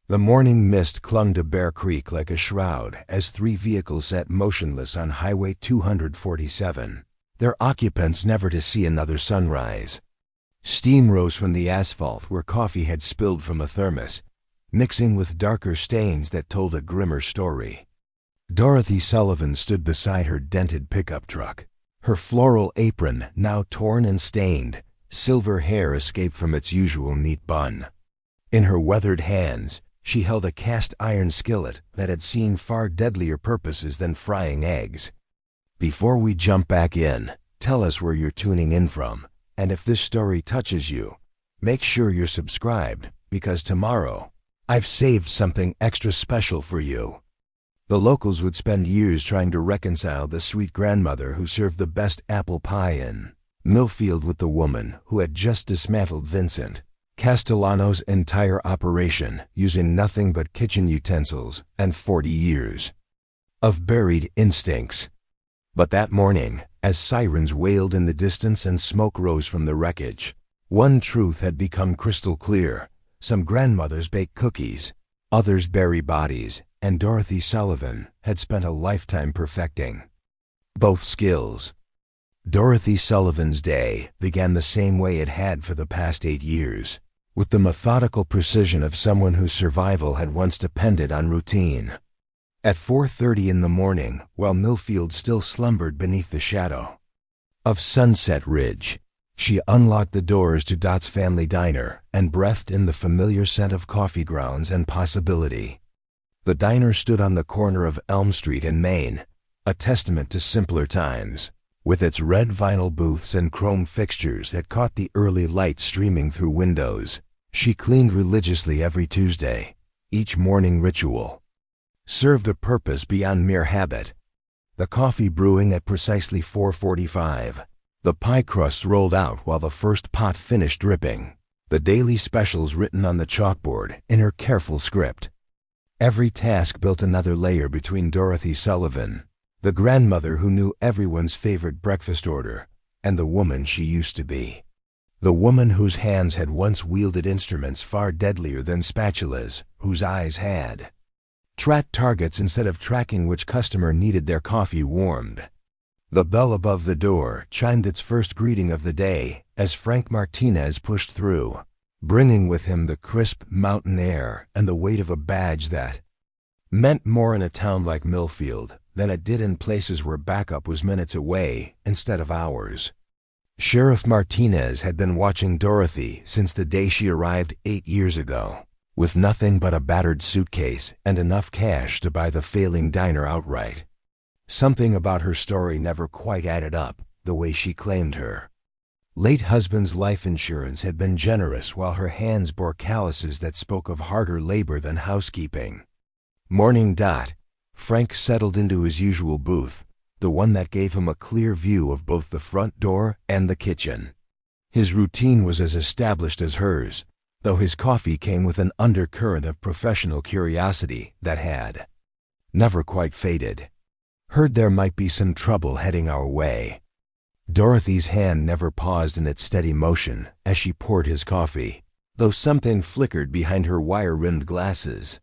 The morning mist clung to Bear Creek like a shroud as three vehicles sat motionless on Highway 247, their occupants never to see another sunrise. Steam rose from the asphalt where coffee had spilled from a thermos, mixing with darker stains that told a grimmer story. Dorothy Sullivan stood beside her dented pickup truck. Her floral apron, now torn and stained, silver hair escaped from its usual neat bun. In her weathered hands, she held a cast-iron skillet that had seen far deadlier purposes than frying eggs. Before we jump back in, tell us where you're tuning in from, and if this story touches you, make sure you're subscribed, because tomorrow, I've saved something extra special for you. The locals would spend years trying to reconcile the sweet grandmother who served the best apple pie in Millfield with the woman who had just dismantled Vincent Castellano's entire operation using nothing but kitchen utensils and 40 years of buried instincts. But that morning, as sirens wailed in the distance and smoke rose from the wreckage, one truth had become crystal clear. Some grandmothers baked cookies, others bury bodies, and Dorothy Sullivan had spent a lifetime perfecting both skills. Dorothy Sullivan's day began the same way it had for the past 8 years, with the methodical precision of someone whose survival had once depended on routine. At 4:30 in the morning, while Millfield still slumbered beneath the shadow of Sunset Ridge, she unlocked the doors to Dot's family diner and breathed in the familiar scent of coffee grounds and possibility. The diner stood on the corner of Elm Street and Main, a testament to simpler times, with its red vinyl booths and chrome fixtures that caught the early light streaming through windows. She cleaned religiously every Tuesday. Each morning ritual served a purpose beyond mere habit. The coffee brewing at precisely 4:45. The pie crusts rolled out while the first pot finished dripping. The daily specials written on the chalkboard in her careful script. Every task built another layer between Dorothy Sullivan, the grandmother who knew everyone's favorite breakfast order, and the woman she used to be. The woman whose hands had once wielded instruments far deadlier than spatulas, whose eyes had tracked targets instead of tracking which customer needed their coffee warmed. The bell above the door chimed its first greeting of the day as Frank Martinez pushed through, bringing with him the crisp mountain air and the weight of a badge that meant more in a town like Millfield than it did in places where backup was minutes away instead of hours. Sheriff Martinez had been watching Dorothy since the day she arrived 8 years ago, with nothing but a battered suitcase and enough cash to buy the failing diner outright. Something about her story never quite added up the way she claimed her late husband's life insurance had been generous while her hands bore calluses that spoke of harder labor than housekeeping. Morning dot, Frank settled into his usual booth, the one that gave him a clear view of both the front door and the kitchen. His routine was as established as hers, though his coffee came with an undercurrent of professional curiosity that had never quite faded. Heard there might be some trouble heading our way. Dorothy's hand never paused in its steady motion as she poured his coffee, though something flickered behind her wire-rimmed glasses.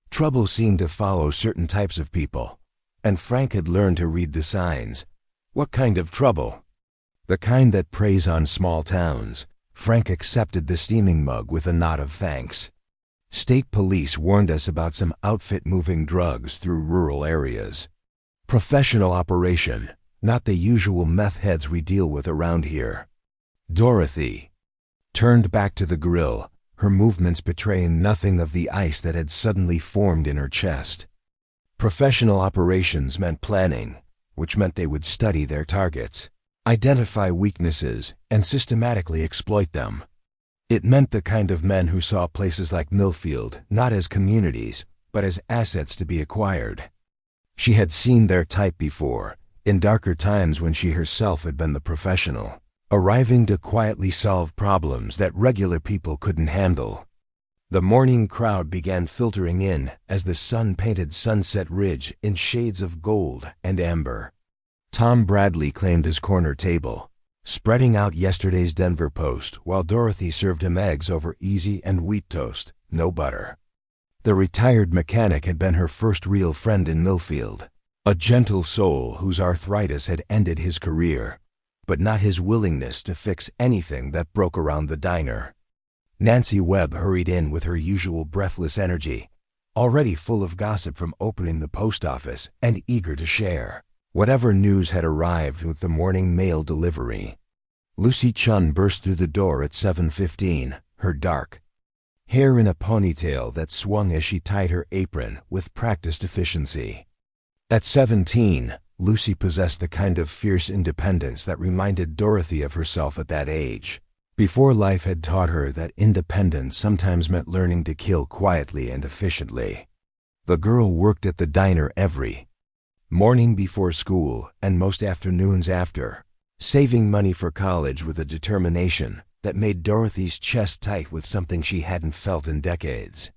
Trouble seemed to follow certain types of people, and Frank had learned to read the signs. What kind of trouble? The kind that preys on small towns. Frank accepted the steaming mug with a nod of thanks. State police warned us about some outfit moving drugs through rural areas. Professional operation, not the usual meth heads we deal with around here. Dorothy turned back to the grill, her movements betraying nothing of the ice that had suddenly formed in her chest. Professional operations meant planning, which meant they would study their targets, identify weaknesses, and systematically exploit them. It meant the kind of men who saw places like Millfield not as communities, but as assets to be acquired. She had seen their type before, in darker times when she herself had been the professional, arriving to quietly solve problems that regular people couldn't handle. The morning crowd began filtering in as the sun painted Sunset Ridge in shades of gold and amber. Tom Bradley claimed his corner table, spreading out yesterday's Denver Post while Dorothy served him eggs over easy and wheat toast, no butter. The retired mechanic had been her first real friend in Millfield, a gentle soul whose arthritis had ended his career, but not his willingness to fix anything that broke around the diner. Nancy Webb hurried in with her usual breathless energy, already full of gossip from opening the post office and eager to share whatever news had arrived with the morning mail delivery. Lucy Chun burst through the door at 7:15, her dark hair in a ponytail that swung as she tied her apron with practiced efficiency. At 17, Lucy possessed the kind of fierce independence that reminded Dorothy of herself at that age, before life had taught her that independence sometimes meant learning to kill quietly and efficiently. The girl worked at the diner every morning before school and most afternoons after, saving money for college with a determination that made Dorothy's chest tight with something she hadn't felt in decades.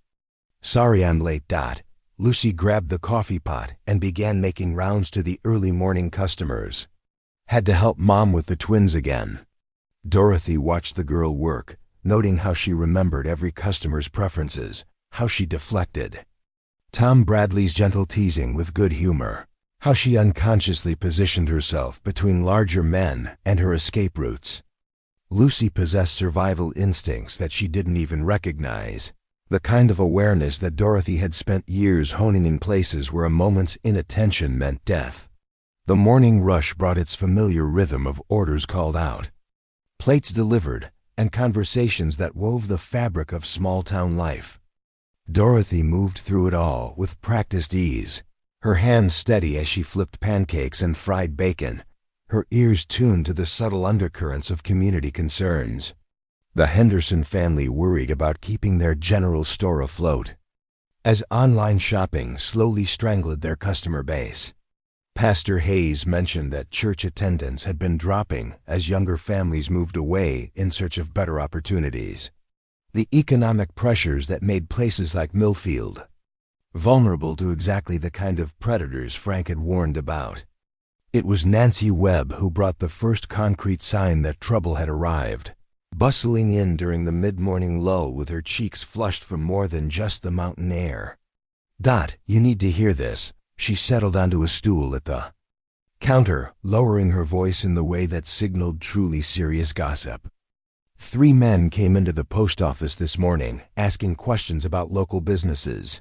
"Sorry I'm late, Dot." Lucy grabbed the coffee pot and began making rounds to the early morning customers. "Had to help Mom with the twins again." Dorothy watched the girl work, noting how she remembered every customer's preferences, how she deflected Tom Bradley's gentle teasing with good humor, how she unconsciously positioned herself between larger men and her escape routes. Lucy possessed survival instincts that she didn't even recognize, the kind of awareness that Dorothy had spent years honing in places where a moment's inattention meant death. The morning rush brought its familiar rhythm of orders called out, plates delivered, and conversations that wove the fabric of small-town life. Dorothy moved through it all with practiced ease, her hands steady as she flipped pancakes and fried bacon, her ears tuned to the subtle undercurrents of community concerns. The Henderson family worried about keeping their general store afloat, as online shopping slowly strangled their customer base. Pastor Hayes mentioned that church attendance had been dropping as younger families moved away in search of better opportunities. The economic pressures that made places like Millfield vulnerable to exactly the kind of predators Frank had warned about. It was Nancy Webb who brought the first concrete sign that trouble had arrived, bustling in during the mid-morning lull with her cheeks flushed from more than just the mountain air. "Dot, you need to hear this." She settled onto a stool at the counter, lowering her voice in the way that signaled truly serious gossip. 3 men came into the post office this morning asking questions about local businesses.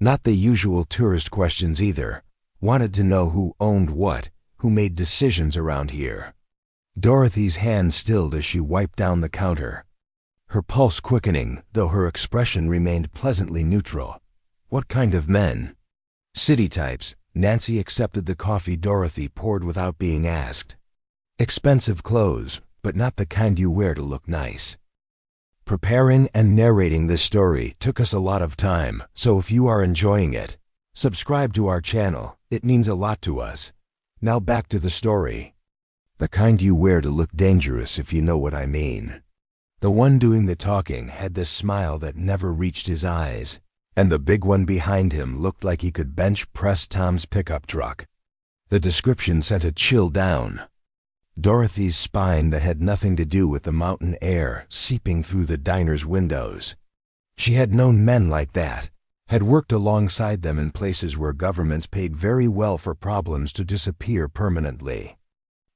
Not the usual tourist questions either. Wanted to know who owned what, who made decisions around here. Dorothy's hand stilled as she wiped down the counter, her pulse quickening, though her expression remained pleasantly neutral. What kind of men? City types. Nancy accepted the coffee Dorothy poured without being asked. Expensive clothes, but not the kind you wear to look nice. Preparing and narrating this story took us a lot of time, so if you are enjoying it, subscribe to our channel. It means a lot to us. Now back to the story. The kind you wear to look dangerous, if you know what I mean. The one doing the talking had this smile that never reached his eyes, and the big one behind him looked like he could bench press Tom's pickup truck. The description sent a chill down Dorothy's spine that had nothing to do with the mountain air seeping through the diner's windows. She had known men like that, had worked alongside them in places where governments paid very well for problems to disappear permanently.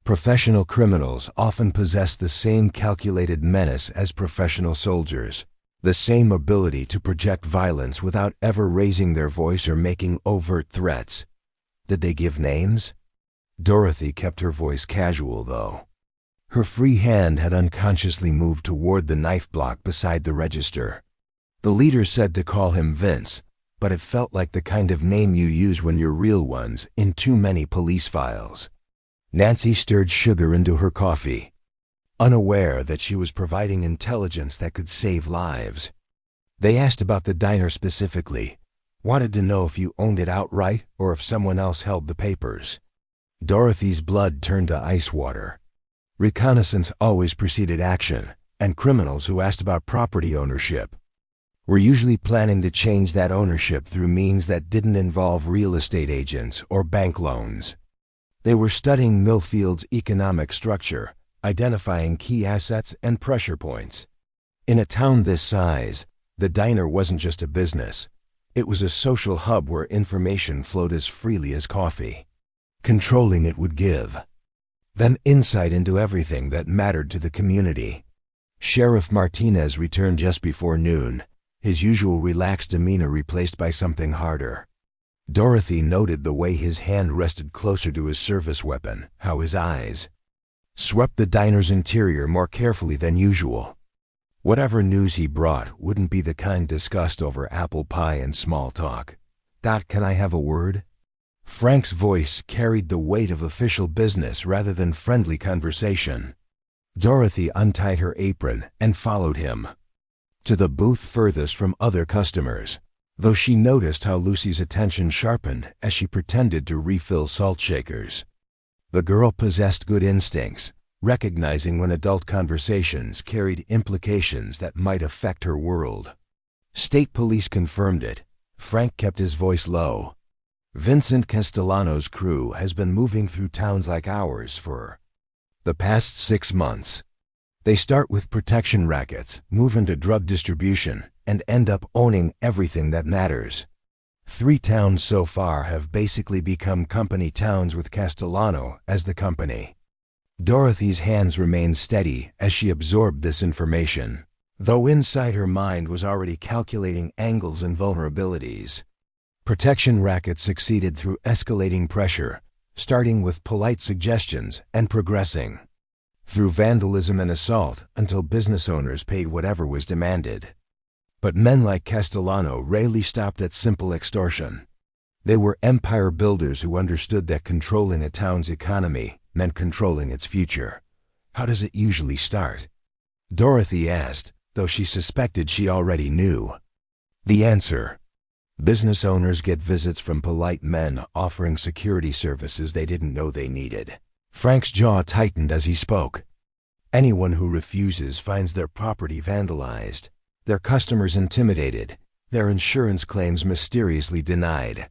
Professional criminals often possess the same calculated menace as professional soldiers, the same ability to project violence without ever raising their voice or making overt threats. Did they give names? Dorothy kept her voice casual, though. Her free hand had unconsciously moved toward the knife block beside the register. The leader said to call him Vince, but it felt like the kind of name you use when you're real ones in too many police files. Nancy stirred sugar into her coffee, unaware that she was providing intelligence that could save lives. They asked about the diner specifically, wanted to know if you owned it outright or if someone else held the papers. Dorothy's blood turned to ice water. Reconnaissance always preceded action, and criminals who asked about property ownership were usually planning to change that ownership through means that didn't involve real estate agents or bank loans. They were studying Millfield's economic structure, identifying key assets and pressure points. In a town this size, the diner wasn't just a business. It was a social hub where information flowed as freely as coffee. Controlling it would give them insight into everything that mattered to the community. Sheriff Martinez returned just before noon, his usual relaxed demeanor replaced by something harder. Dorothy noted the way his hand rested closer to his service weapon, how his eyes swept the diner's interior more carefully than usual. Whatever news he brought wouldn't be the kind discussed over apple pie and small talk. Can I have a word? Frank's voice carried the weight of official business rather than friendly conversation. Dorothy untied her apron and followed him to the booth furthest from other customers, though she noticed how Lucy's attention sharpened as she pretended to refill salt shakers. The girl possessed good instincts, recognizing when adult conversations carried implications that might affect her world. State police confirmed it. Frank kept his voice low. Vincent Castellano's crew has been moving through towns like ours for the past 6 months. They start with protection rackets, move into drug distribution, and end up owning everything that matters. 3 towns so far have basically become company towns with Castellano as the company. Dorothy's hands remained steady as she absorbed this information, though inside her mind was already calculating angles and vulnerabilities. Protection rackets succeeded through escalating pressure, starting with polite suggestions and progressing through vandalism and assault until business owners paid whatever was demanded. But men like Castellano rarely stopped at simple extortion. They were empire builders who understood that controlling a town's economy meant controlling its future. How does it usually start? Dorothy asked, though she suspected she already knew. The answer: business owners get visits from polite men offering security services they didn't know they needed. Frank's jaw tightened as he spoke. Anyone who refuses finds their property vandalized, their customers intimidated, their insurance claims mysteriously denied.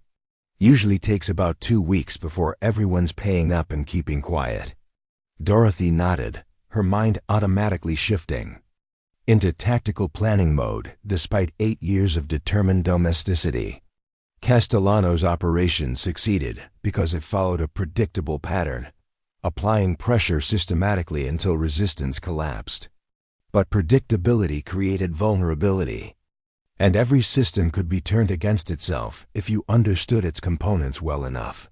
Usually takes about 2 weeks before everyone's paying up and keeping quiet. Dorothy nodded, her mind automatically shifting into tactical planning mode despite 8 years of determined domesticity. Castellano's operation succeeded because it followed a predictable pattern, applying pressure systematically until resistance collapsed. But predictability created vulnerability, and every system could be turned against itself if you understood its components well enough.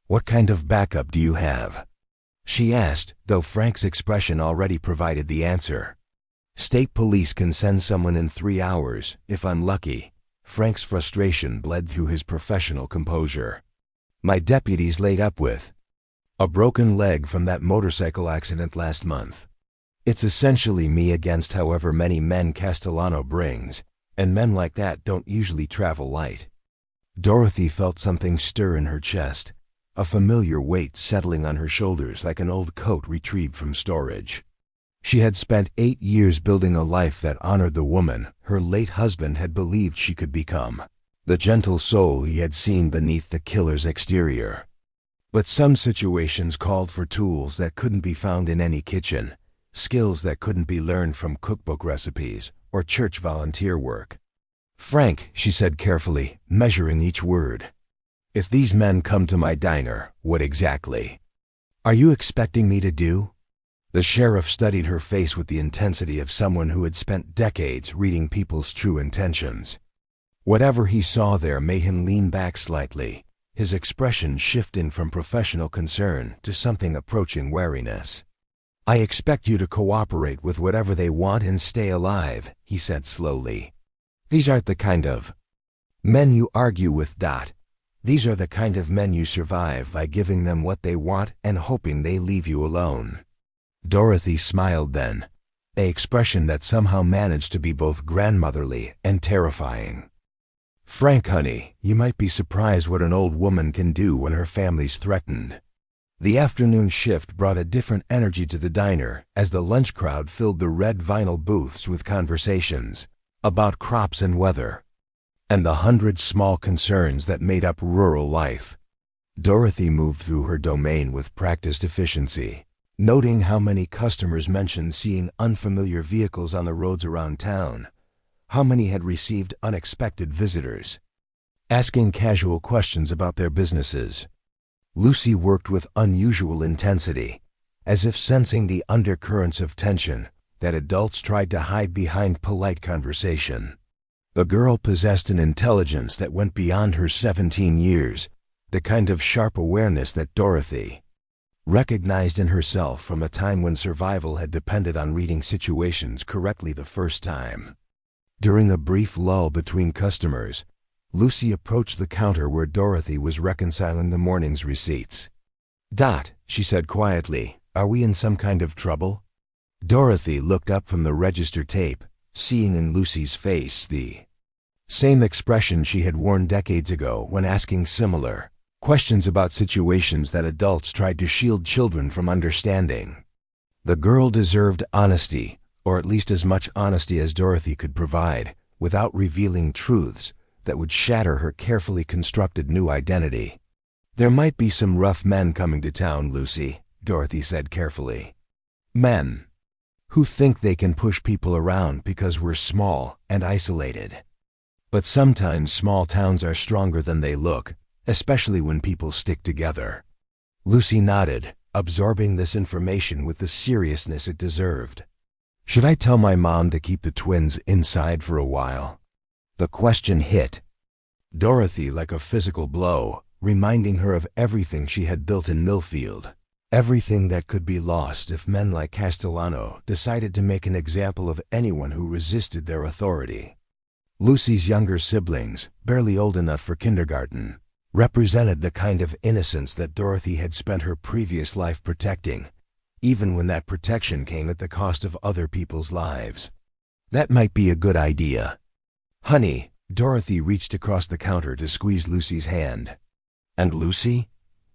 "What kind of backup do you have?" she asked, though Frank's expression already provided the answer. "State police can send someone in 3 hours, if unlucky." Frank's frustration bled through his professional composure. "My deputy's laid up with a broken leg from that motorcycle accident last month. It's essentially me against however many men Castellano brings, and men like that don't usually travel light." Dorothy felt something stir in her chest, a familiar weight settling on her shoulders like an old coat retrieved from storage. She had spent 8 years building a life that honored the woman her late husband had believed she could become, the gentle soul he had seen beneath the killer's exterior. But some situations called for tools that couldn't be found in any kitchen, skills that couldn't be learned from cookbook recipes or church volunteer work. "Frank," she said carefully, measuring each word, "if these men come to my diner, what exactly are you expecting me to do?" The sheriff studied her face with the intensity of someone who had spent decades reading people's true intentions. Whatever he saw there made him lean back slightly, his expression shifting from professional concern to something approaching wariness. "I expect you to cooperate with whatever they want and stay alive," he said slowly. "These aren't the kind of men you argue with. These are the kind of men you survive by giving them what they want and hoping they leave you alone." Dorothy smiled then, an expression that somehow managed to be both grandmotherly and terrifying. "Frank, honey, you might be surprised what an old woman can do when her family's threatened." The afternoon shift brought a different energy to the diner as the lunch crowd filled the red vinyl booths with conversations about crops and weather, and the 100 small concerns that made up rural life. Dorothy moved through her domain with practiced efficiency, noting how many customers mentioned seeing unfamiliar vehicles on the roads around town, how many had received unexpected visitors, asking casual questions about their businesses. Lucy worked with unusual intensity, as if sensing the undercurrents of tension that adults tried to hide behind polite conversation. The girl possessed an intelligence that went beyond her 17 years, the kind of sharp awareness that Dorothy recognized in herself from a time when survival had depended on reading situations correctly the first time. During a brief lull between customers, Lucy approached the counter where Dorothy was reconciling the morning's receipts. "Dot," she said quietly, "are we in some kind of trouble?" Dorothy looked up from the register tape, seeing in Lucy's face the same expression she had worn decades ago when asking similar questions about situations that adults tried to shield children from understanding. The girl deserved honesty, or at least as much honesty as Dorothy could provide, without revealing truths that would shatter her carefully constructed new identity. "There might be some rough men coming to town, Lucy," Dorothy said carefully. "Men who think they can push people around because we're small and isolated. But sometimes small towns are stronger than they look, especially when people stick together." Lucy nodded, absorbing this information with the seriousness it deserved. "Should I tell my mom to keep the twins inside for a while?" The question hit Dorothy like a physical blow, reminding her of everything she had built in Millfield. Everything that could be lost if men like Castellano decided to make an example of anyone who resisted their authority. Lucy's younger siblings, barely old enough for kindergarten, represented the kind of innocence that Dorothy had spent her previous life protecting, even when that protection came at the cost of other people's lives. "That might be a good idea." "Honey," Dorothy reached across the counter to squeeze Lucy's hand. "And Lucy,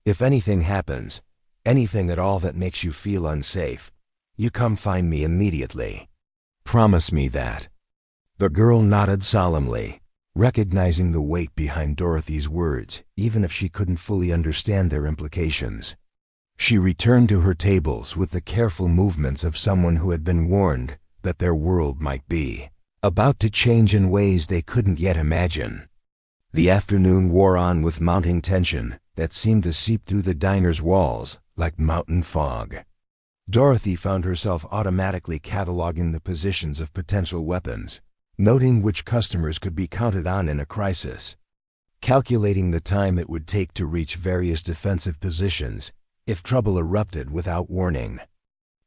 if anything happens, anything at all that makes you feel unsafe, you come find me immediately. Promise me that." The girl nodded solemnly, recognizing the weight behind Dorothy's words, even if she couldn't fully understand their implications. She returned to her tables with the careful movements of someone who had been warned that their world might be about to change in ways they couldn't yet imagine. The afternoon wore on with mounting tension that seemed to seep through the diner's walls like mountain fog. Dorothy found herself automatically cataloging the positions of potential weapons, noting which customers could be counted on in a crisis, calculating the time it would take to reach various defensive positions if trouble erupted without warning.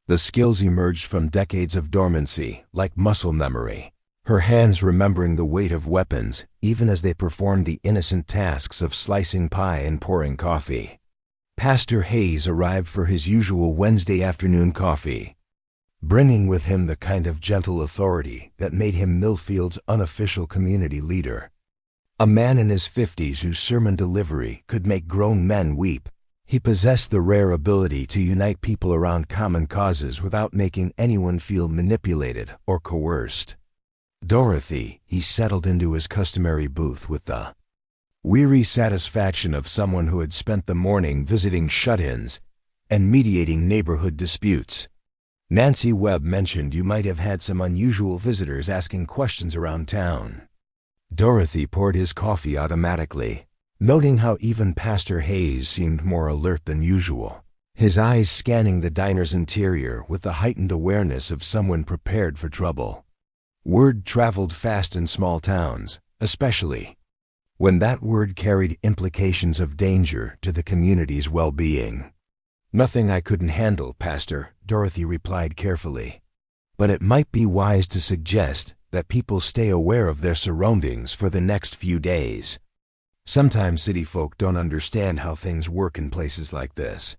The skills emerged from decades of dormancy, like muscle memory, her hands remembering the weight of weapons even as they performed the innocent tasks of slicing pie and pouring coffee. Pastor Hayes arrived for his usual Wednesday afternoon coffee, bringing with him the kind of gentle authority that made him Millfield's unofficial community leader. A man in his 50s whose sermon delivery could make grown men weep, he possessed the rare ability to unite people around common causes without making anyone feel manipulated or coerced. Dorothy, he settled into his customary booth with the weary satisfaction of someone who had spent the morning visiting shut-ins and mediating neighborhood disputes. "Nancy Webb mentioned you might have had some unusual visitors asking questions around town." Dorothy poured his coffee automatically, noting how even Pastor Hayes seemed more alert than usual, his eyes scanning the diner's interior with the heightened awareness of someone prepared for trouble. Word traveled fast in small towns, especially when that word carried implications of danger to the community's well-being. "Nothing I couldn't handle, Pastor," Dorothy replied carefully. "But it might be wise to suggest that people stay aware of their surroundings for the next few days. Sometimes city folk don't understand how things work in places like this."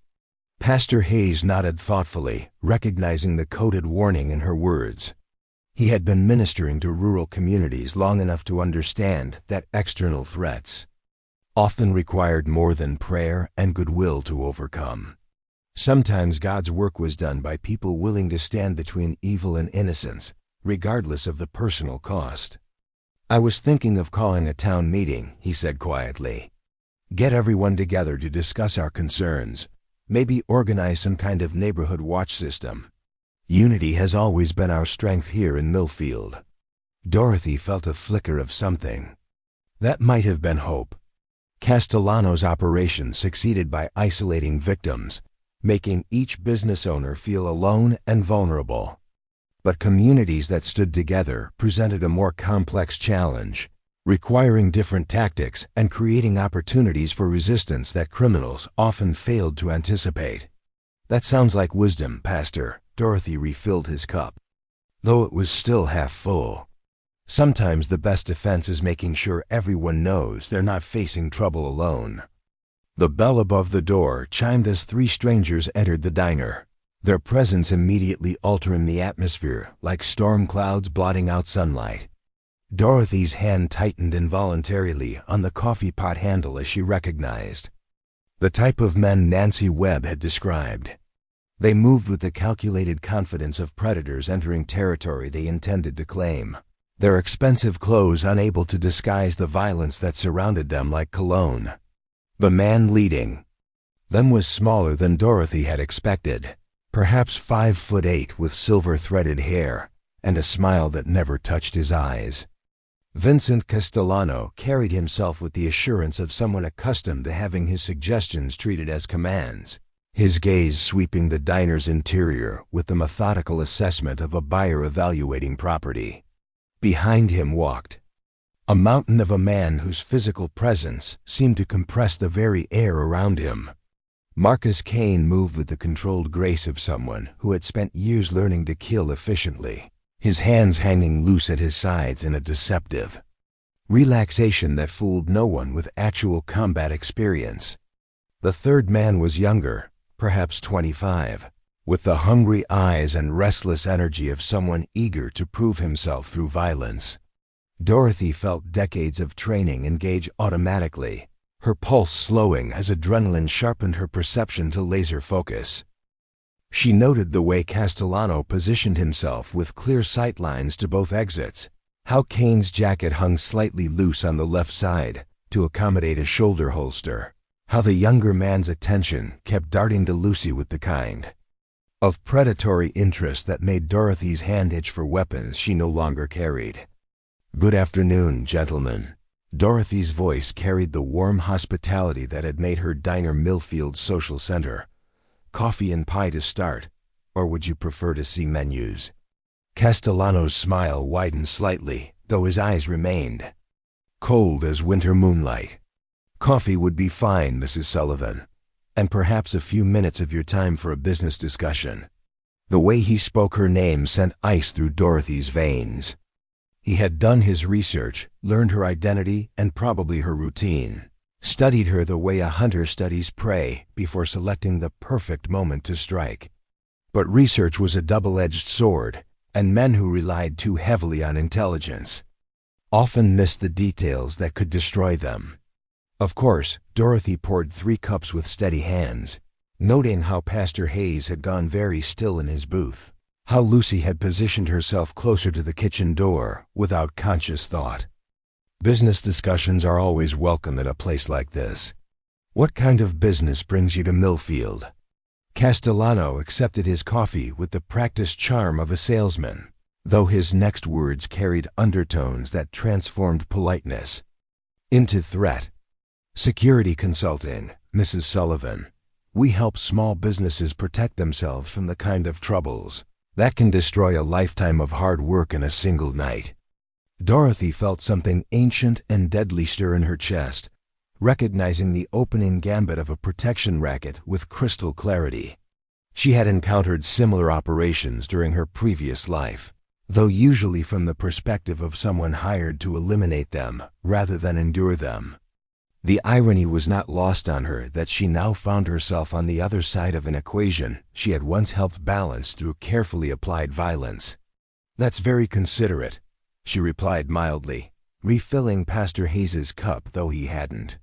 Pastor Hayes nodded thoughtfully, recognizing the coded warning in her words. He had been ministering to rural communities long enough to understand that external threats often required more than prayer and goodwill to overcome. Sometimes God's work was done by people willing to stand between evil and innocence, regardless of the personal cost. "I was thinking of calling a town meeting," he said quietly. "Get everyone together to discuss our concerns, maybe organize some kind of neighborhood watch system. Unity has always been our strength here in Millfield." Dorothy felt a flicker of something That might have been hope. Castellano's operation succeeded by isolating victims, making each business owner feel alone and vulnerable. But communities that stood together presented a more complex challenge, requiring different tactics and creating opportunities for resistance that criminals often failed to anticipate. That sounds like wisdom, Pastor. Dorothy refilled his cup, though it was still half full. Sometimes the best defense is making sure everyone knows they're not facing trouble alone. The bell above the door chimed as three strangers entered the diner, their presence immediately altering the atmosphere like storm clouds blotting out sunlight. Dorothy's hand tightened involuntarily on the coffee pot handle as she recognized the type of men Nancy Webb had described. They moved with the calculated confidence of predators entering territory they intended to claim, their expensive clothes unable to disguise the violence that surrounded them like cologne. The man leading them was smaller than Dorothy had expected, perhaps 5'8" with silver-threaded hair and a smile that never touched his eyes. Vincent Castellano carried himself with the assurance of someone accustomed to having his suggestions treated as commands, his gaze sweeping the diner's interior with the methodical assessment of a buyer evaluating property. Behind him walked a mountain of a man whose physical presence seemed to compress the very air around him. Marcus Kane moved with the controlled grace of someone who had spent years learning to kill efficiently, his hands hanging loose at his sides in a deceptive relaxation that fooled no one with actual combat experience. The third man was younger, perhaps 25, with the hungry eyes and restless energy of someone eager to prove himself through violence. Dorothy felt decades of training engage automatically, her pulse slowing as adrenaline sharpened her perception to laser focus. She noted the way Castellano positioned himself with clear sight lines to both exits, how Kane's jacket hung slightly loose on the left side to accommodate a shoulder holster, how the younger man's attention kept darting to Lucy with the kind of predatory interest that made Dorothy's hand itch for weapons she no longer carried. "Good afternoon, gentlemen." Dorothy's voice carried the warm hospitality that had made her diner Millfield social center. "Coffee and pie to start, or would you prefer to see menus?" Castellano's smile widened slightly, though his eyes remained cold as winter moonlight. "Coffee would be fine, Mrs. Sullivan, and perhaps a few minutes of your time for a business discussion." The way he spoke her name sent ice through Dorothy's veins. He had done his research, learned her identity and probably her routine, studied her the way a hunter studies prey before selecting the perfect moment to strike. But research was a double-edged sword, and men who relied too heavily on intelligence often missed the details that could destroy them. Of course, Dorothy poured 3 cups with steady hands, noting how Pastor Hayes had gone very still in his booth, how Lucy had positioned herself closer to the kitchen door without conscious thought. Business discussions are always welcome at a place like this. "What kind of business brings you to Millfield?" Castellano accepted his coffee with the practiced charm of a salesman, though his next words carried undertones that transformed politeness into threat. "Security consulting, Mrs. Sullivan. We help small businesses protect themselves from the kind of troubles that can destroy a lifetime of hard work in a single night." Dorothy felt something ancient and deadly stir in her chest, recognizing the opening gambit of a protection racket with crystal clarity. She had encountered similar operations during her previous life, though usually from the perspective of someone hired to eliminate them rather than endure them. The irony was not lost on her that she now found herself on the other side of an equation she had once helped balance through carefully applied violence. "That's very considerate," she replied mildly, refilling Pastor Hayes's cup though he hadn't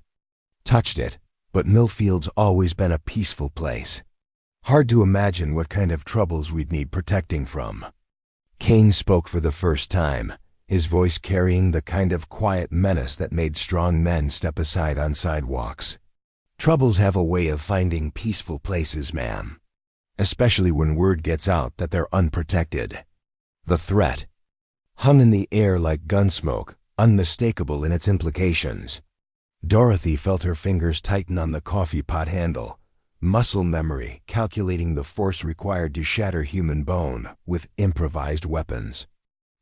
touched it, "but Millfield's always been a peaceful place. Hard to imagine what kind of troubles we'd need protecting from." Kane spoke for the first time, his voice carrying the kind of quiet menace that made strong men step aside on sidewalks. "Troubles have a way of finding peaceful places, ma'am, especially when word gets out that they're unprotected." The threat hung in the air like gunsmoke unmistakable in its implications. Dorothy felt her fingers tighten on the coffee pot handle, muscle memory calculating the force required to shatter human bone with improvised weapons.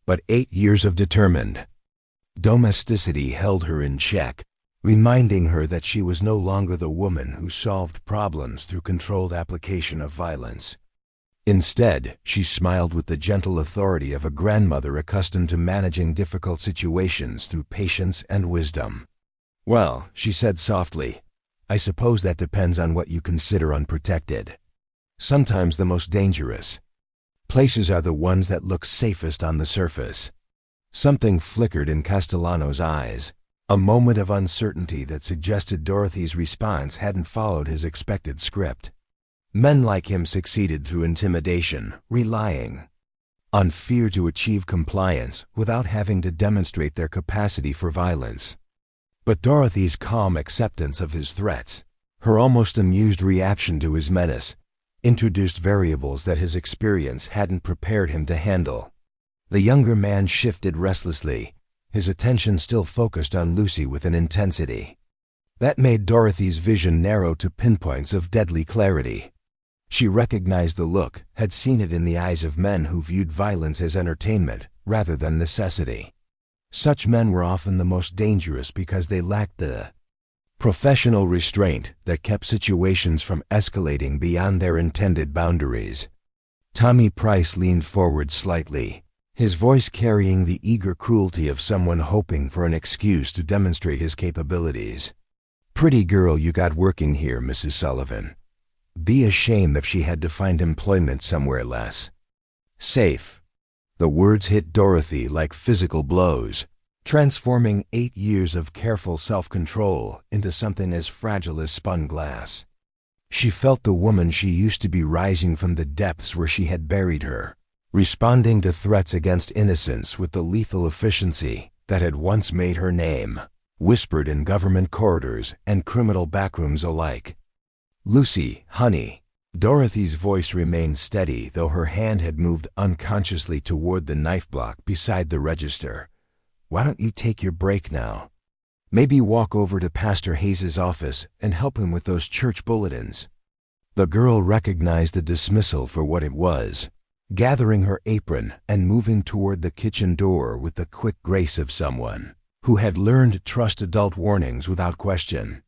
But 8 years of determined domesticity held her in check, reminding her that she was no longer the woman who solved problems through controlled application of violence. Instead, she smiled with the gentle authority of a grandmother accustomed to managing difficult situations through patience and wisdom. "Well," she said softly, "I suppose that depends on what you consider unprotected. Sometimes the most dangerous places are the ones that look safest on the surface." Something flickered in Castellano's eyes, a moment of uncertainty that suggested Dorothy's response hadn't followed his expected script. Men like him succeeded through intimidation, relying on fear to achieve compliance without having to demonstrate their capacity for violence. But Dorothy's calm acceptance of his threats, her almost amused reaction to his menace, introduced variables that his experience hadn't prepared him to handle. The younger man shifted restlessly, his attention still focused on Lucy with an intensity that made Dorothy's vision narrow to pinpoints of deadly clarity. She recognized the look, had seen it in the eyes of men who viewed violence as entertainment rather than necessity. Such men were often the most dangerous because they lacked the professional restraint that kept situations from escalating beyond their intended boundaries. Tommy Price leaned forward slightly, his voice carrying the eager cruelty of someone hoping for an excuse to demonstrate his capabilities. "Pretty girl you got working here, Mrs. Sullivan. Be a shame if she had to find employment somewhere less safe." The words hit Dorothy like physical blows, transforming 8 years of careful self-control into something as fragile as spun glass. She felt the woman she used to be rising from the depths where she had buried her, responding to threats against innocence with the lethal efficiency that had once made her name whispered in government corridors and criminal backrooms alike. "Lucy, honey." Dorothy's voice remained steady, though her hand had moved unconsciously toward the knife block beside the register. "Why don't you take your break now? Maybe walk over to Pastor Hayes's office and help him with those church bulletins." The girl recognized the dismissal for what it was, gathering her apron and moving toward the kitchen door with the quick grace of someone who had learned to trust adult warnings without question.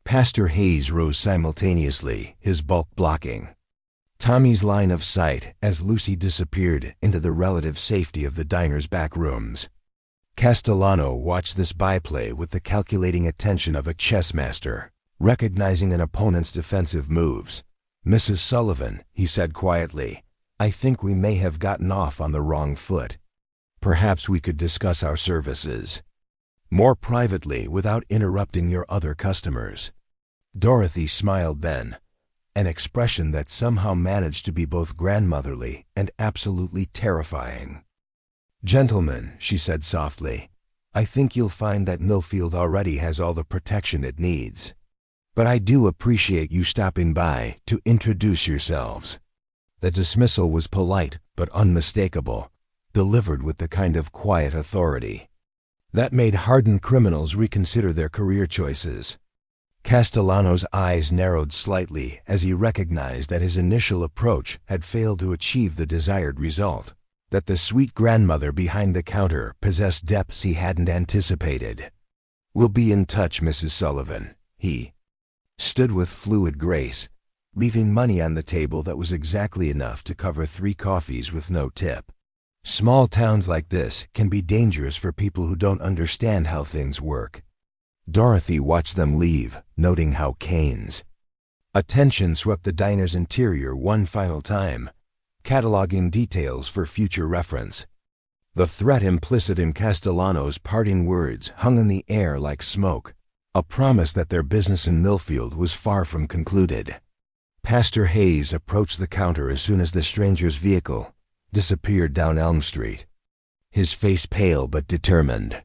Pastor Hayes rose simultaneously, his bulk blocking Tommy's line of sight as Lucy disappeared into the relative safety of the diner's back rooms. Castellano watched this byplay with the calculating attention of a chess master, recognizing an opponent's defensive moves. "Mrs. Sullivan," he said quietly, "I think we may have gotten off on the wrong foot. Perhaps we could discuss our services more privately without interrupting your other customers." Dorothy smiled then, an expression that somehow managed to be both grandmotherly and absolutely terrifying. "Gentlemen," she said softly, "I think you'll find that Millfield already has all the protection it needs. But I do appreciate you stopping by to introduce yourselves." The dismissal was polite but unmistakable, delivered with the kind of quiet authority that made hardened criminals reconsider their career choices. Castellano's eyes narrowed slightly as he recognized that his initial approach had failed to achieve the desired result, that the sweet grandmother behind the counter possessed depths he hadn't anticipated. "We'll be in touch, Mrs. Sullivan." He stood with fluid grace, leaving money on the table that was exactly enough to cover 3 coffees with no tip. Small towns like this can be dangerous for people who don't understand how things work. Dorothy watched them leave, noting how Kane's attention swept the diner's interior one final time, cataloging details for future reference. The threat implicit in Castellano's parting words hung in the air like smoke, a promise that their business in Millfield was far from concluded. Pastor Hayes approached the counter as soon as the stranger's vehicle disappeared down Elm Street, his face pale but determined.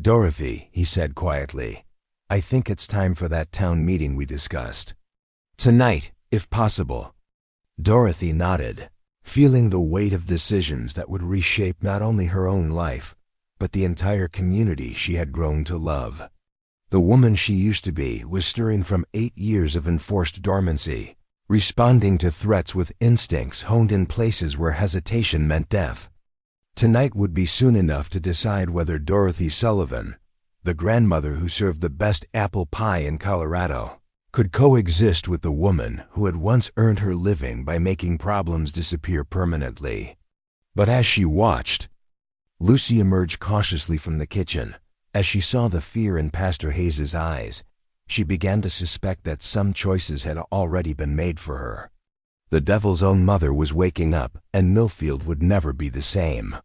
"Dorothy," he said quietly, "I think it's time for that town meeting we discussed. Tonight, if possible." Dorothy nodded, feeling the weight of decisions that would reshape not only her own life, but the entire community she had grown to love. The woman she used to be was stirring from 8 years of enforced dormancy, responding to threats with instincts honed in places where hesitation meant death. Tonight would be soon enough to decide whether Dorothy Sullivan, the grandmother who served the best apple pie in Colorado, could coexist with the woman who had once earned her living by making problems disappear permanently. But as she watched, Lucy emerged cautiously from the kitchen. As she saw the fear in Pastor Hayes's eyes, she began to suspect that some choices had already been made for her. The devil's own mother was waking up, and Millfield would never be the same.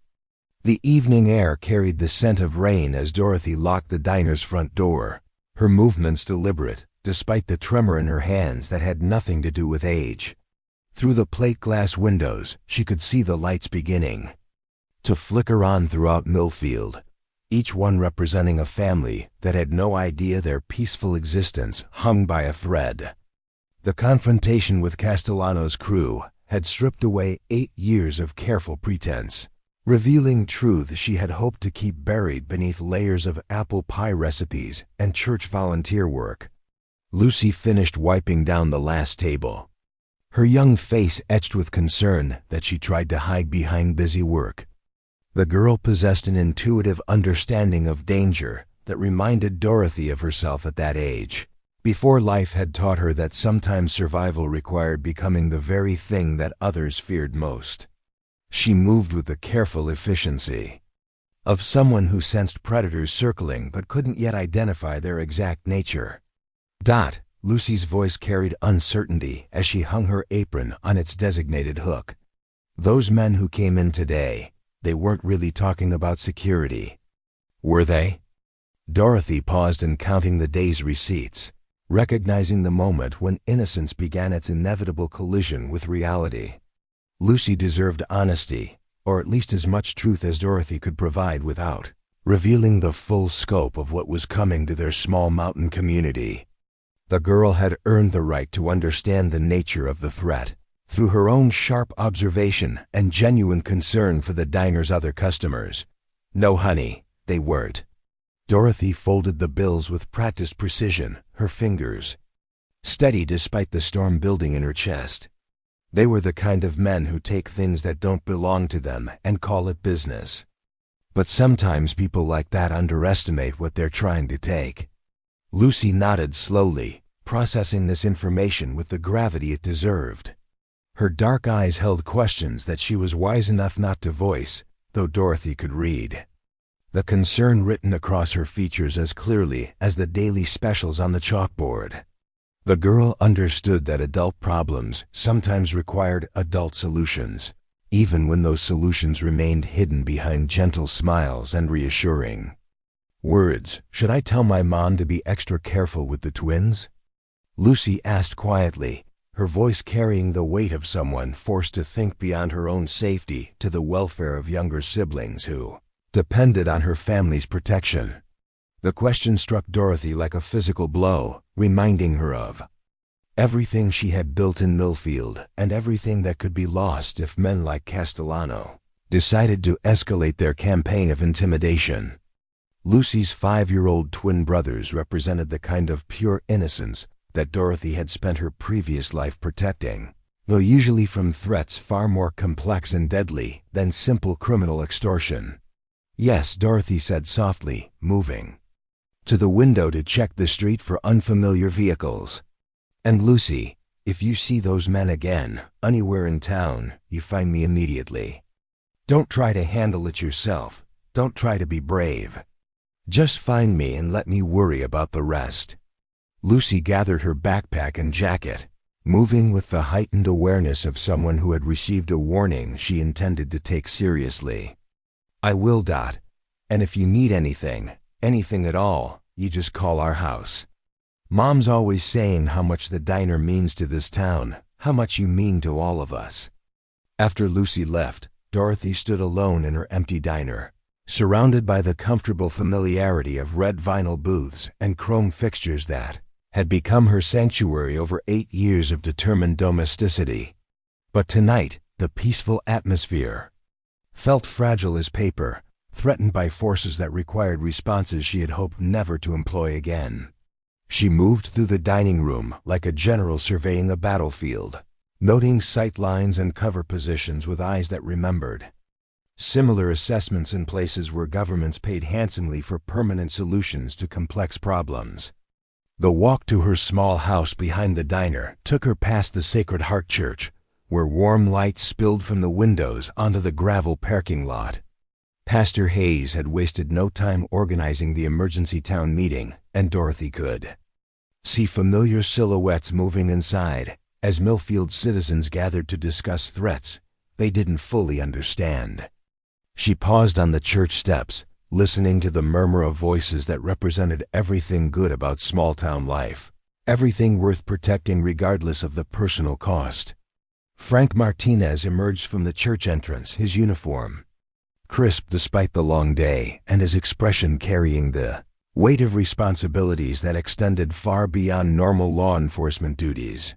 The evening air carried the scent of rain as Dorothy locked the diner's front door, her movements deliberate, despite the tremor in her hands that had nothing to do with age. Through the plate glass windows, she could see the lights beginning to flicker on throughout Millfield, each one representing a family that had no idea their peaceful existence hung by a thread. The confrontation with Castellano's crew had stripped away 8 years of careful pretense, revealing truths she had hoped to keep buried beneath layers of apple pie recipes and church volunteer work. Lucy finished wiping down the last table, her young face etched with concern that she tried to hide behind busy work. The girl possessed an intuitive understanding of danger that reminded Dorothy of herself at that age, before life had taught her that sometimes survival required becoming the very thing that others feared most. She moved with the careful efficiency of someone who sensed predators circling but couldn't yet identify their exact nature. Lucy's voice carried uncertainty as she hung her apron on its designated hook. Those men who came in today, they weren't really talking about security, were they? Dorothy paused in counting the day's receipts, recognizing the moment when innocence began its inevitable collision with reality. Lucy deserved honesty, or at least as much truth as Dorothy could provide without revealing the full scope of what was coming to their small mountain community. The girl had earned the right to understand the nature of the threat through her own sharp observation and genuine concern for the diner's other customers. No, honey, they weren't. Dorothy folded the bills with practiced precision, her fingers steady despite the storm building in her chest. They were the kind of men who take things that don't belong to them and call it business. But sometimes people like that underestimate what they're trying to take. Lucy nodded slowly, processing this information with the gravity it deserved. Her dark eyes held questions that she was wise enough not to voice, though Dorothy could read the concern written across her features as clearly as the daily specials on the chalkboard. The girl understood that adult problems sometimes required adult solutions, even when those solutions remained hidden behind gentle smiles and reassuring words. Should I tell my mom to be extra careful with the twins? Lucy asked quietly, her voice carrying the weight of someone forced to think beyond her own safety to the welfare of younger siblings who depended on her family's protection. The question struck Dorothy like a physical blow, reminding her of everything she had built in Millfield and everything that could be lost if men like Castellano decided to escalate their campaign of intimidation. Lucy's 5-year-old twin brothers represented the kind of pure innocence that Dorothy had spent her previous life protecting, though usually from threats far more complex and deadly than simple criminal extortion. Yes, Dorothy said softly, moving to the window to check the street for unfamiliar vehicles. And Lucy, if you see those men again, anywhere in town, you find me immediately. Don't try to handle it yourself. Don't try to be brave. Just find me and let me worry about the rest. Lucy gathered her backpack and jacket, moving with the heightened awareness of someone who had received a warning she intended to take seriously. I will, and if you need anything at all, you just call our house. Mom's always saying how much the diner means to this town, how much you mean to all of us. After Lucy left, Dorothy stood alone in her empty diner, surrounded by the comfortable familiarity of red vinyl booths and chrome fixtures that had become her sanctuary over 8 years of determined domesticity. But tonight, the peaceful atmosphere felt fragile as paper, threatened by forces that required responses she had hoped never to employ again. She moved through the dining room like a general surveying a battlefield, noting sight lines and cover positions with eyes that remembered. Similar assessments in places where governments paid handsomely for permanent solutions to complex problems. The walk to her small house behind the diner took her past the Sacred Heart Church, where warm light spilled from the windows onto the gravel parking lot. Pastor Hayes had wasted no time organizing the emergency town meeting, and Dorothy could see familiar silhouettes moving inside as Millfield citizens gathered to discuss threats they didn't fully understand. She paused on the church steps, listening to the murmur of voices that represented everything good about small-town life, everything worth protecting regardless of the personal cost. Frank Martinez emerged from the church entrance, his uniform crisp despite the long day, and his expression carrying the weight of responsibilities that extended far beyond normal law enforcement duties.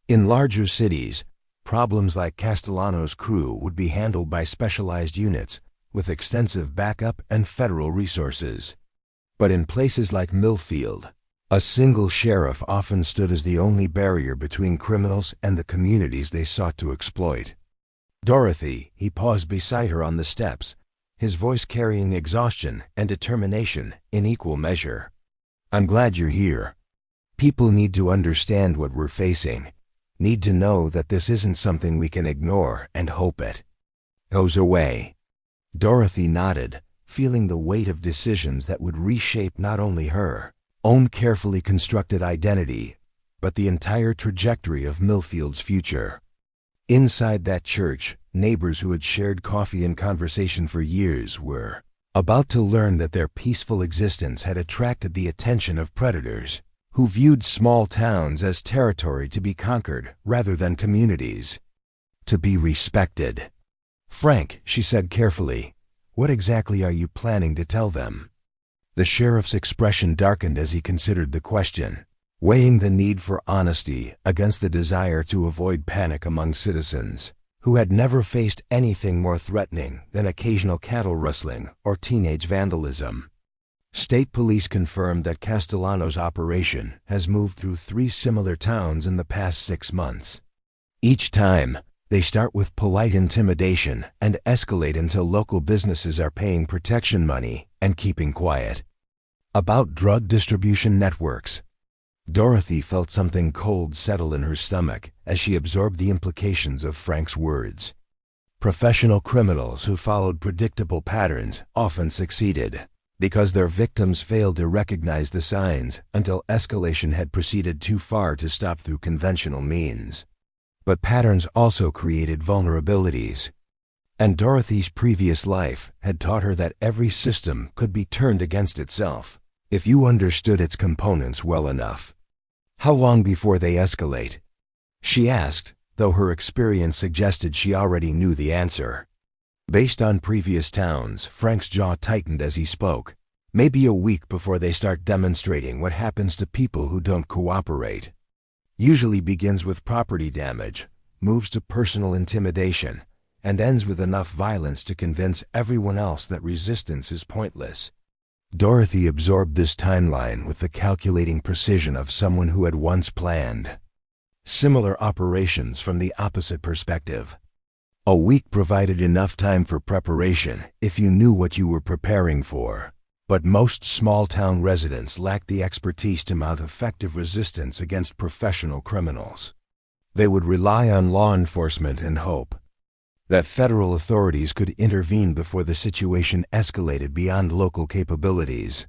In larger cities, problems like Castellano's crew would be handled by specialized units with extensive backup and federal resources. But in places like Millfield, a single sheriff often stood as the only barrier between criminals and the communities they sought to exploit. Dorothy, he paused beside her on the steps, his voice carrying exhaustion and determination in equal measure. "I'm glad you're here. People need to understand what we're facing, need to know that this isn't something we can ignore and hope it goes away." Dorothy nodded, feeling the weight of decisions that would reshape not only her own carefully constructed identity, but the entire trajectory of Millfield's future. Inside that church, neighbors who had shared coffee and conversation for years were about to learn that their peaceful existence had attracted the attention of predators who viewed small towns as territory to be conquered rather than communities to be respected. "Frank," she said carefully, "what exactly are you planning to tell them?" The sheriff's expression darkened as he considered the question, weighing the need for honesty against the desire to avoid panic among citizens who had never faced anything more threatening than occasional cattle rustling or teenage vandalism. State police confirmed that Castellano's operation has moved through 3 similar towns in the past 6 months. Each time, they start with polite intimidation and escalate until local businesses are paying protection money and keeping quiet. About drug distribution networks, Dorothy felt something cold settle in her stomach as she absorbed the implications of Frank's words. Professional criminals who followed predictable patterns often succeeded because their victims failed to recognize the signs until escalation had proceeded too far to stop through conventional means. But patterns also created vulnerabilities, and Dorothy's previous life had taught her that every system could be turned against itself if you understood its components well enough. "How long before they escalate?" she asked, though her experience suggested she already knew the answer. Based on previous towns, Frank's jaw tightened as he spoke. "Maybe a week before they start demonstrating what happens to people who don't cooperate. Usually begins with property damage, moves to personal intimidation, and ends with enough violence to convince everyone else that resistance is pointless." Dorothy absorbed this timeline with the calculating precision of someone who had once planned similar operations from the opposite perspective. A week provided enough time for preparation if you knew what you were preparing for, but most small-town residents lacked the expertise to mount effective resistance against professional criminals. They would rely on law enforcement and hope that federal authorities could intervene before the situation escalated beyond local capabilities.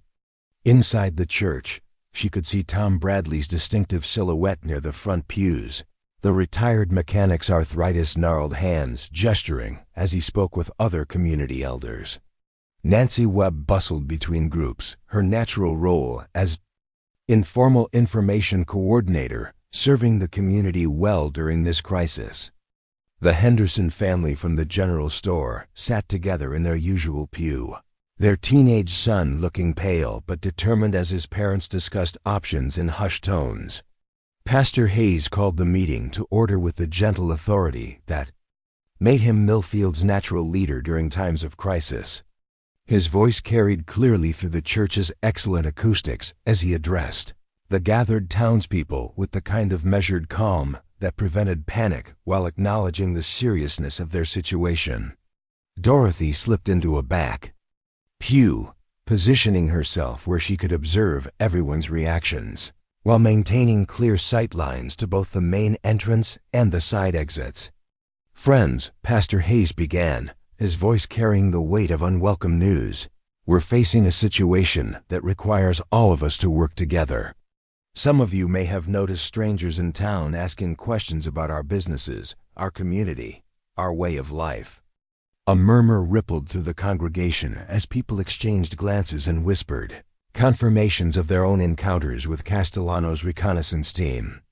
Inside the church, she could see Tom Bradley's distinctive silhouette near the front pews, the retired mechanic's arthritis-gnarled hands gesturing as he spoke with other community elders. Nancy Webb bustled between groups, her natural role as informal information coordinator serving the community well during this crisis. The Henderson family from the general store sat together in their usual pew, their teenage son looking pale but determined as his parents discussed options in hushed tones. Pastor Hayes called the meeting to order with the gentle authority that made him Millfield's natural leader during times of crisis. His voice carried clearly through the church's excellent acoustics as he addressed the gathered townspeople with the kind of measured calm that prevented panic while acknowledging the seriousness of their situation. Dorothy slipped into a back pew, positioning herself where she could observe everyone's reactions, while maintaining clear sight lines to both the main entrance and the side exits. "Friends," Pastor Hayes began, his voice carrying the weight of unwelcome news, "we're facing a situation that requires all of us to work together. Some of you may have noticed strangers in town asking questions about our businesses, our community, our way of life." A murmur rippled through the congregation as people exchanged glances and whispered confirmations of their own encounters with Castellano's reconnaissance team.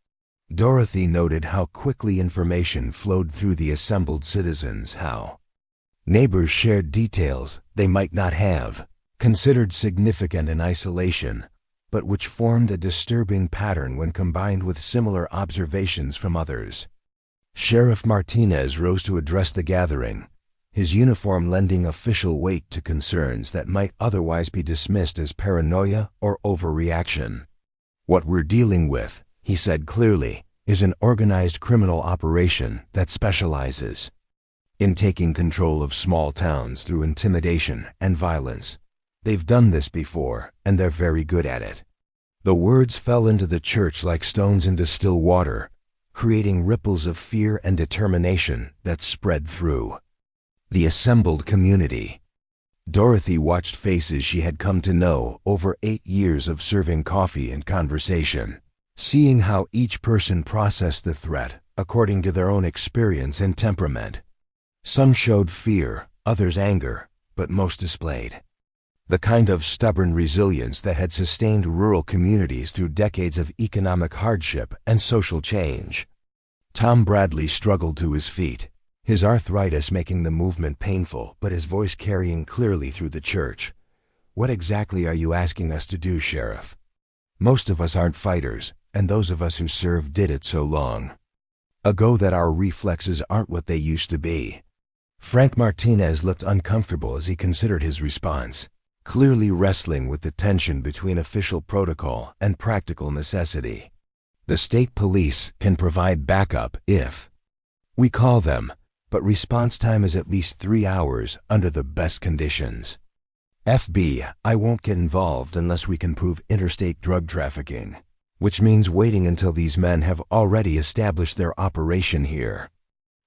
Dorothy noted how quickly information flowed through the assembled citizens, how neighbors shared details they might not have considered significant in isolation, but which formed a disturbing pattern when combined with similar observations from others. Sheriff Martinez rose to address the gathering, his uniform lending official weight to concerns that might otherwise be dismissed as paranoia or overreaction. "What we're dealing with," he said clearly, "is an organized criminal operation that specializes in taking control of small towns through intimidation and violence. They've done this before, and they're very good at it." The words fell into the church like stones into still water, creating ripples of fear and determination that spread through the assembled community. Dorothy watched faces she had come to know over 8 years of serving coffee and conversation, seeing how each person processed the threat according to their own experience and temperament. Some showed fear, others anger, but most displayed the kind of stubborn resilience that had sustained rural communities through decades of economic hardship and social change. Tom Bradley struggled to his feet, his arthritis making the movement painful but his voice carrying clearly through the church. "What exactly are you asking us to do, Sheriff? Most of us aren't fighters, and those of us who served did it so long ago that our reflexes aren't what they used to be." Frank Martinez looked uncomfortable as he considered his response, clearly wrestling with the tension between official protocol and practical necessity. "The state police can provide backup if we call them, but response time is at least 3 hours under the best conditions. FBI won't get involved unless we can prove interstate drug trafficking, which means waiting until these men have already established their operation here."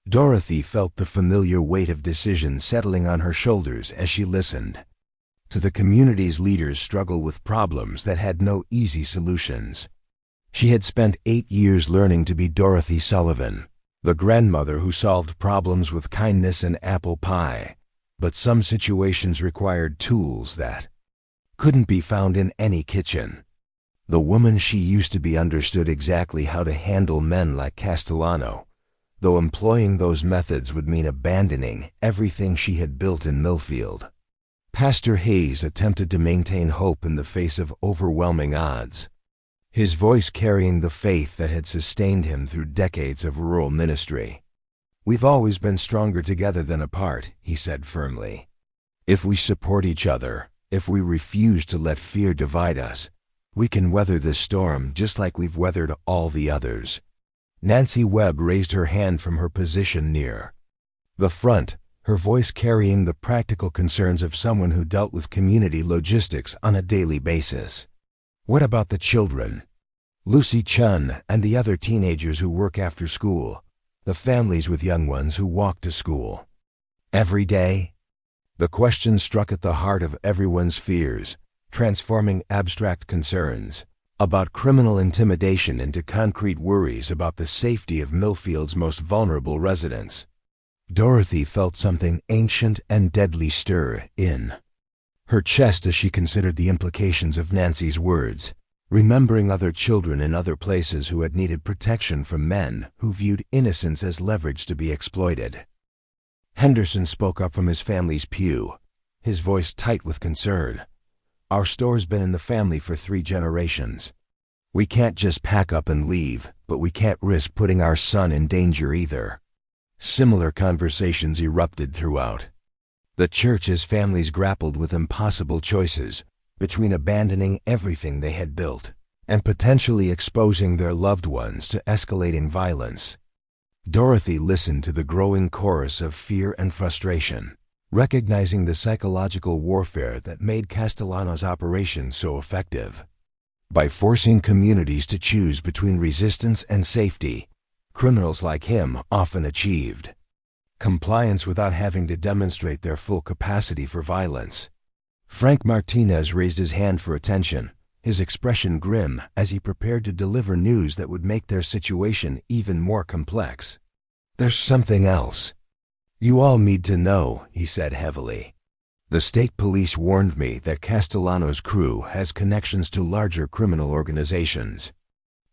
Dorothy felt the familiar weight of decision settling on her shoulders as she listened to the community's leaders struggle with problems that had no easy solutions. She had spent 8 years learning to be Dorothy Sullivan, the grandmother who solved problems with kindness and apple pie, but some situations required tools that couldn't be found in any kitchen. The woman she used to be understood exactly how to handle men like Castellano, though employing those methods would mean abandoning everything she had built in Millfield. Pastor Hayes attempted to maintain hope in the face of overwhelming odds, his voice carrying the faith that had sustained him through decades of rural ministry. "We've always been stronger together than apart," he said firmly. "If we support each other, if we refuse to let fear divide us, we can weather this storm just like we've weathered all the others." Nancy Webb raised her hand from her position near the front, her voice carrying the practical concerns of someone who dealt with community logistics on a daily basis. "What about the children? Lucy Chun and the other teenagers who work after school, the families with young ones who walk to school every day?" The question struck at the heart of everyone's fears, transforming abstract concerns about criminal intimidation into concrete worries about the safety of Millfield's most vulnerable residents. Dorothy felt something ancient and deadly stir in her chest as she considered the implications of Nancy's words, remembering other children in other places who had needed protection from men who viewed innocence as leverage to be exploited. Henderson spoke up from his family's pew, his voice tight with concern. "Our store's been in the family for 3 generations. We can't just pack up and leave, but we can't risk putting our son in danger either." Similar conversations erupted throughout The church as families grappled with impossible choices between abandoning everything they had built and potentially exposing their loved ones to escalating violence. Dorothy listened to the growing chorus of fear and frustration, recognizing the psychological warfare that made Castellano's operation so effective. By forcing communities to choose between resistance and safety, criminals like him often achieved compliance without having to demonstrate their full capacity for violence. Frank Martinez raised his hand for attention, his expression grim as he prepared to deliver news that would make their situation even more complex. "There's something else you all need to know," he said heavily. "The state police warned me that Castellano's crew has connections to larger criminal organizations.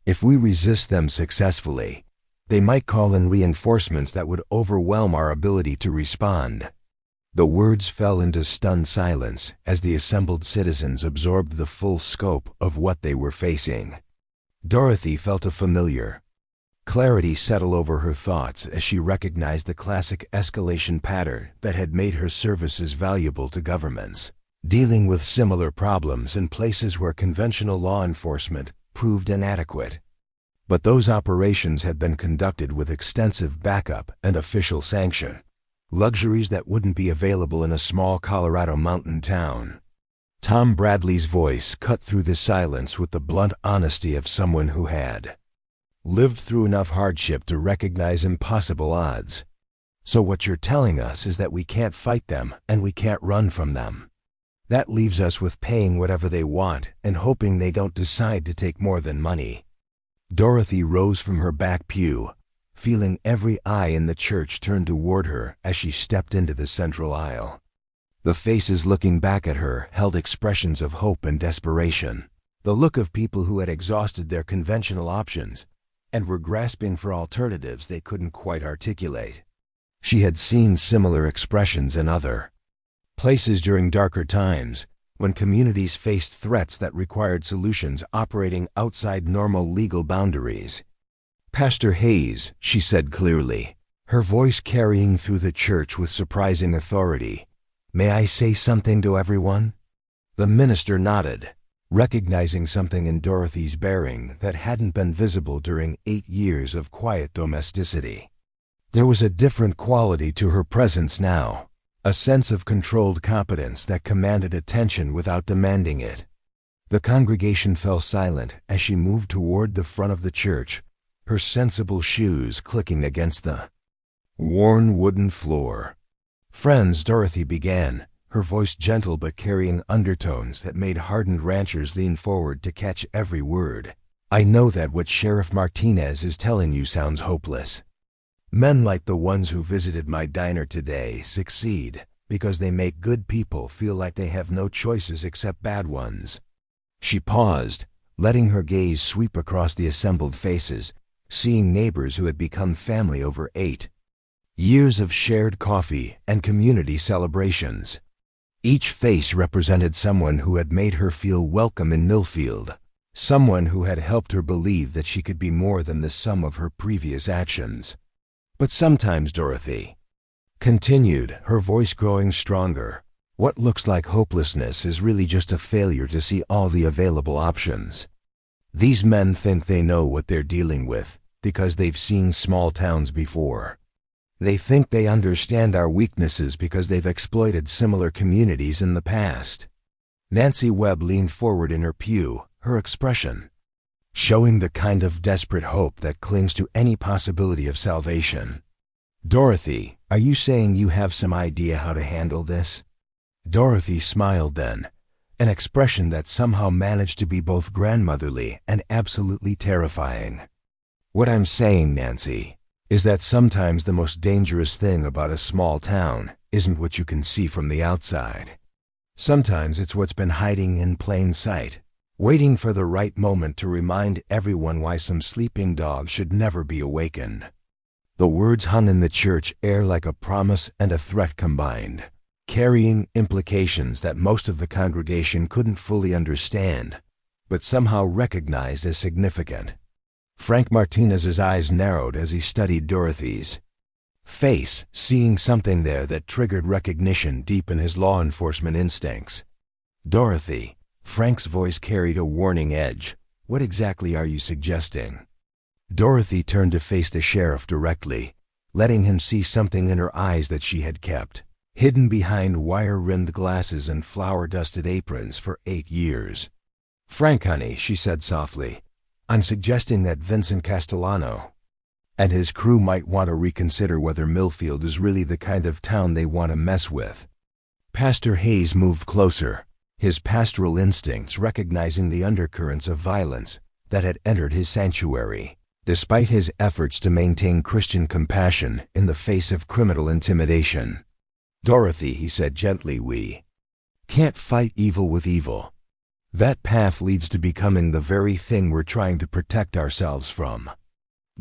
If we resist them successfully, they might call in reinforcements that would overwhelm our ability to respond." The words fell into stunned silence as the assembled citizens absorbed the full scope of what they were facing. Dorothy felt a familiar clarity settle over her thoughts as she recognized the classic escalation pattern that had made her services valuable to governments, dealing with similar problems in places where conventional law enforcement proved inadequate. But those operations had been conducted with extensive backup and official sanction, luxuries that wouldn't be available in a small Colorado mountain town. Tom Bradley's voice cut through the silence with the blunt honesty of someone who had lived through enough hardship to recognize impossible odds. "So what you're telling us is that we can't fight them and we can't run from them. That leaves us with paying whatever they want and hoping they don't decide to take more than money." Dorothy rose from her back pew, feeling every eye in the church turn toward her as she stepped into the central aisle. The faces looking back at her held expressions of hope and desperation, the look of people who had exhausted their conventional options and were grasping for alternatives they couldn't quite articulate. She had seen similar expressions in other places during darker times, when communities faced threats that required solutions operating outside normal legal boundaries. "Pastor Hayes," she said clearly, her voice carrying through the church with surprising authority, "may I say something to everyone?" The minister nodded, recognizing something in Dorothy's bearing that hadn't been visible during 8 years of quiet domesticity. There was a different quality to her presence now, a sense of controlled competence that commanded attention without demanding it. The congregation fell silent as she moved toward the front of the church, her sensible shoes clicking against the worn wooden floor. "Friends," Dorothy began, her voice gentle but carrying undertones that made hardened ranchers lean forward to catch every word. "I know that what Sheriff Martinez is telling you sounds hopeless. Men like the ones who visited my diner today succeed because they make good people feel like they have no choices except bad ones." She paused, letting her gaze sweep across the assembled faces, seeing neighbors who had become family over 8 years of shared coffee and community celebrations. Each face represented someone who had made her feel welcome in Millfield, someone who had helped her believe that she could be more than the sum of her previous actions. "But sometimes, Dorothy," continued, her voice growing stronger, "what looks like hopelessness is really just a failure to see all the available options. These men think they know what they're dealing with because they've seen small towns before. They think they understand our weaknesses because they've exploited similar communities in the past." Nancy Webb leaned forward in her pew, her expression showing the kind of desperate hope that clings to any possibility of salvation. "Dorothy, are you saying you have some idea how to handle this?" Dorothy smiled then, an expression that somehow managed to be both grandmotherly and absolutely terrifying. "What I'm saying, Nancy, is that sometimes the most dangerous thing about a small town isn't what you can see from the outside. Sometimes it's what's been hiding in plain sight, waiting for the right moment to remind everyone why some sleeping dog should never be awakened." The words hung in the church air like a promise and a threat combined, carrying implications that most of the congregation couldn't fully understand, but somehow recognized as significant. Frank Martinez's eyes narrowed as he studied Dorothy's face, seeing something there that triggered recognition deep in his law enforcement instincts. "Dorothy," Frank's voice carried a warning edge. "What exactly are you suggesting?" Dorothy turned to face the sheriff directly, letting him see something in her eyes that she had kept hidden behind wire-rimmed glasses and flour-dusted aprons for 8 years. "Frank, honey," she said softly, "I'm suggesting that Vincent Castellano and his crew might want to reconsider whether Millfield is really the kind of town they want to mess with." Pastor Hayes moved closer, his pastoral instincts recognizing the undercurrents of violence that had entered his sanctuary, despite his efforts to maintain Christian compassion in the face of criminal intimidation. "Dorothy," he said gently, "we can't fight evil with evil. That path leads to becoming the very thing we're trying to protect ourselves from."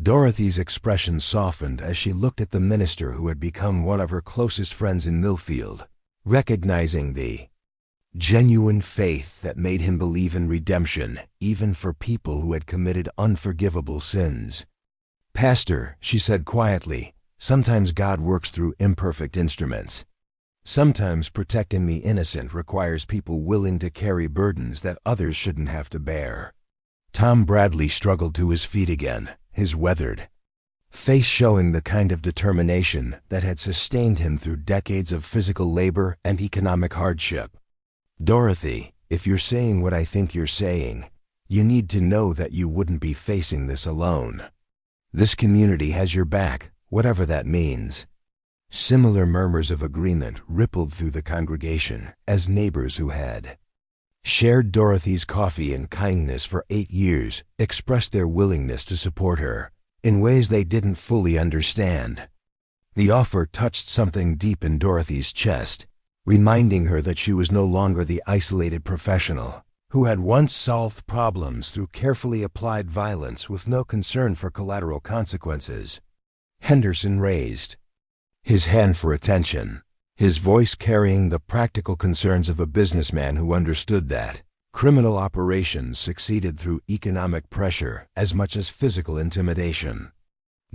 Dorothy's expression softened as she looked at the minister who had become one of her closest friends in Millfield, recognizing the genuine faith that made him believe in redemption, even for people who had committed unforgivable sins. "Pastor," she said quietly, "sometimes God works through imperfect instruments. Sometimes protecting the innocent requires people willing to carry burdens that others shouldn't have to bear." Tom Bradley struggled to his feet again, his weathered face showing the kind of determination that had sustained him through decades of physical labor and economic hardship. "Dorothy, if you're saying what I think you're saying, you need to know that you wouldn't be facing this alone. This community has your back, whatever that means." Similar murmurs of agreement rippled through the congregation as neighbors who had shared Dorothy's coffee and kindness for 8 years expressed their willingness to support her in ways they didn't fully understand. The offer touched something deep in Dorothy's chest, reminding her that she was no longer the isolated professional who had once solved problems through carefully applied violence with no concern for collateral consequences. Henderson raised his hand for attention, his voice carrying the practical concerns of a businessman who understood that criminal operations succeeded through economic pressure as much as physical intimidation.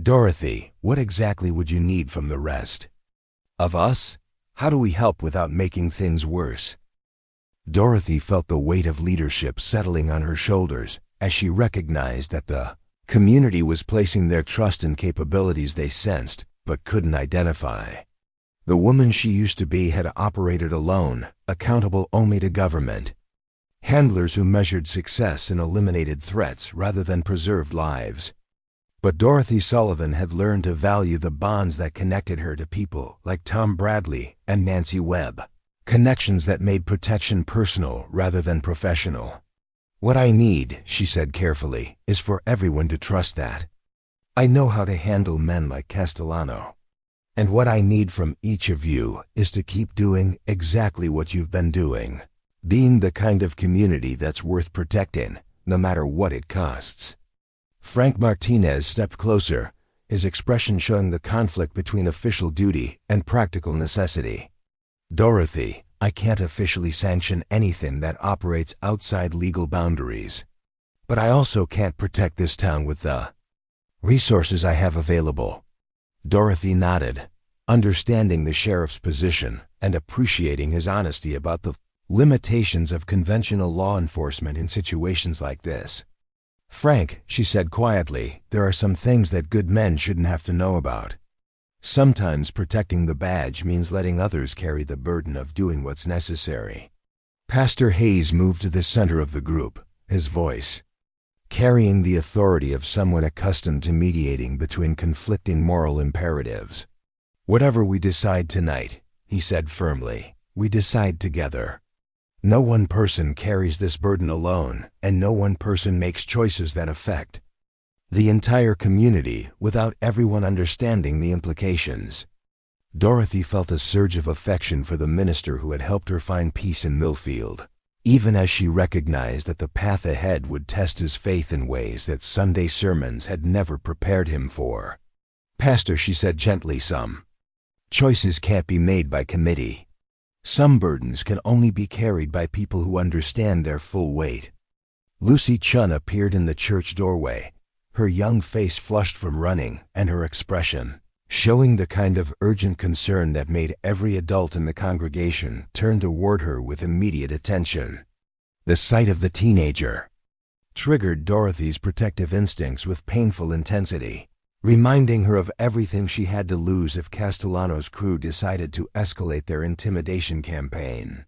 "Dorothy, what exactly would you need from the rest of us? How do we help without making things worse?" Dorothy felt the weight of leadership settling on her shoulders as she recognized that the community was placing their trust in capabilities they sensed but couldn't identify. The woman she used to be had operated alone, accountable only to government. Handlers who measured success and eliminated threats rather than preserved lives. But Dorothy Sullivan had learned to value the bonds that connected her to people like Tom Bradley and Nancy Webb, connections that made protection personal rather than professional. "What I need," she said carefully, "is for everyone to trust that I know how to handle men like Castellano. And what I need from each of you is to keep doing exactly what you've been doing, being the kind of community that's worth protecting, no matter what it costs." Frank Martinez stepped closer, his expression showing the conflict between official duty and practical necessity. "Dorothy, I can't officially sanction anything that operates outside legal boundaries. But I also can't protect this town with the resources I have available." Dorothy nodded, understanding the sheriff's position and appreciating his honesty about the limitations of conventional law enforcement in situations like this. "Frank," she said quietly, "there are some things that good men shouldn't have to know about. Sometimes protecting the badge means letting others carry the burden of doing what's necessary." Pastor Hayes moved to the center of the group, his voice carrying the authority of someone accustomed to mediating between conflicting moral imperatives. "Whatever we decide tonight," he said firmly, "we decide together. No one person carries this burden alone, and no one person makes choices that affect the entire community without everyone understanding the implications." Dorothy felt a surge of affection for the minister who had helped her find peace in Millfield, even as she recognized that the path ahead would test his faith in ways that Sunday sermons had never prepared him for. "Pastor," she said gently, "some choices can't be made by committee. Some burdens can only be carried by people who understand their full weight." Lucy Chun appeared in the church doorway, her young face flushed from running and her expression showing the kind of urgent concern that made every adult in the congregation turn toward her with immediate attention. The sight of the teenager triggered Dorothy's protective instincts with painful intensity, reminding her of everything she had to lose if Castellano's crew decided to escalate their intimidation campaign.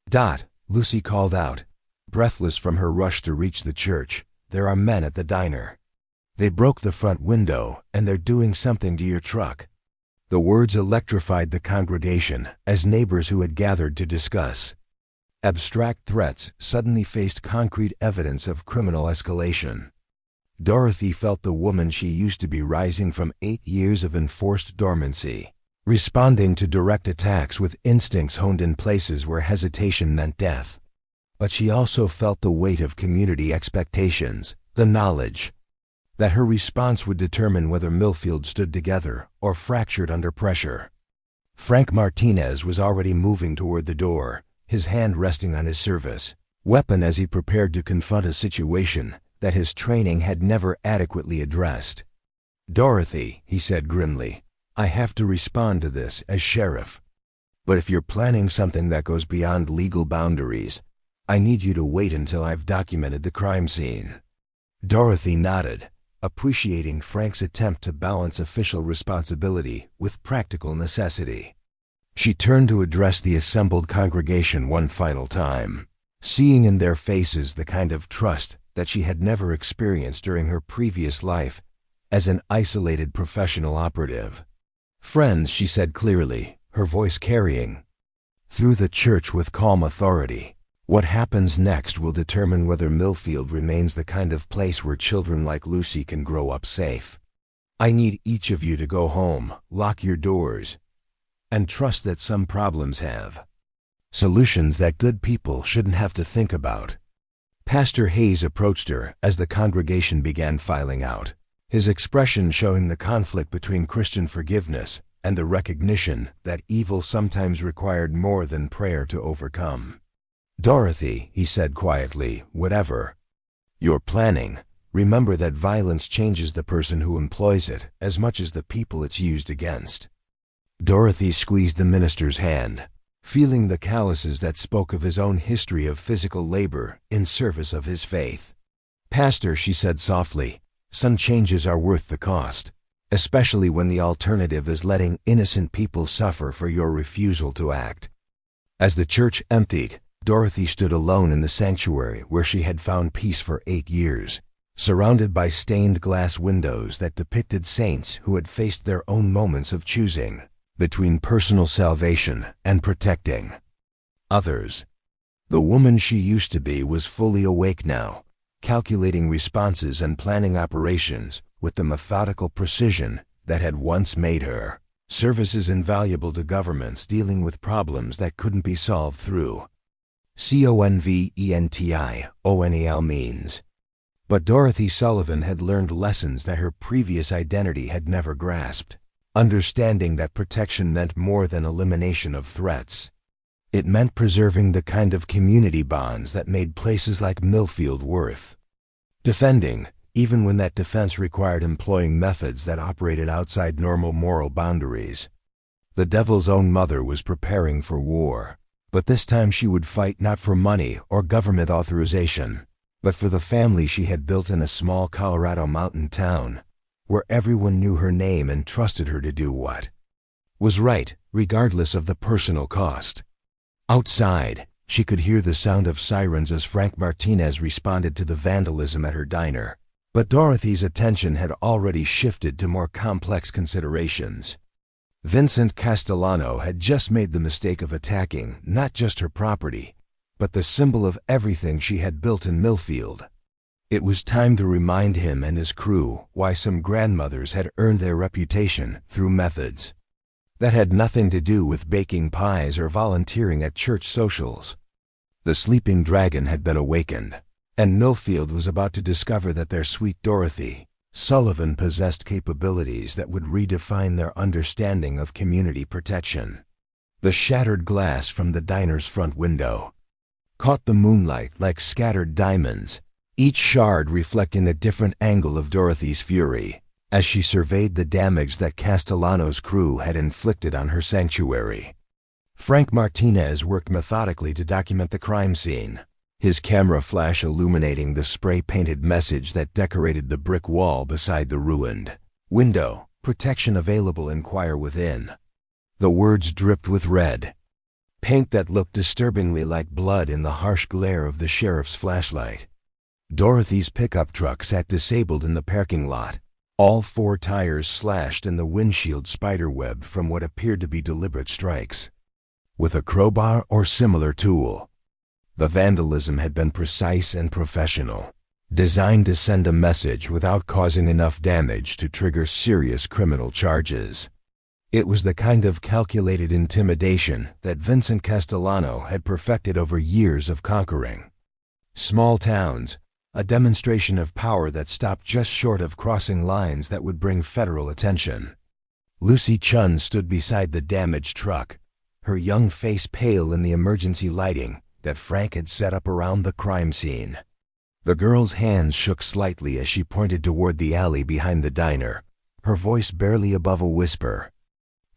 "Dot," Lucy called out, breathless from her rush to reach the church, "there are men at the diner. They broke the front window, and they're doing something to your truck." The words electrified the congregation as neighbors who had gathered to discuss abstract threats suddenly faced concrete evidence of criminal escalation. Dorothy felt the woman she used to be rising from 8 years of enforced dormancy, responding to direct attacks with instincts honed in places where hesitation meant death. But she also felt the weight of community expectations, the knowledge that her response would determine whether Millfield stood together or fractured under pressure. Frank Martinez was already moving toward the door, his hand resting on his service weapon as he prepared to confront a situation that his training had never adequately addressed. "Dorothy," he said grimly, "I have to respond to this as sheriff. But if you're planning something that goes beyond legal boundaries, I need you to wait until I've documented the crime scene." Dorothy nodded, appreciating Frank's attempt to balance official responsibility with practical necessity. She turned to address the assembled congregation one final time, seeing in their faces the kind of trust that she had never experienced during her previous life as an isolated professional operative. "Friends," she said clearly, her voice carrying through the church with calm authority, "what happens next will determine whether Millfield remains the kind of place where children like Lucy can grow up safe. I need each of you to go home, lock your doors, and trust that some problems have solutions that good people shouldn't have to think about." Pastor Hayes approached her as the congregation began filing out, his expression showing the conflict between Christian forgiveness and the recognition that evil sometimes required more than prayer to overcome. "Dorothy," he said quietly, "whatever you're planning, remember that violence changes the person who employs it as much as the people it's used against." Dorothy squeezed the minister's hand, feeling the calluses that spoke of his own history of physical labor in service of his faith. "Pastor," she said softly, "some changes are worth the cost, especially when the alternative is letting innocent people suffer for your refusal to act." As the church emptied, Dorothy stood alone in the sanctuary where she had found peace for 8 years, surrounded by stained glass windows that depicted saints who had faced their own moments of choosing between personal salvation and protecting others. The woman she used to be was fully awake now, calculating responses and planning operations with the methodical precision that had once made her services invaluable to governments dealing with problems that couldn't be solved through conventional means. But Dorothy Sullivan had learned lessons that her previous identity had never grasped, understanding that protection meant more than elimination of threats. It meant preserving the kind of community bonds that made places like Millfield worth defending, even when that defense required employing methods that operated outside normal moral boundaries. The devil's own mother was preparing for war, but this time she would fight not for money or government authorization, but for the family she had built in a small Colorado mountain town, where everyone knew her name and trusted her to do what was right, regardless of the personal cost. Outside, she could hear the sound of sirens as Frank Martinez responded to the vandalism at her diner, but Dorothy's attention had already shifted to more complex considerations. Vincent Castellano had just made the mistake of attacking not just her property, but the symbol of everything she had built in Millfield. It was time to remind him and his crew why some grandmothers had earned their reputation through methods that had nothing to do with baking pies or volunteering at church socials. The sleeping dragon had been awakened, and Millfield was about to discover that their sweet Dorothy Sullivan possessed capabilities that would redefine their understanding of community protection. The shattered glass from the diner's front window caught the moonlight like scattered diamonds, each shard reflecting a different angle of Dorothy's fury. as she surveyed the damage that Castellano's crew had inflicted on her sanctuary. Frank Martinez worked methodically to document the crime scene, his camera flash illuminating the spray-painted message that decorated the brick wall beside the ruined window. Protection available, inquire within. The words dripped with red, paint that looked disturbingly like blood in the harsh glare of the sheriff's flashlight. Dorothy's pickup truck sat disabled in the parking lot, all 4 tires slashed and the windshield spiderwebbed from what appeared to be deliberate strikes with a crowbar or similar tool. The vandalism had been precise and professional, designed to send a message without causing enough damage to trigger serious criminal charges. It was the kind of calculated intimidation that Vincent Castellano had perfected over years of conquering small towns, a demonstration of power that stopped just short of crossing lines that would bring federal attention. Lucy Chun stood beside the damaged truck, her young face pale in the emergency lighting that Frank had set up around the crime scene. The girl's hands shook slightly as she pointed toward the alley behind the diner, her voice barely above a whisper,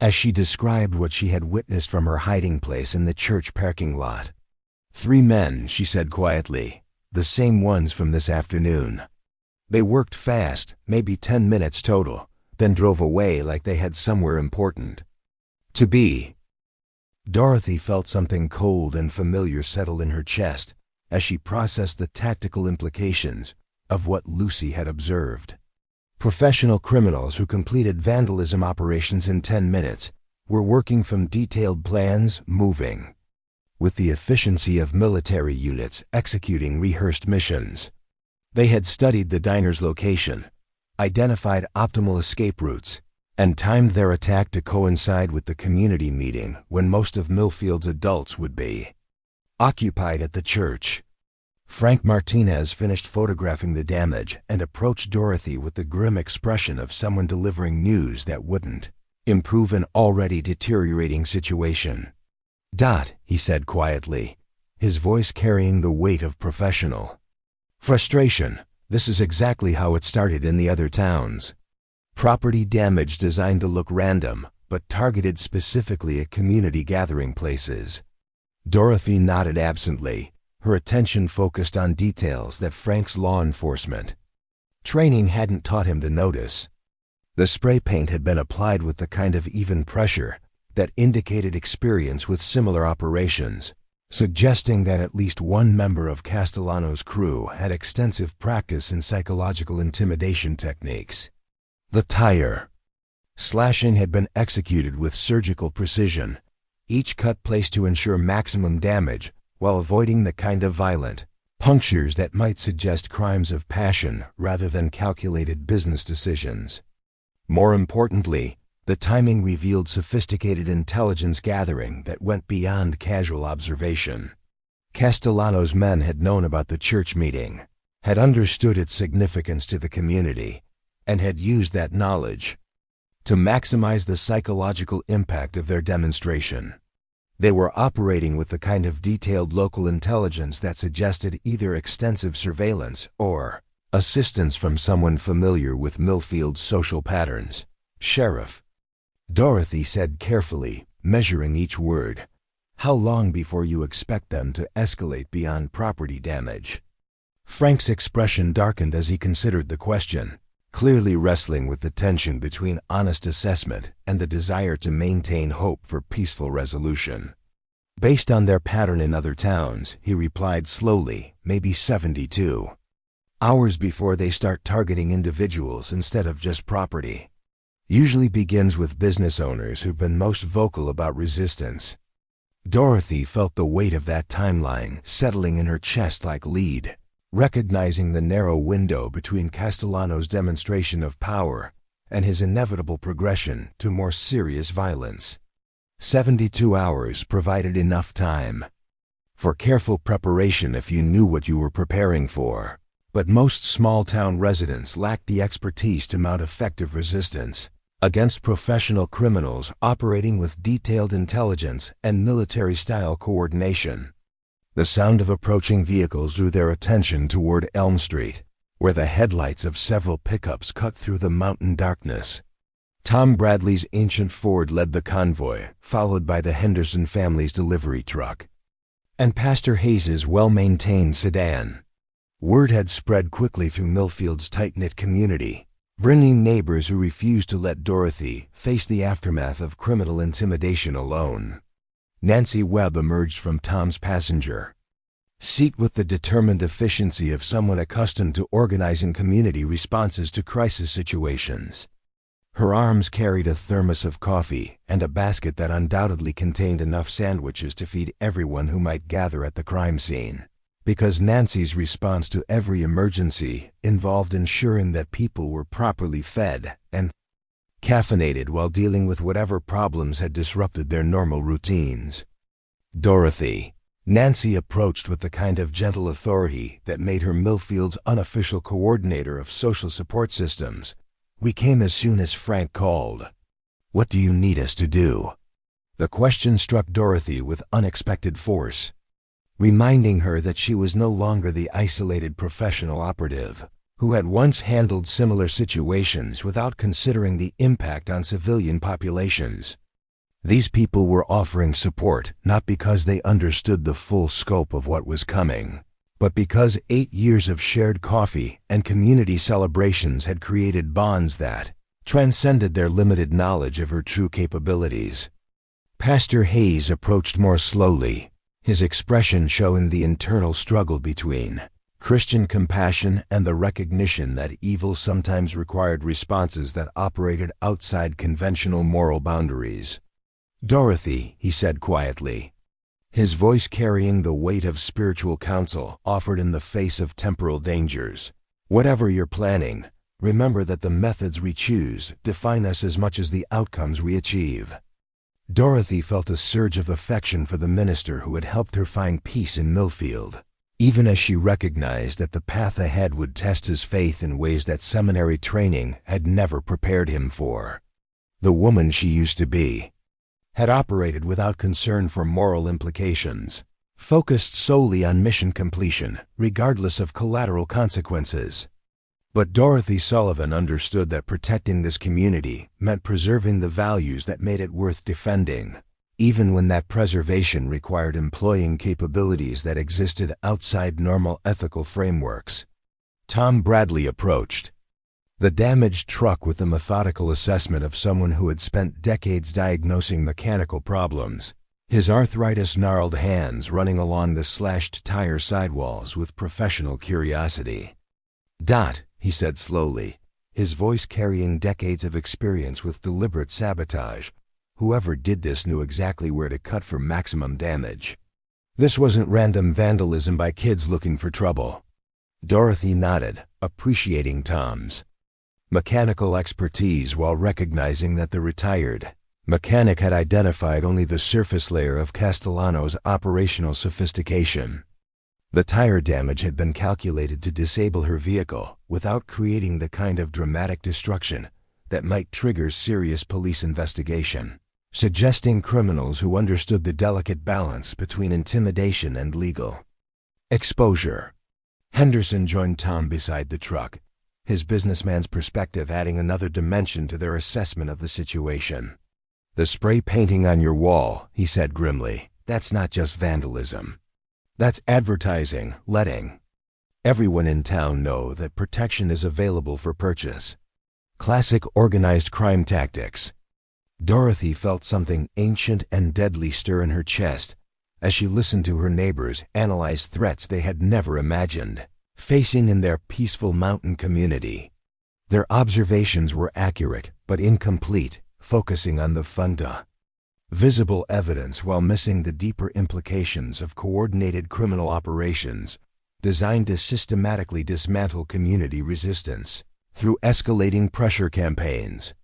as she described what she had witnessed from her hiding place in the church parking lot. 3 men, she said quietly, the same ones from this afternoon. They worked fast, maybe 10 minutes total, then drove away like they had somewhere important to be. Dorothy felt something cold and familiar settle in her chest as she processed the tactical implications of what Lucy had observed. Professional criminals who completed vandalism operations in 10 minutes were working from detailed plans, moving with the efficiency of military units executing rehearsed missions. They had studied the diner's location, identified optimal escape routes, and timed their attack to coincide with the community meeting when most of Millfield's adults would be occupied at the church. Frank Martinez finished photographing the damage and approached Dorothy with the grim expression of someone delivering news that wouldn't improve an already deteriorating situation. He said quietly, his voice carrying the weight of professional frustration. This is exactly how it started in the other towns. Property damage designed to look random, but targeted specifically at community gathering places. Dorothy nodded absently, her attention focused on details that Frank's law enforcement training hadn't taught him to notice. The spray paint had been applied with the kind of even pressure that indicated experience with similar operations, suggesting that at least one member of Castellano's crew had extensive practice in psychological intimidation techniques. The tire slashing had been executed with surgical precision, each cut placed to ensure maximum damage while avoiding the kind of violent punctures that might suggest crimes of passion rather than calculated business decisions. More importantly, the timing revealed sophisticated intelligence gathering that went beyond casual observation. Castellano's men had known about the church meeting, had understood its significance to the community, and had used that knowledge to maximize the psychological impact of their demonstration. They were operating with the kind of detailed local intelligence that suggested either extensive surveillance or assistance from someone familiar with Millfield's social patterns. Sheriff, Dorothy said carefully, measuring each word, how long before you expect them to escalate beyond property damage? Frank's expression darkened as he considered the question, clearly wrestling with the tension between honest assessment and the desire to maintain hope for peaceful resolution. Based on their pattern in other towns, he replied slowly, maybe 72 hours before they start targeting individuals instead of just property. Usually begins with business owners who've been most vocal about resistance. Dorothy felt the weight of that timeline settling in her chest like lead, recognizing the narrow window between Castellano's demonstration of power and his inevitable progression to more serious violence. 72 hours provided enough time for careful preparation if you knew what you were preparing for, but most small-town residents lacked the expertise to mount effective resistance against professional criminals operating with detailed intelligence and military-style coordination. The sound of approaching vehicles drew their attention toward Elm Street, where the headlights of several pickups cut through the mountain darkness. Tom Bradley's ancient Ford led the convoy, followed by the Henderson family's delivery truck, and Pastor Hayes's well-maintained sedan. Word had spread quickly through Millfield's tight-knit community, bringing neighbors who refused to let Dorothy face the aftermath of criminal intimidation alone. Nancy Webb emerged from Tom's passenger seat with the determined efficiency of someone accustomed to organizing community responses to crisis situations. Her arms carried a thermos of coffee and a basket that undoubtedly contained enough sandwiches to feed everyone who might gather at the crime scene, because Nancy's response to every emergency involved ensuring that people were properly fed and caffeinated while dealing with whatever problems had disrupted their normal routines. Dorothy, Nancy approached with the kind of gentle authority that made her Millfield's unofficial coordinator of social support systems. "We came as soon as Frank called. What do you need us to do?" The question struck Dorothy with unexpected force, reminding her that she was no longer the isolated professional operative who had once handled similar situations without considering the impact on civilian populations. These people were offering support not because they understood the full scope of what was coming, but because 8 years of shared coffee and community celebrations had created bonds that transcended their limited knowledge of her true capabilities. Pastor Hayes approached more slowly, his expression showing the internal struggle between Christian compassion and the recognition that evil sometimes required responses that operated outside conventional moral boundaries. "Dorothy," he said quietly, his voice carrying the weight of spiritual counsel offered in the face of temporal dangers, "whatever you're planning, remember that the methods we choose define us as much as the outcomes we achieve." Dorothy felt a surge of affection for the minister who had helped her find peace in Millfield, even as she recognized that the path ahead would test his faith in ways that seminary training had never prepared him for. The woman she used to be had operated without concern for moral implications, focused solely on mission completion, regardless of collateral consequences. But Dorothy Sullivan understood that protecting this community meant preserving the values that made it worth defending, even when that preservation required employing capabilities that existed outside normal ethical frameworks. Tom Bradley approached the damaged truck with the methodical assessment of someone who had spent decades diagnosing mechanical problems, his arthritis-gnarled hands running along the slashed tire sidewalls with professional curiosity. "Dot," he said slowly, his voice carrying decades of experience with deliberate sabotage. "Whoever did this knew exactly where to cut for maximum damage. This wasn't random vandalism by kids looking for trouble." Dorothy nodded, appreciating Tom's mechanical expertise while recognizing that the retired mechanic had identified only the surface layer of Castellano's operational sophistication. The tire damage had been calculated to disable her vehicle without creating the kind of dramatic destruction that might trigger serious police investigation, suggesting criminals who understood the delicate balance between intimidation and legal exposure. Henderson joined Tom beside the truck, his businessman's perspective adding another dimension to their assessment of the situation. "The spray painting on your wall," he said grimly, "that's not just vandalism. That's advertising, letting everyone in town know that protection is available for purchase. Classic organized crime tactics." Dorothy felt something ancient and deadly stir in her chest as she listened to her neighbors analyze threats they had never imagined facing in their peaceful mountain community. Their observations were accurate but incomplete, focusing on the visible evidence while missing the deeper implications of coordinated criminal operations designed to systematically dismantle community resistance through escalating pressure campaigns.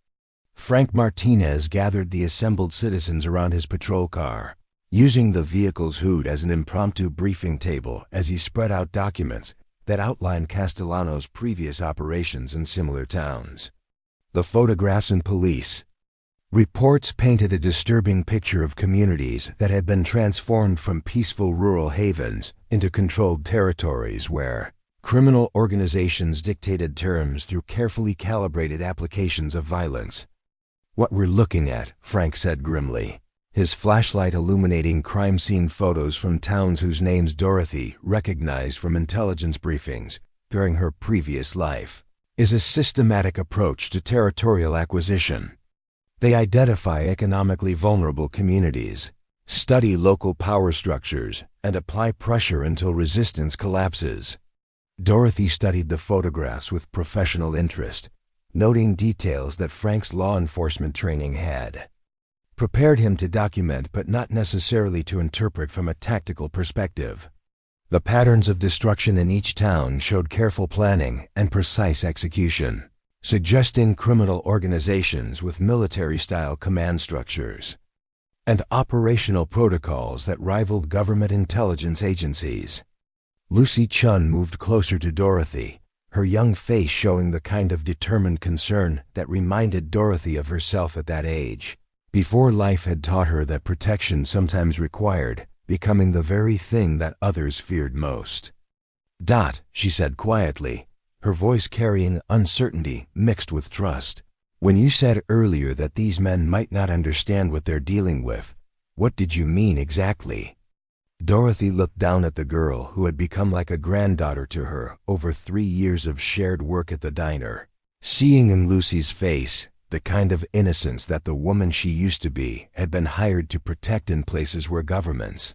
Frank Martinez gathered the assembled citizens around his patrol car, using the vehicle's hood as an impromptu briefing table as he spread out documents that outlined Castellano's previous operations in similar towns. The photographs and police reports painted a disturbing picture of communities that had been transformed from peaceful rural havens into controlled territories where Criminal organizations dictated terms through carefully calibrated applications of violence. "What we're looking at," Frank said grimly, his flashlight illuminating crime scene photos from towns whose names Dorothy recognized from intelligence briefings during her previous life, "is a systematic approach to territorial acquisition. They identify economically vulnerable communities, study local power structures, and apply pressure until resistance collapses." Dorothy studied the photographs with professional interest, noting details that Frank's law enforcement training had prepared him to document but not necessarily to interpret from a tactical perspective. The patterns of destruction in each town showed careful planning and precise execution, suggesting criminal organizations with military-style command structures and operational protocols that rivaled government intelligence agencies. Lucy Chun moved closer to Dorothy, her young face showing the kind of determined concern that reminded Dorothy of herself at that age, before life had taught her that protection sometimes required becoming the very thing that others feared most. "Dot," she said quietly, her voice carrying uncertainty mixed with trust, "when you said earlier that these men might not understand what they're dealing with, what did you mean exactly?" Dorothy looked down at the girl who had become like a granddaughter to her over 3 years of shared work at the diner, seeing in Lucy's face the kind of innocence that the woman she used to be had been hired to protect in places where governments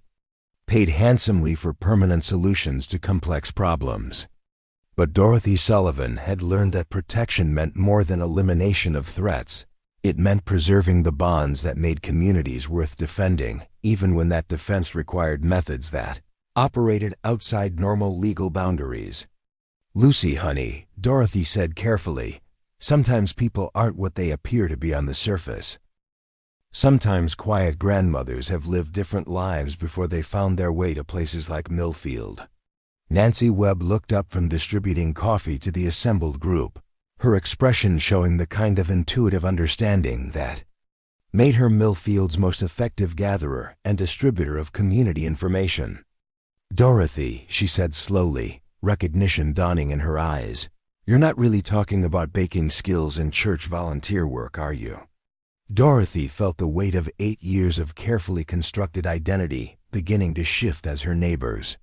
paid handsomely for permanent solutions to complex problems. But Dorothy Sullivan had learned that protection meant more than elimination of threats. It meant preserving the bonds that made communities worth defending, even when that defense required methods that operated outside normal legal boundaries. "Lucy, honey," Dorothy said carefully, "sometimes people aren't what they appear to be on the surface. Sometimes quiet grandmothers have lived different lives before they found their way to places like Millfield." Nancy Webb looked up from distributing coffee to the assembled group, her expression showing the kind of intuitive understanding that made her Millfield's most effective gatherer and distributor of community information. "Dorothy," she said slowly, recognition dawning in her eyes, "you're not really talking about baking skills and church volunteer work, are you?" Dorothy felt the weight of 8 years of carefully constructed identity beginning to shift as her neighbors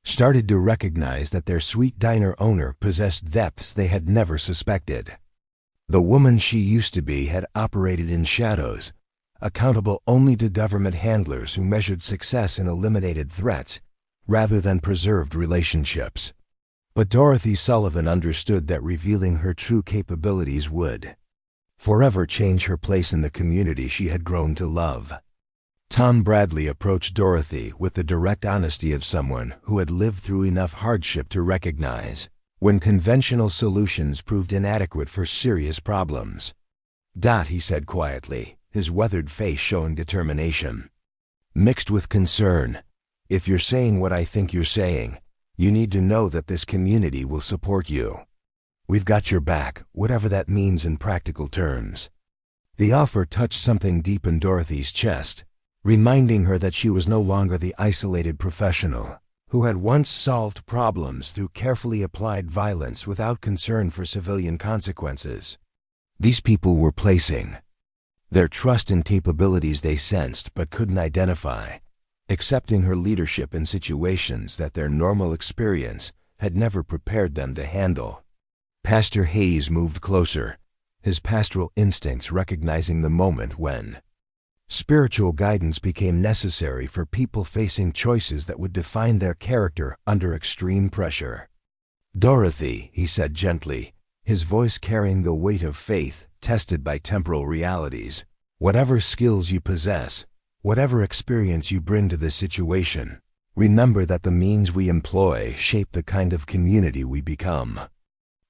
started to recognize that their sweet diner owner possessed depths they had never suspected. The woman she used to be had operated in shadows, accountable only to government handlers who measured success in eliminated threats rather than preserved relationships. But Dorothy Sullivan understood that revealing her true capabilities would forever change her place in the community she had grown to love. Tom Bradley approached Dorothy with the direct honesty of someone who had lived through enough hardship to recognize when conventional solutions proved inadequate for serious problems. "Dot," he said quietly, his weathered face showing determination mixed with concern, "if you're saying what I think you're saying, you need to know that this community will support you. We've got your back, whatever that means in practical terms." The offer touched something deep in Dorothy's chest, reminding her that she was no longer the isolated professional who had once solved problems through carefully applied violence without concern for civilian consequences. These people were placing their trust in capabilities they sensed but couldn't identify, accepting her leadership in situations that their normal experience had never prepared them to handle. Pastor Hayes moved closer, his pastoral instincts recognizing the moment when spiritual guidance became necessary for people facing choices that would define their character under extreme pressure. "Dorothy," he said gently, his voice carrying the weight of faith tested by temporal realities, "whatever skills you possess, whatever experience you bring to this situation, remember that the means we employ shape the kind of community we become."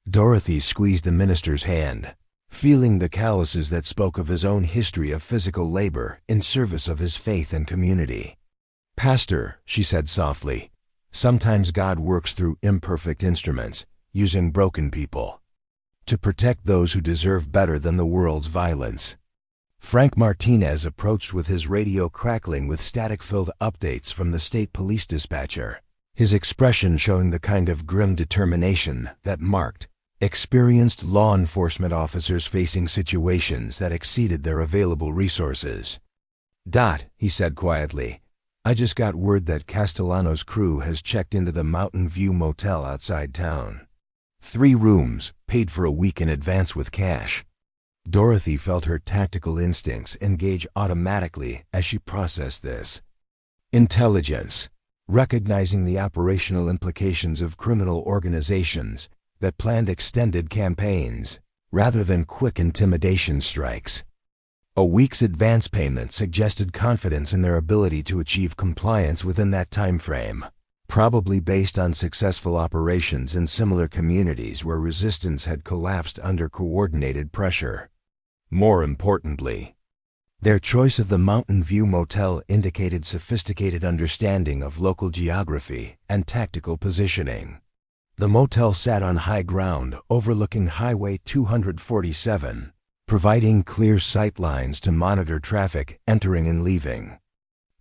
Dorothy squeezed the minister's hand, feeling the calluses that spoke of his own history of physical labor in service of his faith and community. "Pastor," she said softly, "sometimes God works through imperfect instruments, using broken people to protect those who deserve better than the world's violence." Frank Martinez approached with his radio crackling with static-filled updates from the state police dispatcher, his expression showing the kind of grim determination that marked experienced law enforcement officers facing situations that exceeded their available resources. He said quietly, "I just got word that Castellano's crew has checked into the Mountain View Motel outside town. 3 rooms, paid for a week in advance with cash." Dorothy felt her tactical instincts engage automatically as she processed this. Intelligence, recognizing the operational implications of criminal organizations that planned extended campaigns rather than quick intimidation strikes. A week's advance payment suggested confidence in their ability to achieve compliance within that time frame, probably based on successful operations in similar communities where resistance had collapsed under coordinated pressure. More importantly, their choice of the Mountain View Motel indicated sophisticated understanding of local geography and tactical positioning. The motel sat on high ground overlooking Highway 247, providing clear sight lines to monitor traffic entering and leaving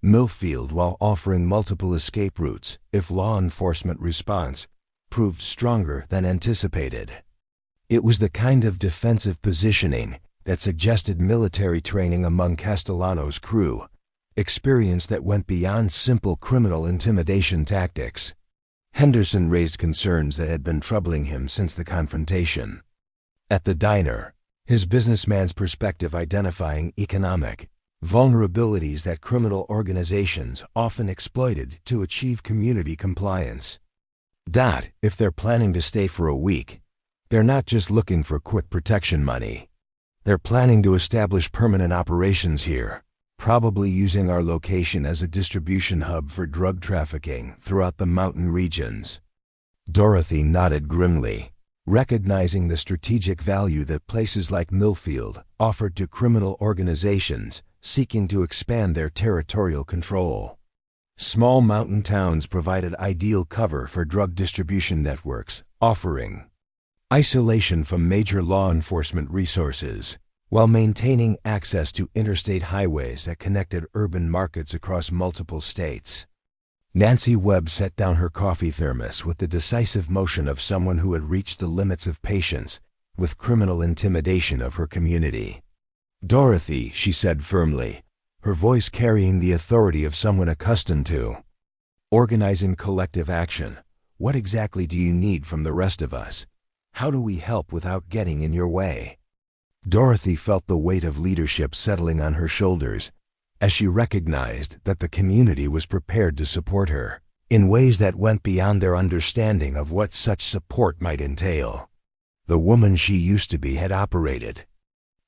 Millfield while offering multiple escape routes if law enforcement response proved stronger than anticipated. It was the kind of defensive positioning that suggested military training among Castellano's crew, experience that went beyond simple criminal intimidation tactics. Henderson raised concerns that had been troubling him since the confrontation. At the diner, his businessman's perspective identifying economic vulnerabilities that criminal organizations often exploited to achieve community compliance. If they're planning to stay for a week, they're not just looking for quick protection money. They're planning to establish permanent operations here, probably using our location as a distribution hub for drug trafficking throughout the mountain regions. Dorothy nodded grimly, recognizing the strategic value that places like Millfield offered to criminal organizations seeking to expand their territorial control. Small mountain towns provided ideal cover for drug distribution networks, offering isolation from major law enforcement resources, while maintaining access to interstate highways that connected urban markets across multiple states. Nancy Webb set down her coffee thermos with the decisive motion of someone who had reached the limits of patience with criminal intimidation of her community. "Dorothy," she said firmly, her voice carrying the authority of someone accustomed to organizing collective action, "what exactly do you need from the rest of us? How do we help without getting in your way?" Dorothy felt the weight of leadership settling on her shoulders as she recognized that the community was prepared to support her in ways that went beyond their understanding of what such support might entail. The woman she used to be had operated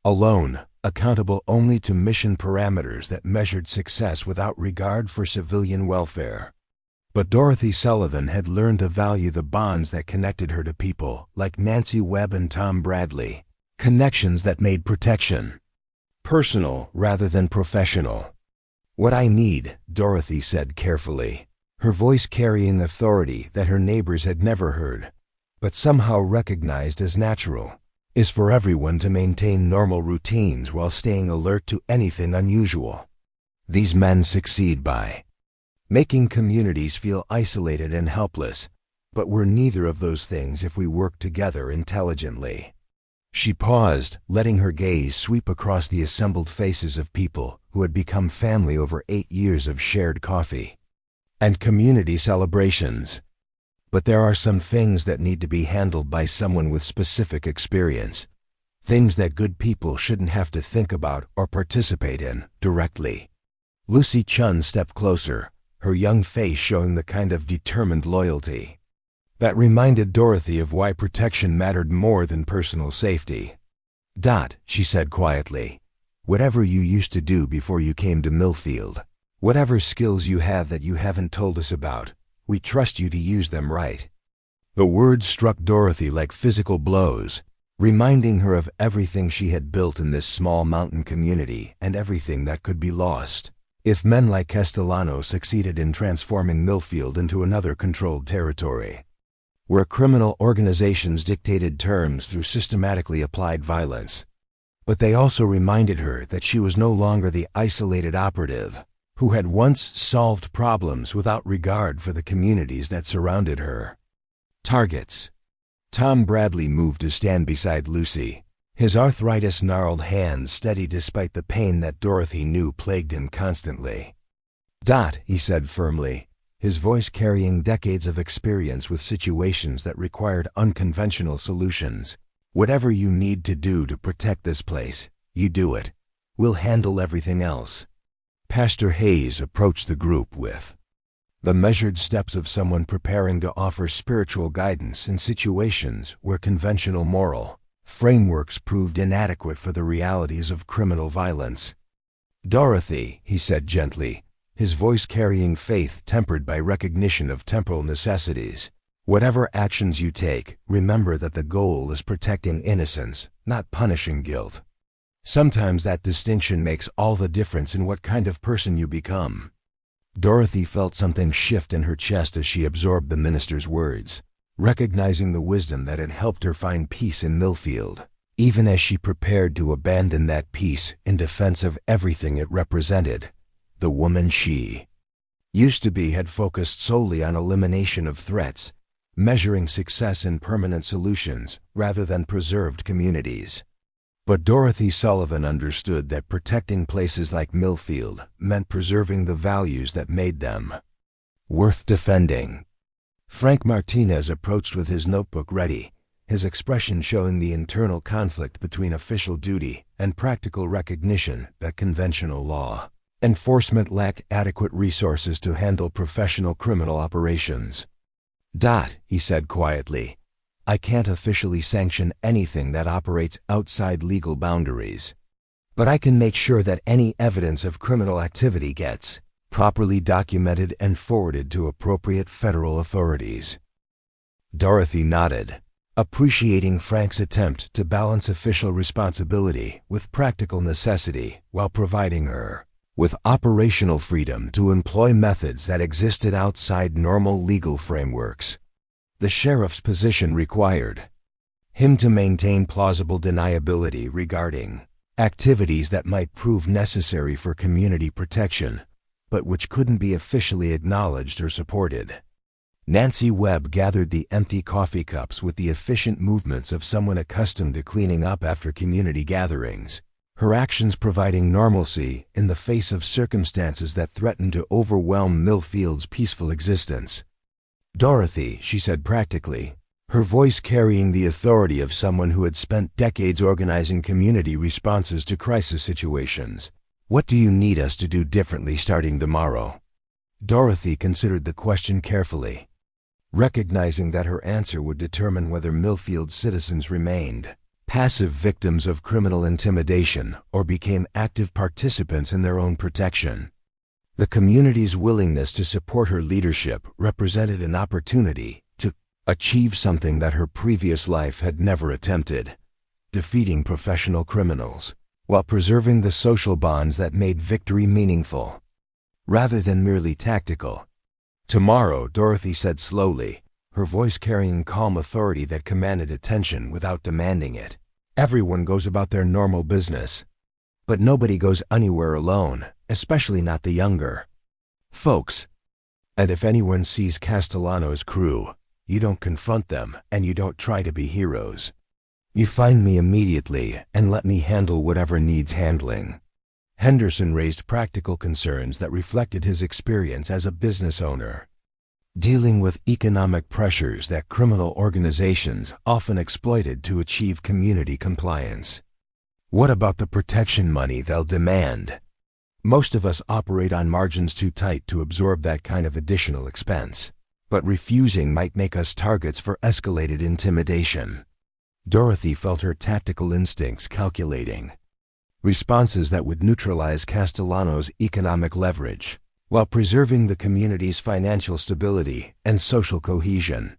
alone, accountable only to mission parameters that measured success without regard for civilian welfare. But Dorothy Sullivan had learned to value the bonds that connected her to people like Nancy Webb and Tom Bradley, connections that made protection personal rather than professional. "What I need," Dorothy said carefully, her voice carrying authority that her neighbors had never heard, but somehow recognized as natural, "is for everyone to maintain normal routines while staying alert to anything unusual. These men succeed by making communities feel isolated and helpless, but we're neither of those things if we work together intelligently." She paused, letting her gaze sweep across the assembled faces of people who had become family over 8 years of shared coffee and community celebrations. But there are some things that need to be handled by someone with specific experience, things that good people shouldn't have to think about or participate in directly. Lucy Chun stepped closer, her young face showing the kind of determined loyalty that reminded Dorothy of why protection mattered more than personal safety. She said quietly, "whatever you used to do before you came to Millfield, whatever skills you have that you haven't told us about, we trust you to use them right." The words struck Dorothy like physical blows, reminding her of everything she had built in this small mountain community and everything that could be lost if men like Castellano succeeded in transforming Millfield into another controlled territory, where criminal organizations dictated terms through systematically applied violence. But they also reminded her that she was no longer the isolated operative, who had once solved problems without regard for the communities that surrounded her. Targets. Tom Bradley moved to stand beside Lucy, his arthritis-gnarled hands steady despite the pain that Dorothy knew plagued him constantly. "Dot," he said firmly, his voice carrying decades of experience with situations that required unconventional solutions. "Whatever you need to do to protect this place, you do it. We'll handle everything else." Pastor Hayes approached the group with the measured steps of someone preparing to offer spiritual guidance in situations where conventional moral frameworks proved inadequate for the realities of criminal violence. "Dorothy," he said gently, his voice carrying faith tempered by recognition of temporal necessities, "whatever actions you take, remember that the goal is protecting innocence, not punishing guilt. Sometimes that distinction makes all the difference in what kind of person you become." Dorothy felt something shift in her chest as she absorbed the minister's words, recognizing the wisdom that had helped her find peace in Millfield, even as she prepared to abandon that peace in defense of everything it represented. The woman she used to be had focused solely on elimination of threats, measuring success in permanent solutions rather than preserved communities. But Dorothy Sullivan understood that protecting places like Millfield meant preserving the values that made them worth defending. Frank Martinez approached with his notebook ready, his expression showing the internal conflict between official duty and practical recognition that conventional law enforcement lacked adequate resources to handle professional criminal operations. "Dot," he said quietly, "I can't officially sanction anything that operates outside legal boundaries, but I can make sure that any evidence of criminal activity gets properly documented and forwarded to appropriate federal authorities." Dorothy nodded, appreciating Frank's attempt to balance official responsibility with practical necessity while providing her with operational freedom to employ methods that existed outside normal legal frameworks. The sheriff's position required him to maintain plausible deniability regarding activities that might prove necessary for community protection, but which couldn't be officially acknowledged or supported. Nancy Webb gathered the empty coffee cups with the efficient movements of someone accustomed to cleaning up after community gatherings, her actions providing normalcy in the face of circumstances that threatened to overwhelm Millfield's peaceful existence. "Dorothy," she said practically, her voice carrying the authority of someone who had spent decades organizing community responses to crisis situations, "what do you need us to do differently starting tomorrow?" Dorothy considered the question carefully, recognizing that her answer would determine whether Millfield's citizens remained passive victims of criminal intimidation or became active participants in their own protection. The community's willingness to support her leadership represented an opportunity to achieve something that her previous life had never attempted: defeating professional criminals, while preserving the social bonds that made victory meaningful, rather than merely tactical. "Tomorrow," Dorothy said slowly, her voice carrying calm authority that commanded attention without demanding it, "everyone goes about their normal business. But nobody goes anywhere alone, especially not the younger folks. And if anyone sees Castellano's crew, you don't confront them and you don't try to be heroes. You find me immediately and let me handle whatever needs handling." Henderson raised practical concerns that reflected his experience as a business owner, dealing with economic pressures that criminal organizations often exploited to achieve community compliance. "What about the protection money they'll demand? Most of us operate on margins too tight to absorb that kind of additional expense, but refusing might make us targets for escalated intimidation." Dorothy felt her tactical instincts calculating responses that would neutralize Castellano's economic leverage, while preserving the community's financial stability and social cohesion.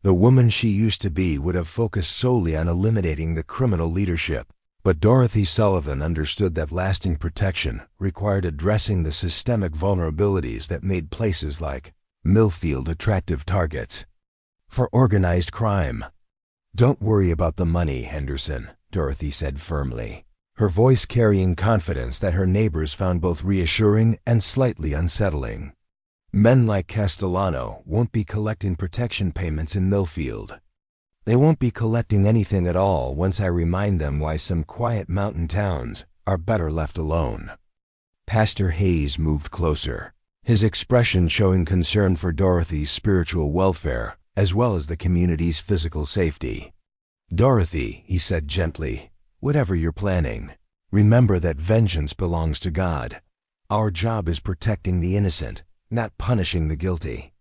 The woman she used to be would have focused solely on eliminating the criminal leadership, but Dorothy Sullivan understood that lasting protection required addressing the systemic vulnerabilities that made places like Millfield attractive targets for organized crime. "Don't worry about the money, Henderson," Dorothy said firmly, her voice carrying confidence that her neighbors found both reassuring and slightly unsettling. Men like Castellano won't be collecting protection payments in Millfield. They won't be collecting anything at all once I remind them why some quiet mountain towns are better left alone. Pastor Hayes moved closer, his expression showing concern for Dorothy's spiritual welfare as well as the community's physical safety. "Dorothy," he said gently, "whatever you're planning, remember that vengeance belongs to God. Our job is protecting the innocent, not punishing the guilty."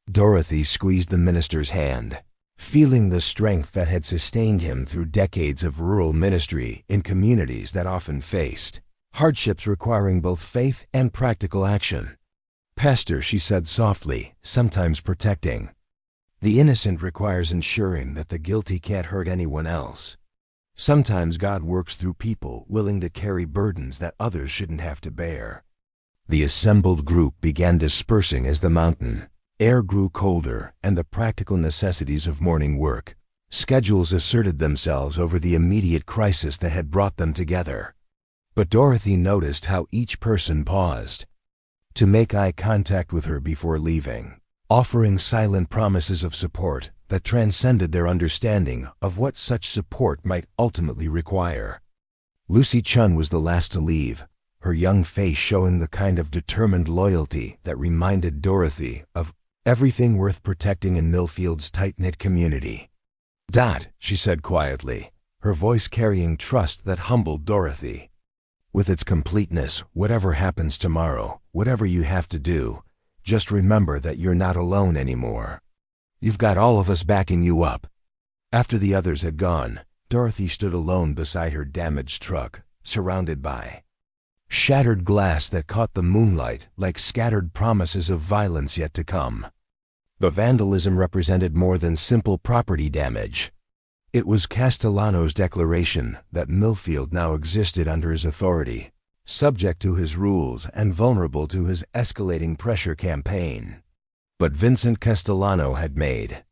Dorothy squeezed the minister's hand, feeling the strength that had sustained him through decades of rural ministry in communities that often faced hardships requiring both faith and practical action. "Pastor," she said softly, sometimes protecting, "the innocent requires ensuring that the guilty can't hurt anyone else. Sometimes God works through people willing to carry burdens that others shouldn't have to bear." The assembled group began dispersing as the mountain air grew colder and the practical necessities of morning work schedules asserted themselves over the immediate crisis that had brought them together. But Dorothy noticed how each person paused to make eye contact with her before leaving, offering silent promises of support that transcended their understanding of what such support might ultimately require. Lucy Chun was the last to leave, her young face showing the kind of determined loyalty that reminded Dorothy of everything worth protecting in Millfield's tight-knit community. "Dot," she said quietly, her voice carrying trust that humbled Dorothy. "With its completeness, whatever happens tomorrow, whatever you have to do, just remember that you're not alone anymore. You've got all of us backing you up." After the others had gone, Dorothy stood alone beside her damaged truck, surrounded by shattered glass that caught the moonlight like scattered promises of violence yet to come. The vandalism represented more than simple property damage. It was Castellano's declaration that Millfield now existed under his authority, subject to his rules and vulnerable to his escalating pressure campaign. But Vincent Castellano had made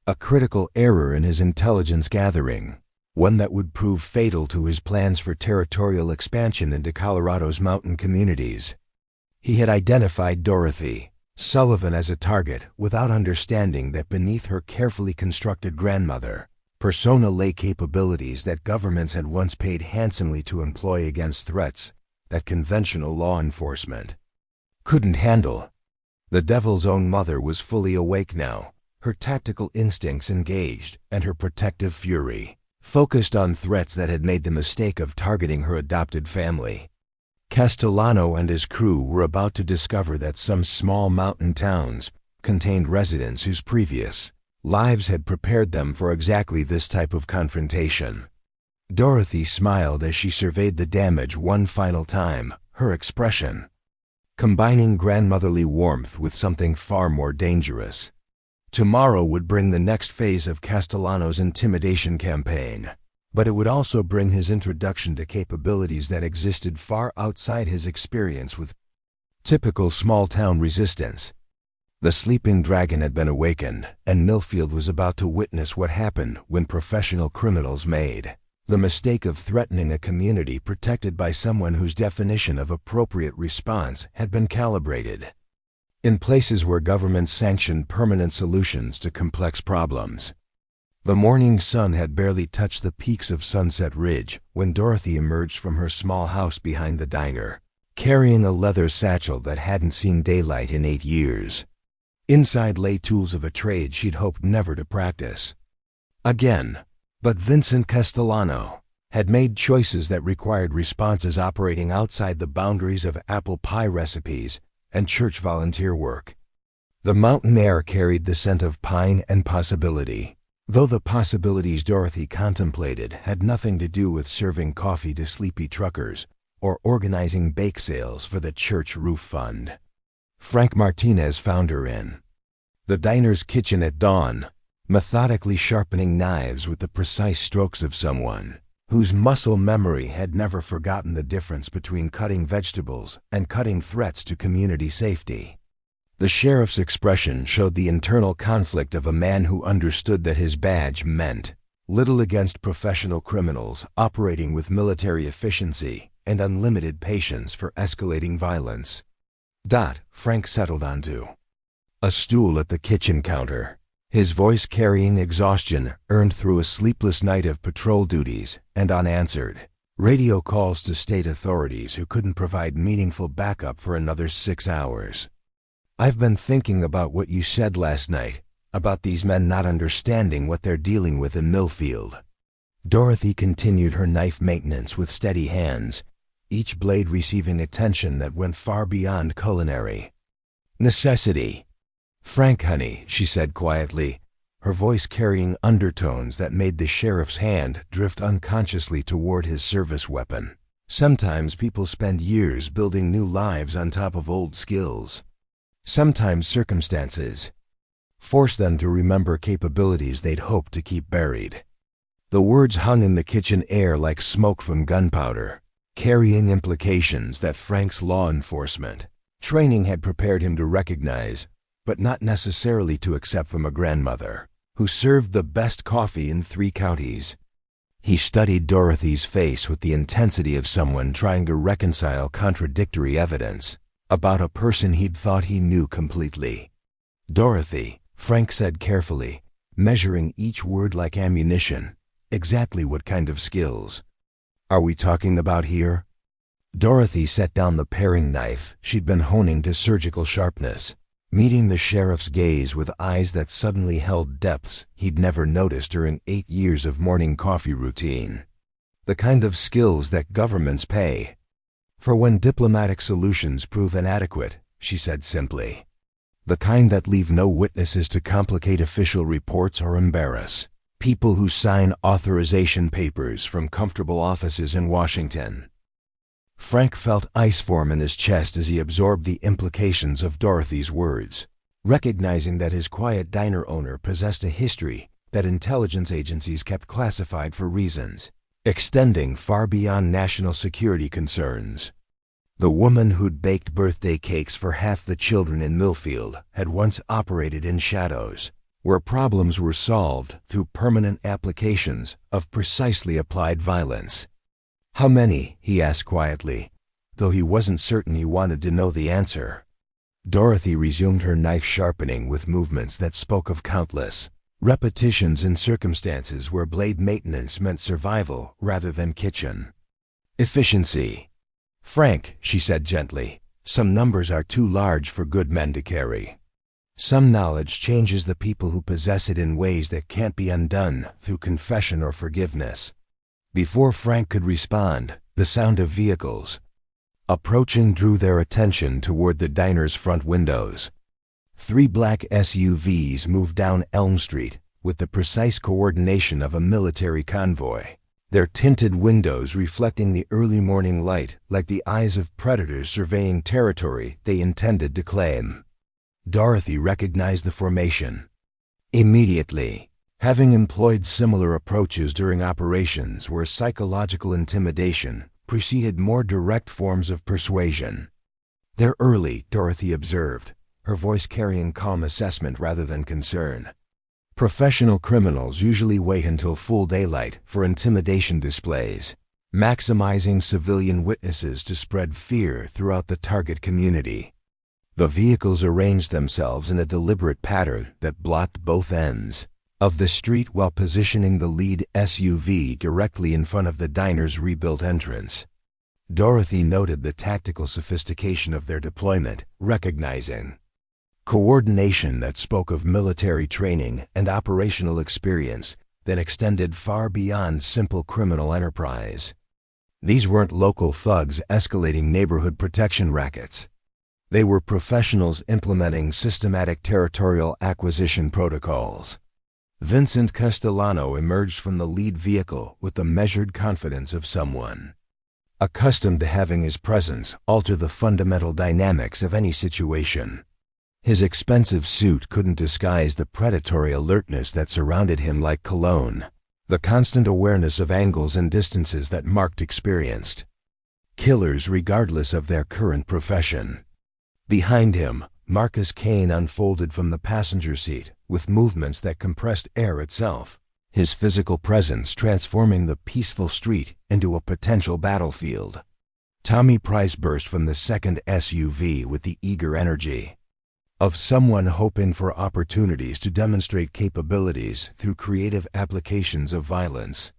a critical error in his intelligence gathering, one that would prove fatal to his plans for territorial expansion into Colorado's mountain communities. He had identified Dorothy Sullivan as a target without understanding that beneath her carefully constructed grandmother persona lay capabilities that governments had once paid handsomely to employ against threats that conventional law enforcement couldn't handle. The devil's own mother was fully awake now, her tactical instincts engaged and her protective fury focused on threats that had made the mistake of targeting her adopted family. Castellano and his crew were about to discover that some small mountain towns contained residents whose previous lives had prepared them for exactly this type of confrontation. Dorothy smiled as she surveyed the damage one final time, her expression combining grandmotherly warmth with something far more dangerous. Tomorrow would bring the next phase of Castellano's intimidation campaign, but it would also bring his introduction to capabilities that existed far outside his experience with typical small-town resistance. The sleeping dragon had been awakened, and Millfield was about to witness what happened when professional criminals made the mistake of threatening a community protected by someone whose definition of appropriate response had been calibrated. In places where governments sanctioned permanent solutions to complex problems. The morning sun had barely touched the peaks of Sunset Ridge when Dorothy emerged from her small house behind the diner, carrying a leather satchel that hadn't seen daylight in 8 years. Inside lay tools of a trade she'd hoped never to practice again. But Vincent Castellano had made choices that required responses operating outside the boundaries of apple pie recipes and church volunteer work. The mountain air carried the scent of pine and possibility, though the possibilities Dorothy contemplated had nothing to do with serving coffee to sleepy truckers or organizing bake sales for the church roof fund. Frank Martinez found her in the diner's kitchen at dawn, methodically sharpening knives with the precise strokes of someone whose muscle memory had never forgotten the difference between cutting vegetables and cutting threats to community safety. The sheriff's expression showed the internal conflict of a man who understood that his badge meant little against professional criminals operating with military efficiency and unlimited patience for escalating violence. Frank settled onto a stool at the kitchen counter, his voice carrying exhaustion earned through a sleepless night of patrol duties and unanswered radio calls to state authorities who couldn't provide meaningful backup for another 6 hours. "I've been thinking about what you said last night, about these men not understanding what they're dealing with in Millfield." Dorothy continued her knife maintenance with steady hands, each blade receiving attention that went far beyond culinary necessity. "Frank, honey," she said quietly, her voice carrying undertones that made the sheriff's hand drift unconsciously toward his service weapon. "Sometimes people spend years building new lives on top of old skills. Sometimes circumstances force them to remember capabilities they'd hoped to keep buried." The words hung in the kitchen air like smoke from gunpowder, carrying implications that Frank's law enforcement training had prepared him to recognize, but not necessarily to accept from a grandmother who served the best coffee in 3 counties. He studied Dorothy's face with the intensity of someone trying to reconcile contradictory evidence about a person he'd thought he knew completely. "Dorothy," Frank said carefully, measuring each word like ammunition, "exactly what kind of skills are we talking about here?" Dorothy set down the paring knife she'd been honing to surgical sharpness, meeting the sheriff's gaze with eyes that suddenly held depths he'd never noticed during 8 years of morning coffee routine. "The kind of skills that governments pay for when diplomatic solutions prove inadequate," she said simply. "The kind that leave no witnesses to complicate official reports or embarrass people who sign authorization papers from comfortable offices in Washington." Frank felt ice form in his chest as he absorbed the implications of Dorothy's words, recognizing that his quiet diner owner possessed a history that intelligence agencies kept classified for reasons extending far beyond national security concerns. The woman who'd baked birthday cakes for half the children in Millfield had once operated in shadows, where problems were solved through permanent applications of precisely applied violence. "How many?" he asked quietly, though he wasn't certain he wanted to know the answer. Dorothy resumed her knife sharpening with movements that spoke of countless repetitions in circumstances where blade maintenance meant survival rather than kitchen efficiency. "Frank," she said gently, "some numbers are too large for good men to carry. Some knowledge changes the people who possess it in ways that can't be undone through confession or forgiveness." Before Frank could respond, the sound of vehicles approaching drew their attention toward the diner's front windows. 3 black SUVs moved down Elm Street with the precise coordination of a military convoy, their tinted windows reflecting the early morning light like the eyes of predators surveying territory they intended to claim. Dorothy recognized the formation immediately, having employed similar approaches during operations where psychological intimidation preceded more direct forms of persuasion. "They're early," Dorothy observed, her voice carrying calm assessment rather than concern. "Professional criminals usually wait until full daylight for intimidation displays, maximizing civilian witnesses to spread fear throughout the target community." The vehicles arranged themselves in a deliberate pattern that blocked both ends of the street while positioning the lead SUV directly in front of the diner's rebuilt entrance. Dorothy noted the tactical sophistication of their deployment, recognizing coordination that spoke of military training and operational experience that extended far beyond simple criminal enterprise. These weren't local thugs escalating neighborhood protection rackets. They were professionals implementing systematic territorial acquisition protocols. Vincent Castellano emerged from the lead vehicle with the measured confidence of someone accustomed to having his presence alter the fundamental dynamics of any situation. His expensive suit couldn't disguise the predatory alertness that surrounded him like cologne, the constant awareness of angles and distances that marked experienced killers regardless of their current profession. Behind him, Marcus Kane unfolded from the passenger seat with movements that compressed air itself, his physical presence transforming the peaceful street into a potential battlefield. Tommy Price burst from the second SUV with the eager energy of someone hoping for opportunities to demonstrate capabilities through creative applications of violence.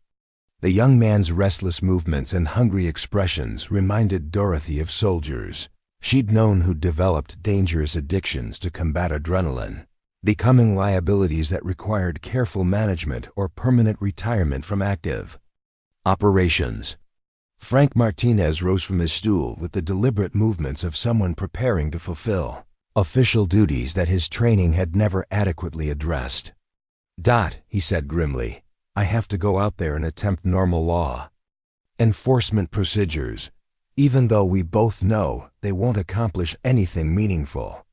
The young man's restless movements and hungry expressions reminded Dorothy of soldiers she'd known who developed dangerous addictions to combat adrenaline, becoming liabilities that required careful management or permanent retirement from active operations. Frank Martinez rose from his stool with the deliberate movements of someone preparing to fulfill official duties that his training had never adequately addressed. He said grimly, "I have to go out there and attempt normal law enforcement procedures, even though we both know they won't accomplish anything meaningful."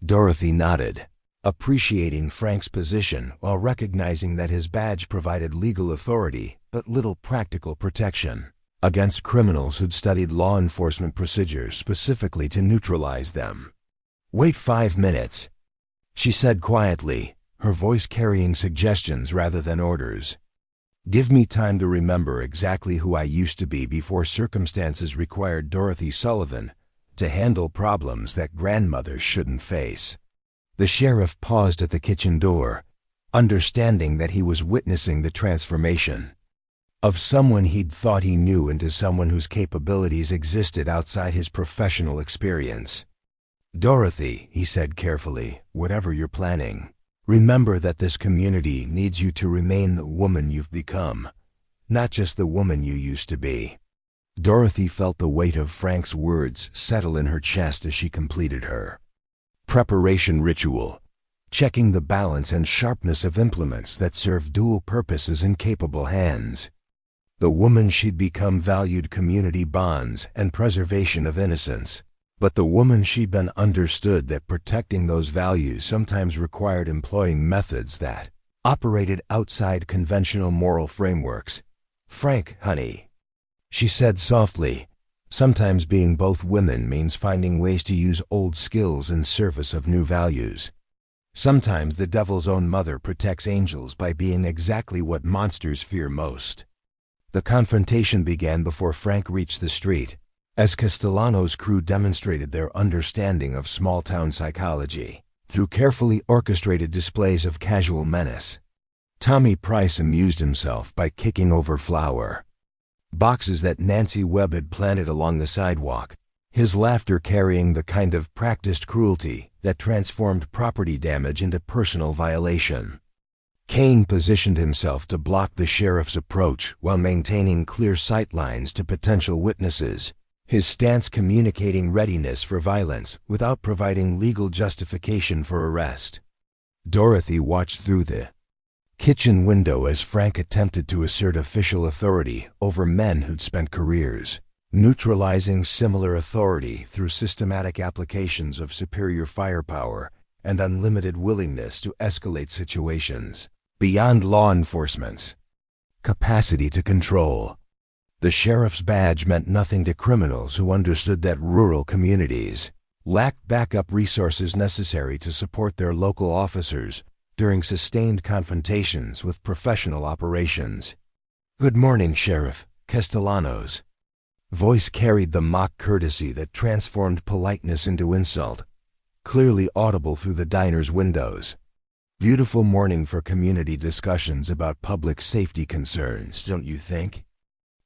Dorothy nodded, appreciating Frank's position while recognizing that his badge provided legal authority but little practical protection against criminals who'd studied law enforcement procedures specifically to neutralize them. "Wait 5 minutes," she said quietly, her voice carrying suggestions rather than orders. "Give me time to remember exactly who I used to be before circumstances required Dorothy Sullivan to handle problems that grandmothers shouldn't face." The sheriff paused at the kitchen door, understanding that he was witnessing the transformation of someone he'd thought he knew into someone whose capabilities existed outside his professional experience. "Dorothy," he said carefully, "whatever you're planning, remember that this community needs you to remain the woman you've become, not just the woman you used to be." Dorothy felt the weight of Frank's words settle in her chest as she completed her preparation ritual, checking the balance and sharpness of implements that serve dual purposes in capable hands. The woman she'd become valued community bonds and preservation of innocence, but the woman she'd been understood that protecting those values sometimes required employing methods that operated outside conventional moral frameworks. "Frank, honey," she said softly, "sometimes being both women means finding ways to use old skills in service of new values. Sometimes the devil's own mother protects angels by being exactly what monsters fear most." The confrontation began before Frank reached the street, as Castellano's crew demonstrated their understanding of small-town psychology through carefully orchestrated displays of casual menace. Tommy Price amused himself by kicking over flour boxes that Nancy Webb had planted along the sidewalk, his laughter carrying the kind of practiced cruelty that transformed property damage into personal violation. Kane positioned himself to block the sheriff's approach while maintaining clear sightlines to potential witnesses, his stance communicating readiness for violence without providing legal justification for arrest. Dorothy watched through the kitchen window as Frank attempted to assert official authority over men who'd spent careers neutralizing similar authority through systematic applications of superior firepower and unlimited willingness to escalate situations beyond law enforcement's capacity to control. The sheriff's badge meant nothing to criminals who understood that rural communities lacked backup resources necessary to support their local officers during sustained confrontations with professional operations. "Good morning, Sheriff." Castellano's voice carried the mock courtesy that transformed politeness into insult, clearly audible through the diner's windows. "Beautiful morning for community discussions about public safety concerns, don't you think?"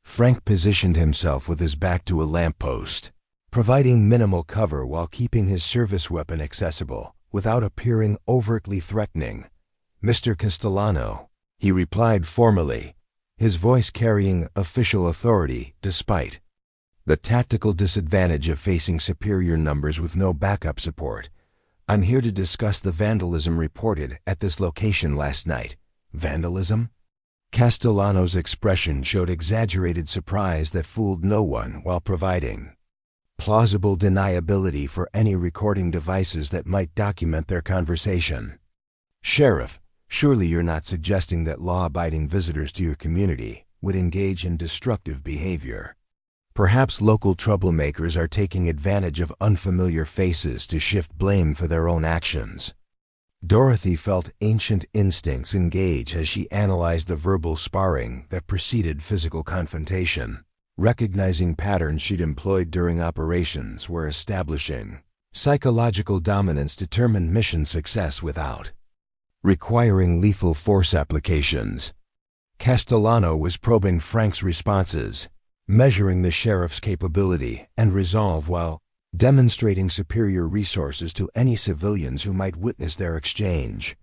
Frank positioned himself with his back to a lamppost, providing minimal cover while keeping his service weapon accessible without appearing overtly threatening. "Mr. Castellano," he replied formally, his voice carrying official authority despite the tactical disadvantage of facing superior numbers with no backup support. "I'm here to discuss the vandalism reported at this location last night." "Vandalism?" Castellano's expression showed exaggerated surprise that fooled no one while providing plausible deniability for any recording devices that might document their conversation. "Sheriff, surely you're not suggesting that law-abiding visitors to your community would engage in destructive behavior? Perhaps local troublemakers are taking advantage of unfamiliar faces to shift blame for their own actions." Dorothy felt ancient instincts engage as she analyzed the verbal sparring that preceded physical confrontation. Recognizing patterns she'd employed during operations where establishing psychological dominance determined mission success without requiring lethal force applications. Castellano was probing Frank's responses, measuring the sheriff's capability and resolve while demonstrating superior resources to any civilians who might witness their exchange.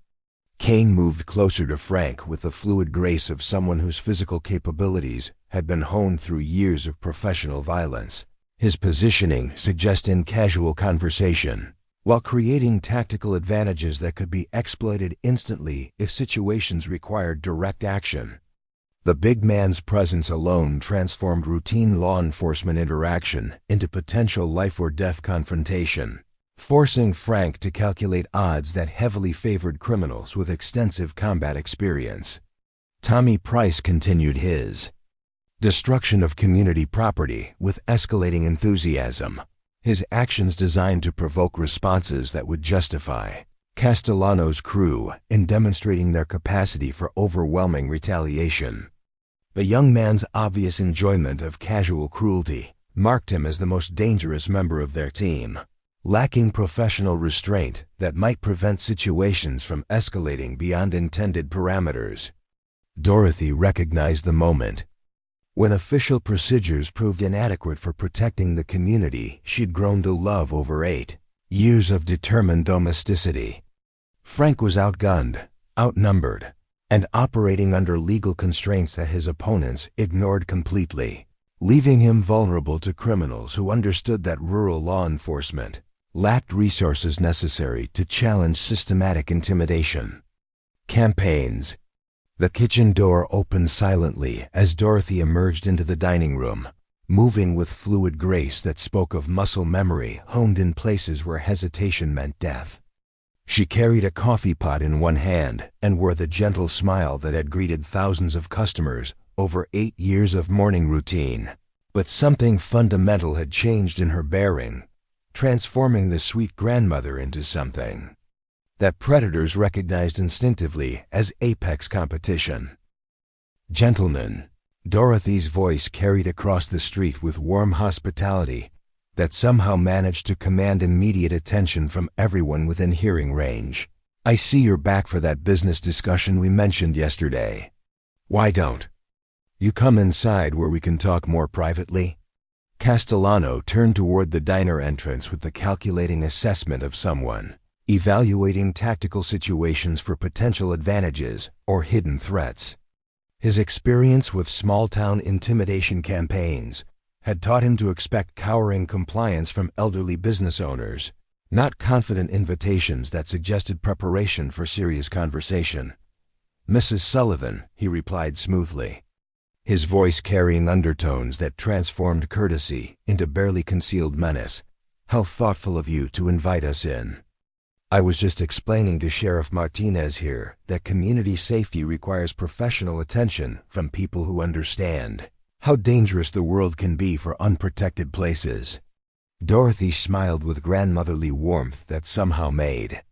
Kane moved closer to Frank with the fluid grace of someone whose physical capabilities had been honed through years of professional violence. His positioning suggested casual conversation, while creating tactical advantages that could be exploited instantly if situations required direct action. The big man's presence alone transformed routine law enforcement interaction into potential life-or-death confrontation, forcing Frank to calculate odds that heavily favored criminals with extensive combat experience. Tommy Price continued his destruction of community property with escalating enthusiasm, his actions designed to provoke responses that would justify Castellano's crew in demonstrating their capacity for overwhelming retaliation. The young man's obvious enjoyment of casual cruelty marked him as the most dangerous member of their team, lacking professional restraint that might prevent situations from escalating beyond intended parameters. Dorothy recognized the moment when official procedures proved inadequate for protecting the community she'd grown to love over 8 years of determined domesticity. Frank was outgunned, outnumbered, and operating under legal constraints that his opponents ignored completely, leaving him vulnerable to criminals who understood that rural law enforcement lacked resources necessary to challenge systematic intimidation. Campaigns. The kitchen door opened silently as Dorothy emerged into the dining room, moving with fluid grace that spoke of muscle memory honed in places where hesitation meant death. She carried a coffee pot in one hand and wore the gentle smile that had greeted thousands of customers over 8 years of morning routine. But something fundamental had changed in her bearing, transforming the sweet grandmother into something that predators recognized instinctively as apex competition. "Gentlemen," Dorothy's voice carried across the street with warm hospitality that somehow managed to command immediate attention from everyone within hearing range. "I see you're back for that business discussion we mentioned yesterday. Why don't you come inside where we can talk more privately?" Castellano turned toward the diner entrance with the calculating assessment of someone evaluating tactical situations for potential advantages or hidden threats. His experience with small-town intimidation campaigns had taught him to expect cowering compliance from elderly business owners, not confident invitations that suggested preparation for serious conversation. "Mrs. Sullivan," he replied smoothly, his voice carrying undertones that transformed courtesy into barely concealed menace. "How thoughtful of you to invite us in. I was just explaining to Sheriff Martinez here that community safety requires professional attention from people who understand how dangerous the world can be for unprotected places." Dorothy smiled with grandmotherly warmth that somehow made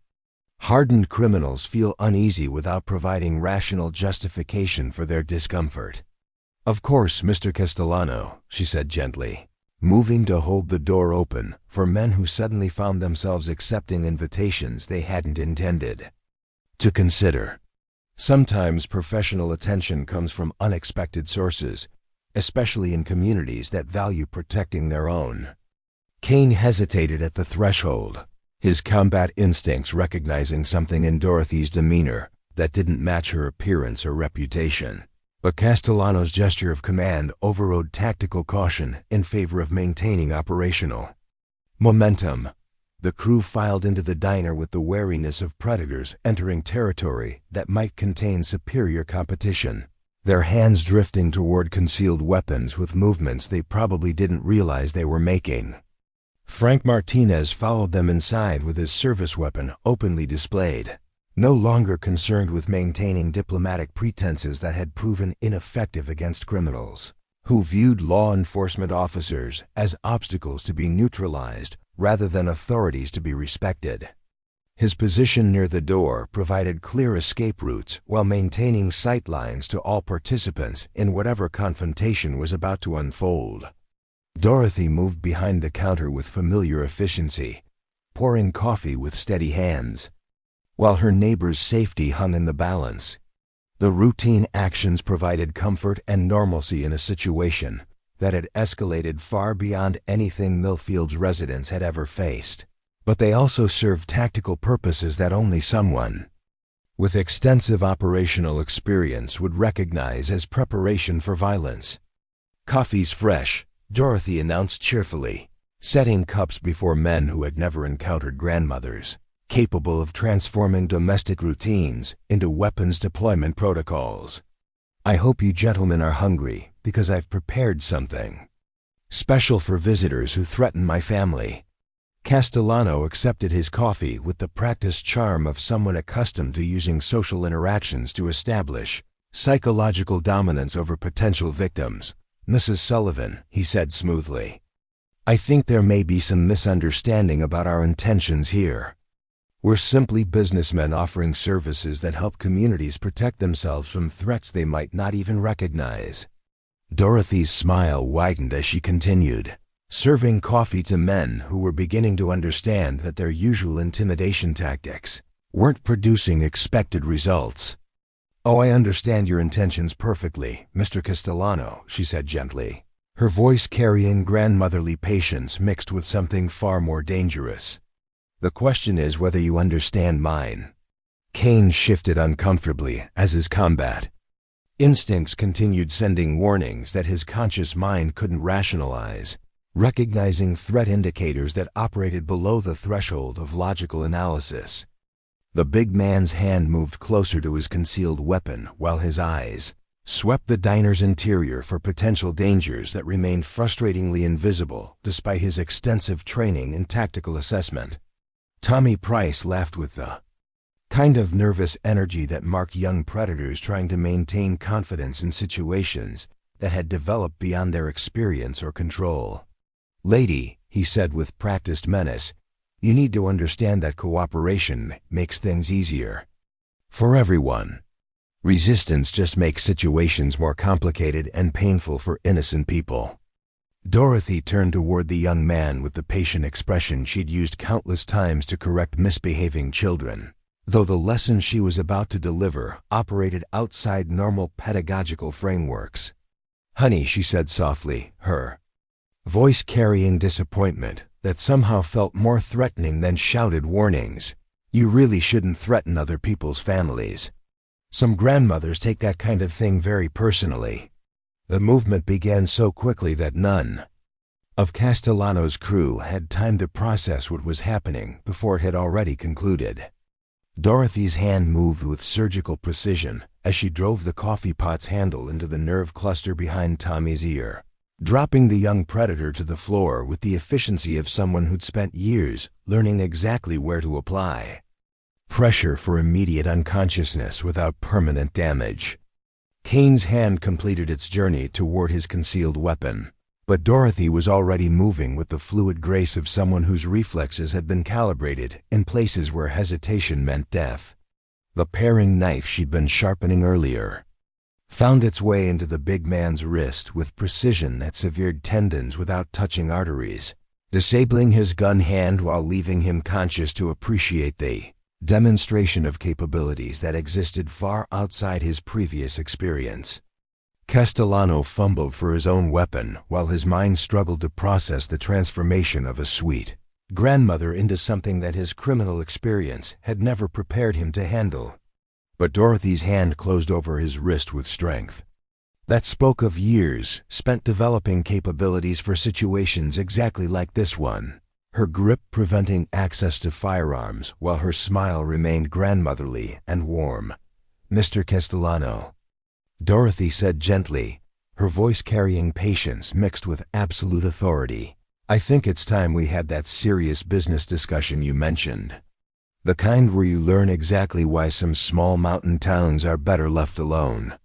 hardened criminals feel uneasy without providing rational justification for their discomfort. "Of course, Mr. Castellano," she said gently, moving to hold the door open for men who suddenly found themselves accepting invitations they hadn't intended to consider. Sometimes professional attention comes from unexpected sources, especially in communities that value protecting their own. Kane hesitated at the threshold, his combat instincts recognizing something in Dorothy's demeanor that didn't match her appearance or reputation. But Castellano's gesture of command overrode tactical caution in favor of maintaining operational momentum. The crew filed into the diner with the wariness of predators entering territory that might contain superior competition, their hands drifting toward concealed weapons with movements they probably didn't realize they were making. Frank Martinez followed them inside with his service weapon openly displayed, no longer concerned with maintaining diplomatic pretenses that had proven ineffective against criminals, who viewed law enforcement officers as obstacles to be neutralized rather than authorities to be respected. His position near the door provided clear escape routes while maintaining sight lines to all participants in whatever confrontation was about to unfold. Dorothy moved behind the counter with familiar efficiency, pouring coffee with steady hands, while her neighbor's safety hung in the balance. The routine actions provided comfort and normalcy in a situation that had escalated far beyond anything Millfield's residents had ever faced. But they also served tactical purposes that only someone with extensive operational experience would recognize as preparation for violence. "Coffee's fresh," Dorothy announced cheerfully, setting cups before men who had never encountered grandmothers, capable of transforming domestic routines into weapons deployment protocols. "I hope you gentlemen are hungry, because I've prepared something special for visitors who threaten my family." Castellano accepted his coffee with the practiced charm of someone accustomed to using social interactions to establish psychological dominance over potential victims. "Mrs. Sullivan," he said smoothly, "I think there may be some misunderstanding about our intentions here. We're simply businessmen offering services that help communities protect themselves from threats they might not even recognize." Dorothy's smile widened as she continued, serving coffee to men who were beginning to understand that their usual intimidation tactics weren't producing expected results. "Oh, I understand your intentions perfectly, Mr. Castellano," she said gently, her voice carrying grandmotherly patience mixed with something far more dangerous. "The question is whether you understand mine." Kane shifted uncomfortably as his combat instincts continued sending warnings that his conscious mind couldn't rationalize, recognizing threat indicators that operated below the threshold of logical analysis. The big man's hand moved closer to his concealed weapon while his eyes swept the diner's interior for potential dangers that remained frustratingly invisible despite his extensive training in tactical assessment. Tommy Price laughed with the kind of nervous energy that marked young predators trying to maintain confidence in situations that had developed beyond their experience or control. "Lady," he said with practiced menace, "you need to understand that cooperation makes things easier for everyone. Resistance just makes situations more complicated and painful for innocent people." Dorothy turned toward the young man with the patient expression she'd used countless times to correct misbehaving children, though the lesson she was about to deliver operated outside normal pedagogical frameworks. "Honey," she said softly, her voice carrying disappointment that somehow felt more threatening than shouted warnings, "you really shouldn't threaten other people's families. Some grandmothers take that kind of thing very personally." The movement began so quickly that none of Castellano's crew had time to process what was happening before it had already concluded. Dorothy's hand moved with surgical precision as she drove the coffee pot's handle into the nerve cluster behind Tommy's ear, dropping the young predator to the floor with the efficiency of someone who'd spent years learning exactly where to apply pressure for immediate unconsciousness without permanent damage. Kane's hand completed its journey toward his concealed weapon, but Dorothy was already moving with the fluid grace of someone whose reflexes had been calibrated in places where hesitation meant death. The paring knife she'd been sharpening earlier found its way into the big man's wrist with precision that severed tendons without touching arteries, disabling his gun hand while leaving him conscious to appreciate the demonstration of capabilities that existed far outside his previous experience. Castellano fumbled for his own weapon while his mind struggled to process the transformation of a sweet grandmother into something that his criminal experience had never prepared him to handle. But Dorothy's hand closed over his wrist with strength that spoke of years spent developing capabilities for situations exactly like this one, her grip preventing access to firearms while her smile remained grandmotherly and warm. "Mr. Castellano," Dorothy said gently, her voice carrying patience mixed with absolute authority, "I think it's time we had that serious business discussion you mentioned. The kind where you learn exactly why some small mountain towns are better left alone."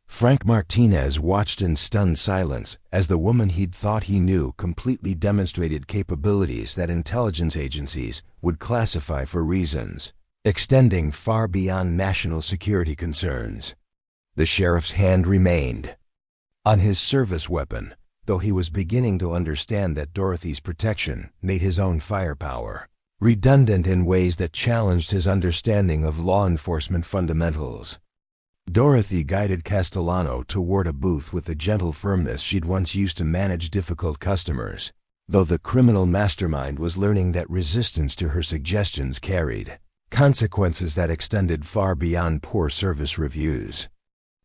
Frank Martinez watched in stunned silence as the woman he'd thought he knew completely demonstrated capabilities that intelligence agencies would classify for reasons extending far beyond national security concerns. The sheriff's hand remained on his service weapon, though he was beginning to understand that Dorothy's protection made his own firepower redundant in ways that challenged his understanding of law enforcement fundamentals. Dorothy guided Castellano toward a booth with the gentle firmness she'd once used to manage difficult customers, though the criminal mastermind was learning that resistance to her suggestions carried consequences that extended far beyond poor service reviews.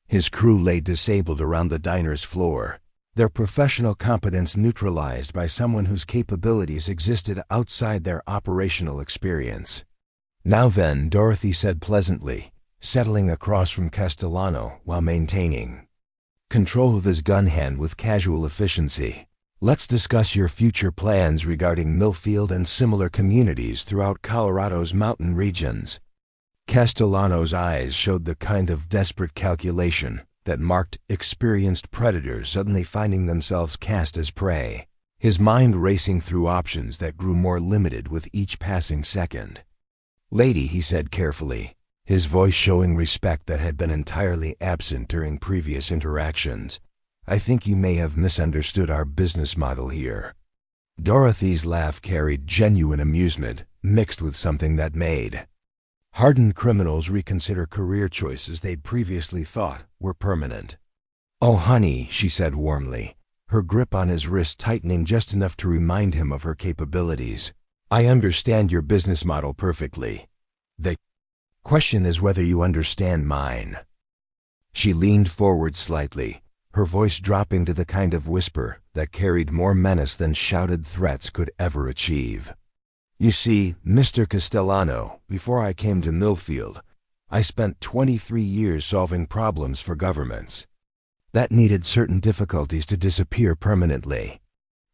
His crew lay disabled around the diner's floor, their professional competence neutralized by someone whose capabilities existed outside their operational experience. "Now then," Dorothy said pleasantly, settling across from Castellano while maintaining control of his gun hand with casual efficiency. "Let's discuss your future plans regarding Millfield and similar communities throughout Colorado's mountain regions." Castellano's eyes showed the kind of desperate calculation that marked experienced predators suddenly finding themselves cast as prey, his mind racing through options that grew more limited with each passing second. "Lady," he said carefully, his voice showing respect that had been entirely absent during previous interactions, "I think you may have misunderstood our business model here." Dorothy's laugh carried genuine amusement, mixed with something that made hardened criminals reconsider career choices they'd previously thought were permanent. "Oh, honey," she said warmly, her grip on his wrist tightening just enough to remind him of her capabilities. "I understand your business model perfectly. The question is whether you understand mine." She leaned forward slightly, her voice dropping to the kind of whisper that carried more menace than shouted threats could ever achieve. "You see, Mr. Castellano, before I came to Millfield, I spent 23 years solving problems for governments that needed certain difficulties to disappear permanently.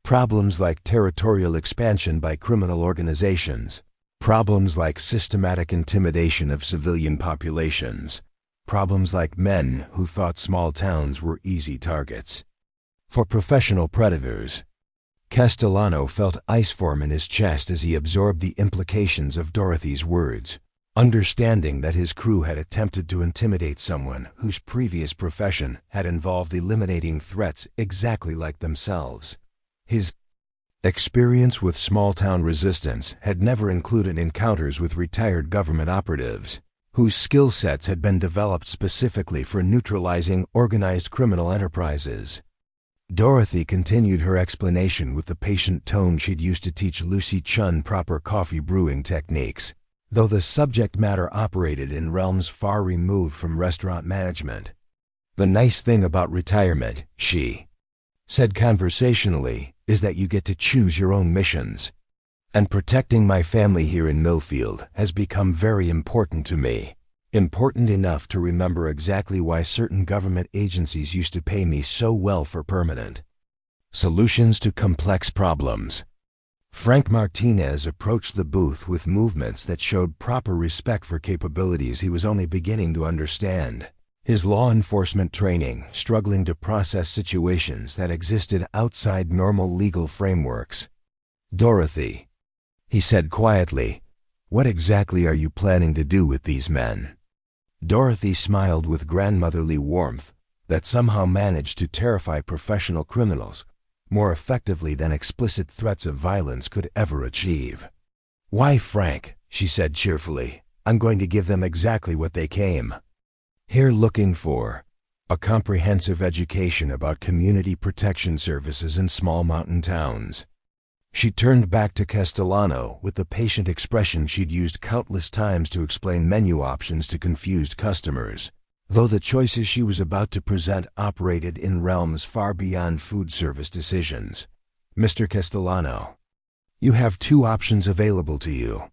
Problems like territorial expansion by criminal organizations, problems like systematic intimidation of civilian populations, problems like men who thought small towns were easy targets for professional predators." Castellano felt ice form in his chest as he absorbed the implications of Dorothy's words, understanding that his crew had attempted to intimidate someone whose previous profession had involved eliminating threats exactly like themselves. His experience with small-town resistance had never included encounters with retired government operatives, whose skill sets had been developed specifically for neutralizing organized criminal enterprises. Dorothy continued her explanation with the patient tone she'd used to teach Lucy Chun proper coffee brewing techniques, though the subject matter operated in realms far removed from restaurant management. "The nice thing about retirement," she said conversationally, "is that you get to choose your own missions. And protecting my family here in Millfield has become very important to me. Important enough to remember exactly why certain government agencies used to pay me so well for permanent solutions to complex problems." Frank Martinez approached the booth with movements that showed proper respect for capabilities he was only beginning to understand, his law enforcement training struggling to process situations that existed outside normal legal frameworks. "Dorothy," he said quietly, "what exactly are you planning to do with these men?" Dorothy smiled with grandmotherly warmth that somehow managed to terrify professional criminals more effectively than explicit threats of violence could ever achieve. "Why, Frank," she said cheerfully, "I'm going to give them exactly what they came here looking for, a comprehensive education about community protection services in small mountain towns." She turned back to Castellano with the patient expression she'd used countless times to explain menu options to confused customers, though the choices she was about to present operated in realms far beyond food service decisions. "Mr. Castellano, you have two options available to you.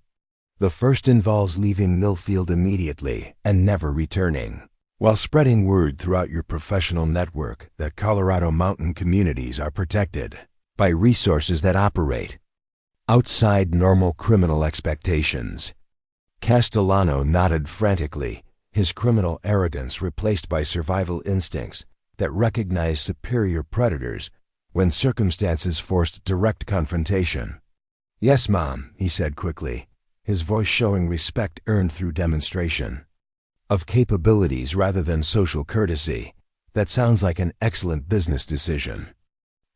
The first involves leaving Millfield immediately and never returning, while spreading word throughout your professional network that Colorado mountain communities are protected by resources that operate outside normal criminal expectations." Castellano nodded frantically, his criminal arrogance replaced by survival instincts that recognized superior predators when circumstances forced direct confrontation. "Yes, Mom," he said quickly, his voice showing respect earned through demonstration of capabilities rather than social courtesy. "That sounds like an excellent business decision."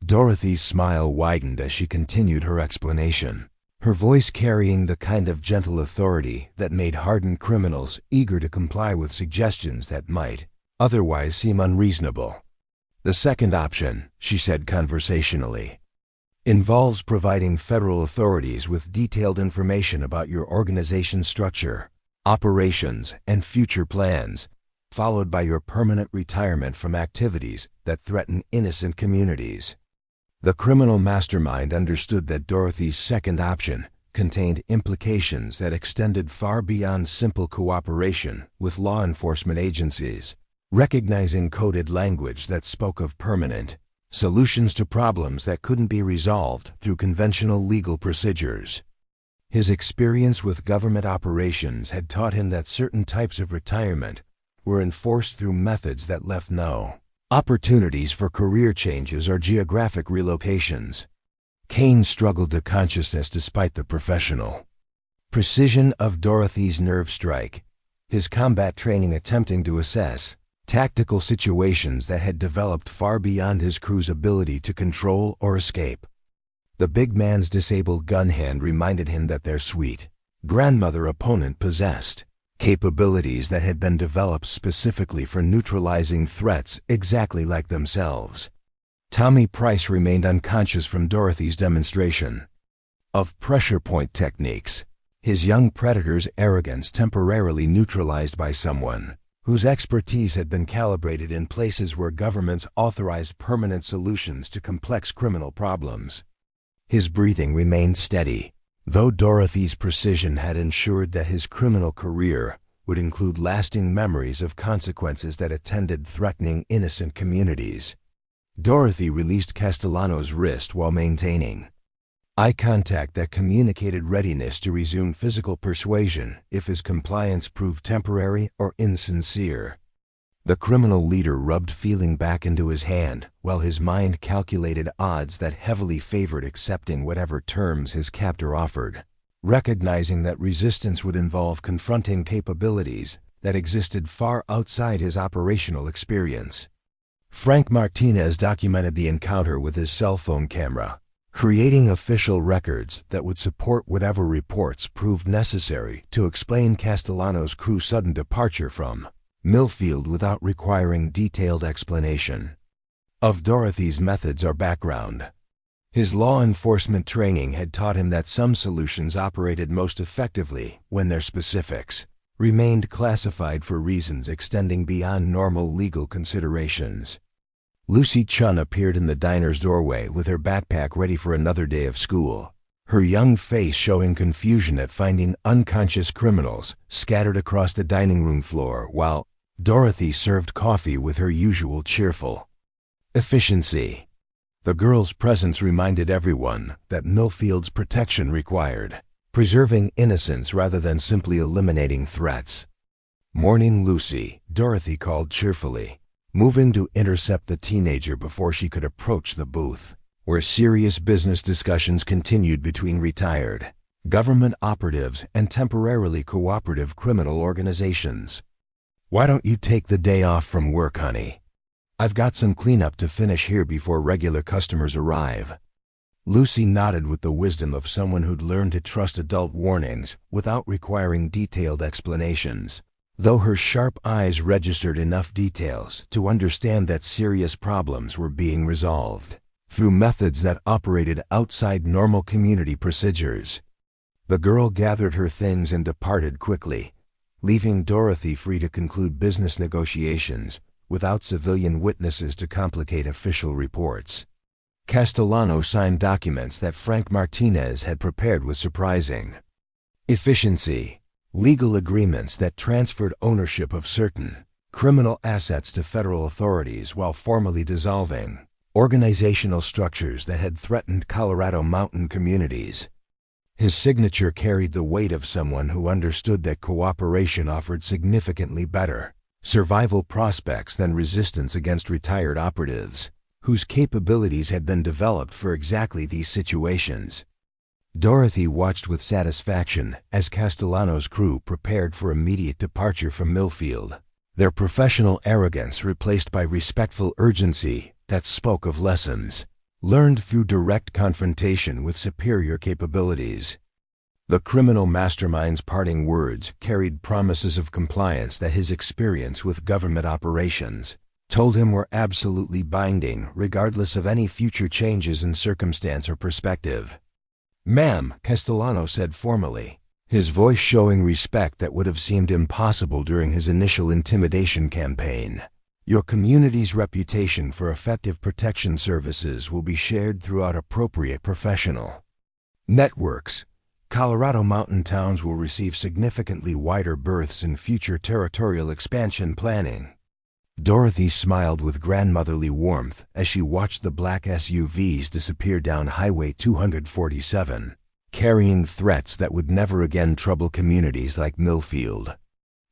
Dorothy's smile widened as she continued her explanation, her voice carrying the kind of gentle authority that made hardened criminals eager to comply with suggestions that might otherwise seem unreasonable. "The second option," she said conversationally, "involves providing federal authorities with detailed information about your organization's structure, operations, and future plans, followed by your permanent retirement from activities that threaten innocent communities." The criminal mastermind understood that Dorothy's second option contained implications that extended far beyond simple cooperation with law enforcement agencies, recognizing coded language that spoke of permanent solutions to problems that couldn't be resolved through conventional legal procedures. His experience with government operations had taught him that certain types of retirement were enforced through methods that left no opportunities for career changes or geographic relocations. Kane struggled to consciousness despite the professional precision of Dorothy's nerve strike, his combat training attempting to assess tactical situations that had developed far beyond his crew's ability to control or escape. The big man's disabled gun hand reminded him that their sweet grandmother opponent possessed capabilities that had been developed specifically for neutralizing threats exactly like themselves. Tommy Price remained unconscious from Dorothy's demonstration of pressure point techniques, his young predator's arrogance temporarily neutralized by someone whose expertise had been calibrated in places where governments authorized permanent solutions to complex criminal problems. His breathing remained steady, though Dorothy's precision had ensured that his criminal career would include lasting memories of consequences that attended threatening innocent communities. Dorothy released Castellano's wrist while maintaining eye contact that communicated readiness to resume physical persuasion if his compliance proved temporary or insincere. The criminal leader rubbed feeling back into his hand while his mind calculated odds that heavily favored accepting whatever terms his captor offered, recognizing that resistance would involve confronting capabilities that existed far outside his operational experience. Frank Martinez documented the encounter with his cell phone camera, creating official records that would support whatever reports proved necessary to explain Castellano's crew's sudden departure from Millfield without requiring detailed explanation of Dorothy's methods or background. His law enforcement training had taught him that some solutions operated most effectively when their specifics remained classified for reasons extending beyond normal legal considerations. Lucy Chun appeared in the diner's doorway with her backpack ready for another day of school, her young face showing confusion at finding unconscious criminals scattered across the dining room floor while Dorothy served coffee with her usual cheerful efficiency. The girl's presence reminded everyone that Millfield's protection required preserving innocence rather than simply eliminating threats. "Morning, Lucy," Dorothy called cheerfully, moving to intercept the teenager before she could approach the booth, where serious business discussions continued between retired government operatives and temporarily cooperative criminal organizations. "Why don't you take the day off from work, honey? I've got some cleanup to finish here before regular customers arrive." Lucy nodded with the wisdom of someone who'd learned to trust adult warnings without requiring detailed explanations, though her sharp eyes registered enough details to understand that serious problems were being resolved through methods that operated outside normal community procedures. The girl gathered her things and departed quickly, leaving Dorothy free to conclude business negotiations without civilian witnesses to complicate official reports. Castellano signed documents that Frank Martinez had prepared with surprising efficiency, legal agreements that transferred ownership of certain criminal assets to federal authorities while formally dissolving organizational structures that had threatened Colorado mountain communities. His signature carried the weight of someone who understood that cooperation offered significantly better survival prospects than resistance against retired operatives, whose capabilities had been developed for exactly these situations. Dorothy watched with satisfaction as Castellano's crew prepared for immediate departure from Millfield, their professional arrogance replaced by respectful urgency that spoke of lessons learned through direct confrontation with superior capabilities. The criminal mastermind's parting words carried promises of compliance that his experience with government operations told him were absolutely binding regardless of any future changes in circumstance or perspective. "Ma'am," Castellano said formally, his voice showing respect that would have seemed impossible during his initial intimidation campaign. "Your community's reputation for effective protection services will be shared throughout appropriate professional networks. Colorado mountain towns will receive significantly wider berths in future territorial expansion planning." Dorothy smiled with grandmotherly warmth as she watched the black SUVs disappear down Highway 247, carrying threats that would never again trouble communities like Millfield.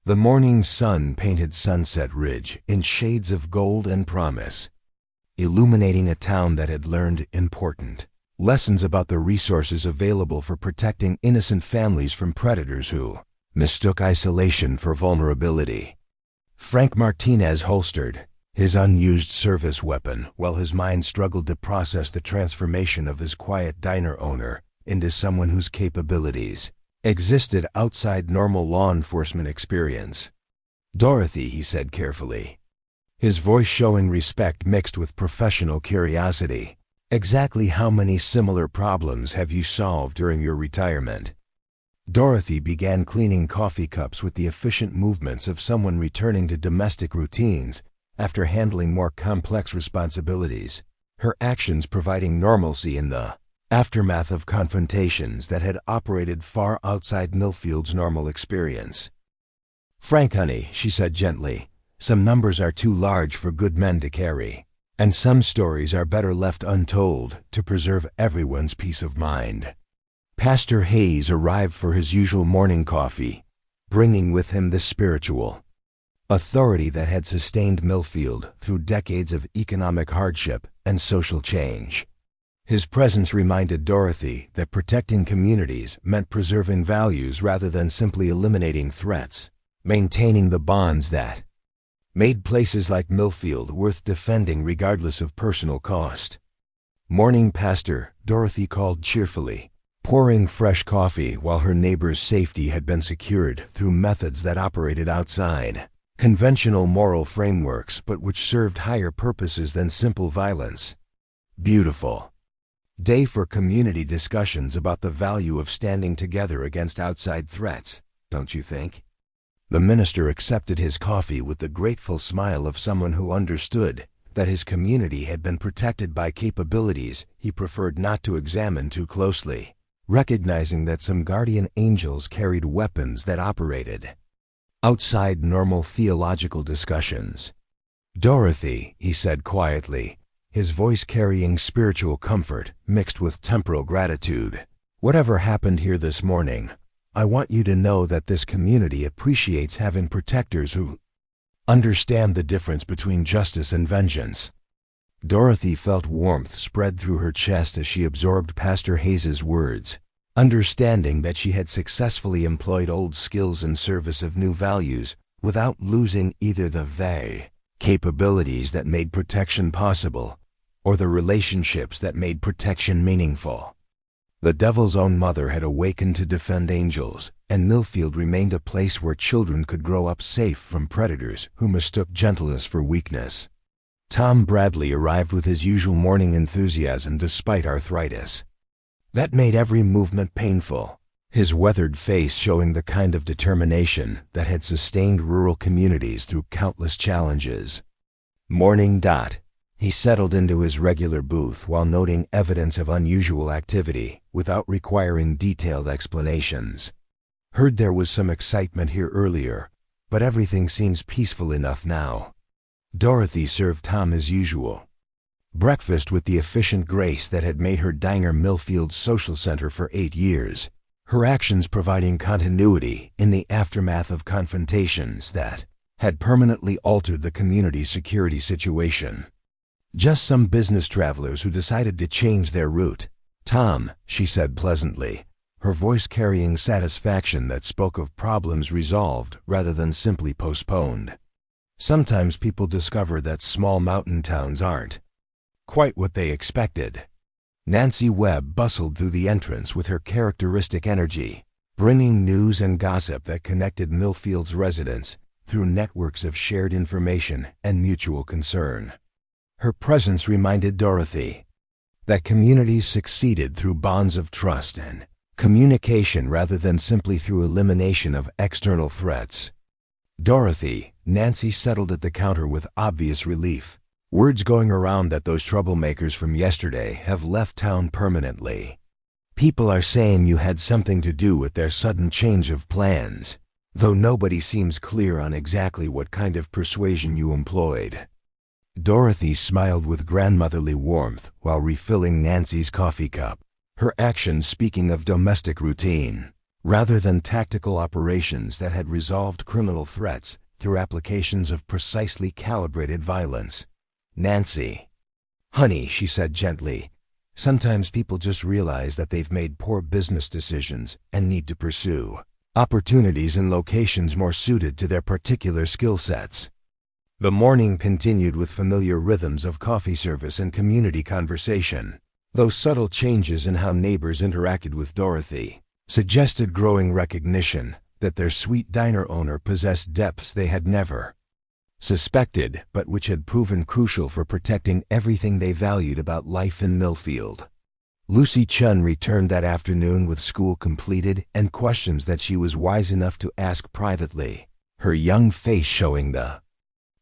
The morning sun painted Sunset Ridge in shades of gold and promise, illuminating a town that had learned important lessons about the resources available for protecting innocent families from predators who mistook isolation for vulnerability. Frank Martinez holstered his unused service weapon while his mind struggled to process the transformation of his quiet diner owner into someone whose capabilities existed outside normal law enforcement experience. "Dorothy," he said carefully, his voice showing respect mixed with professional curiosity, "exactly how many similar problems have you solved during your retirement?" Dorothy began cleaning coffee cups with the efficient movements of someone returning to domestic routines after handling more complex responsibilities, her actions providing normalcy in the aftermath of confrontations that had operated far outside Millfield's normal experience. "Frank, honey," she said gently, "some numbers are too large for good men to carry, and some stories are better left untold to preserve everyone's peace of mind." Pastor Hayes arrived for his usual morning coffee, bringing with him the spiritual authority that had sustained Millfield through decades of economic hardship and social change. His presence reminded Dorothy that protecting communities meant preserving values rather than simply eliminating threats, maintaining the bonds that made places like Millfield worth defending regardless of personal cost. "Morning, Pastor," Dorothy called cheerfully, pouring fresh coffee while her neighbor's safety had been secured through methods that operated outside conventional moral frameworks but which served higher purposes than simple violence. "Beautiful day for community discussions about the value of standing together against outside threats, don't you think?" The minister accepted his coffee with the grateful smile of someone who understood that his community had been protected by capabilities he preferred not to examine too closely, recognizing that some guardian angels carried weapons that operated outside normal theological discussions. "Dorothy," he said quietly, his voice carrying spiritual comfort mixed with temporal gratitude, "whatever happened here this morning, I want you to know that this community appreciates having protectors who understand the difference between justice and vengeance." Dorothy felt warmth spread through her chest as she absorbed Pastor Hayes's words, understanding that she had successfully employed old skills in service of new values without losing either the capabilities that made protection possible or the relationships that made protection meaningful. The devil's own mother had awakened to defend angels, and Millfield remained a place where children could grow up safe from predators who mistook gentleness for weakness. Tom Bradley arrived with his usual morning enthusiasm despite arthritis. That made every movement painful, his weathered face showing the kind of determination that had sustained rural communities through countless challenges. "Morning, Dot." He settled into his regular booth while noting evidence of unusual activity without requiring detailed explanations. "Heard there was some excitement here earlier, but everything seems peaceful enough now." Dorothy served Tom as usual. Breakfast with the efficient grace that had made her diner Millfield's social center for 8 years, her actions providing continuity in the aftermath of confrontations that had permanently altered the community's security situation. Just some business travelers who decided to change their route. "Tom," she said pleasantly, her voice carrying satisfaction that spoke of problems resolved rather than simply postponed. "Sometimes people discover that small mountain towns aren't quite what they expected." Nancy Webb bustled through the entrance with her characteristic energy, bringing news and gossip that connected Millfield's residents through networks of shared information and mutual concern. Her presence reminded Dorothy that communities succeeded through bonds of trust and communication rather than simply through elimination of external threats. "Dorothy," Nancy settled at the counter with obvious relief. "Word's going around that those troublemakers from yesterday have left town permanently. People are saying you had something to do with their sudden change of plans, though nobody seems clear on exactly what kind of persuasion you employed." Dorothy smiled with grandmotherly warmth while refilling Nancy's coffee cup, her actions speaking of domestic routine, rather than tactical operations that had resolved criminal threats through applications of precisely calibrated violence. "Nancy, honey," she said gently, "sometimes people just realize that they've made poor business decisions and need to pursue opportunities in locations more suited to their particular skill sets." The morning continued with familiar rhythms of coffee service and community conversation, though subtle changes in how neighbors interacted with Dorothy suggested growing recognition that their sweet diner owner possessed depths they had never suspected, but which had proven crucial for protecting everything they valued about life in Millfield. Lucy Chun returned that afternoon with school completed and questions that she was wise enough to ask privately, her young face showing the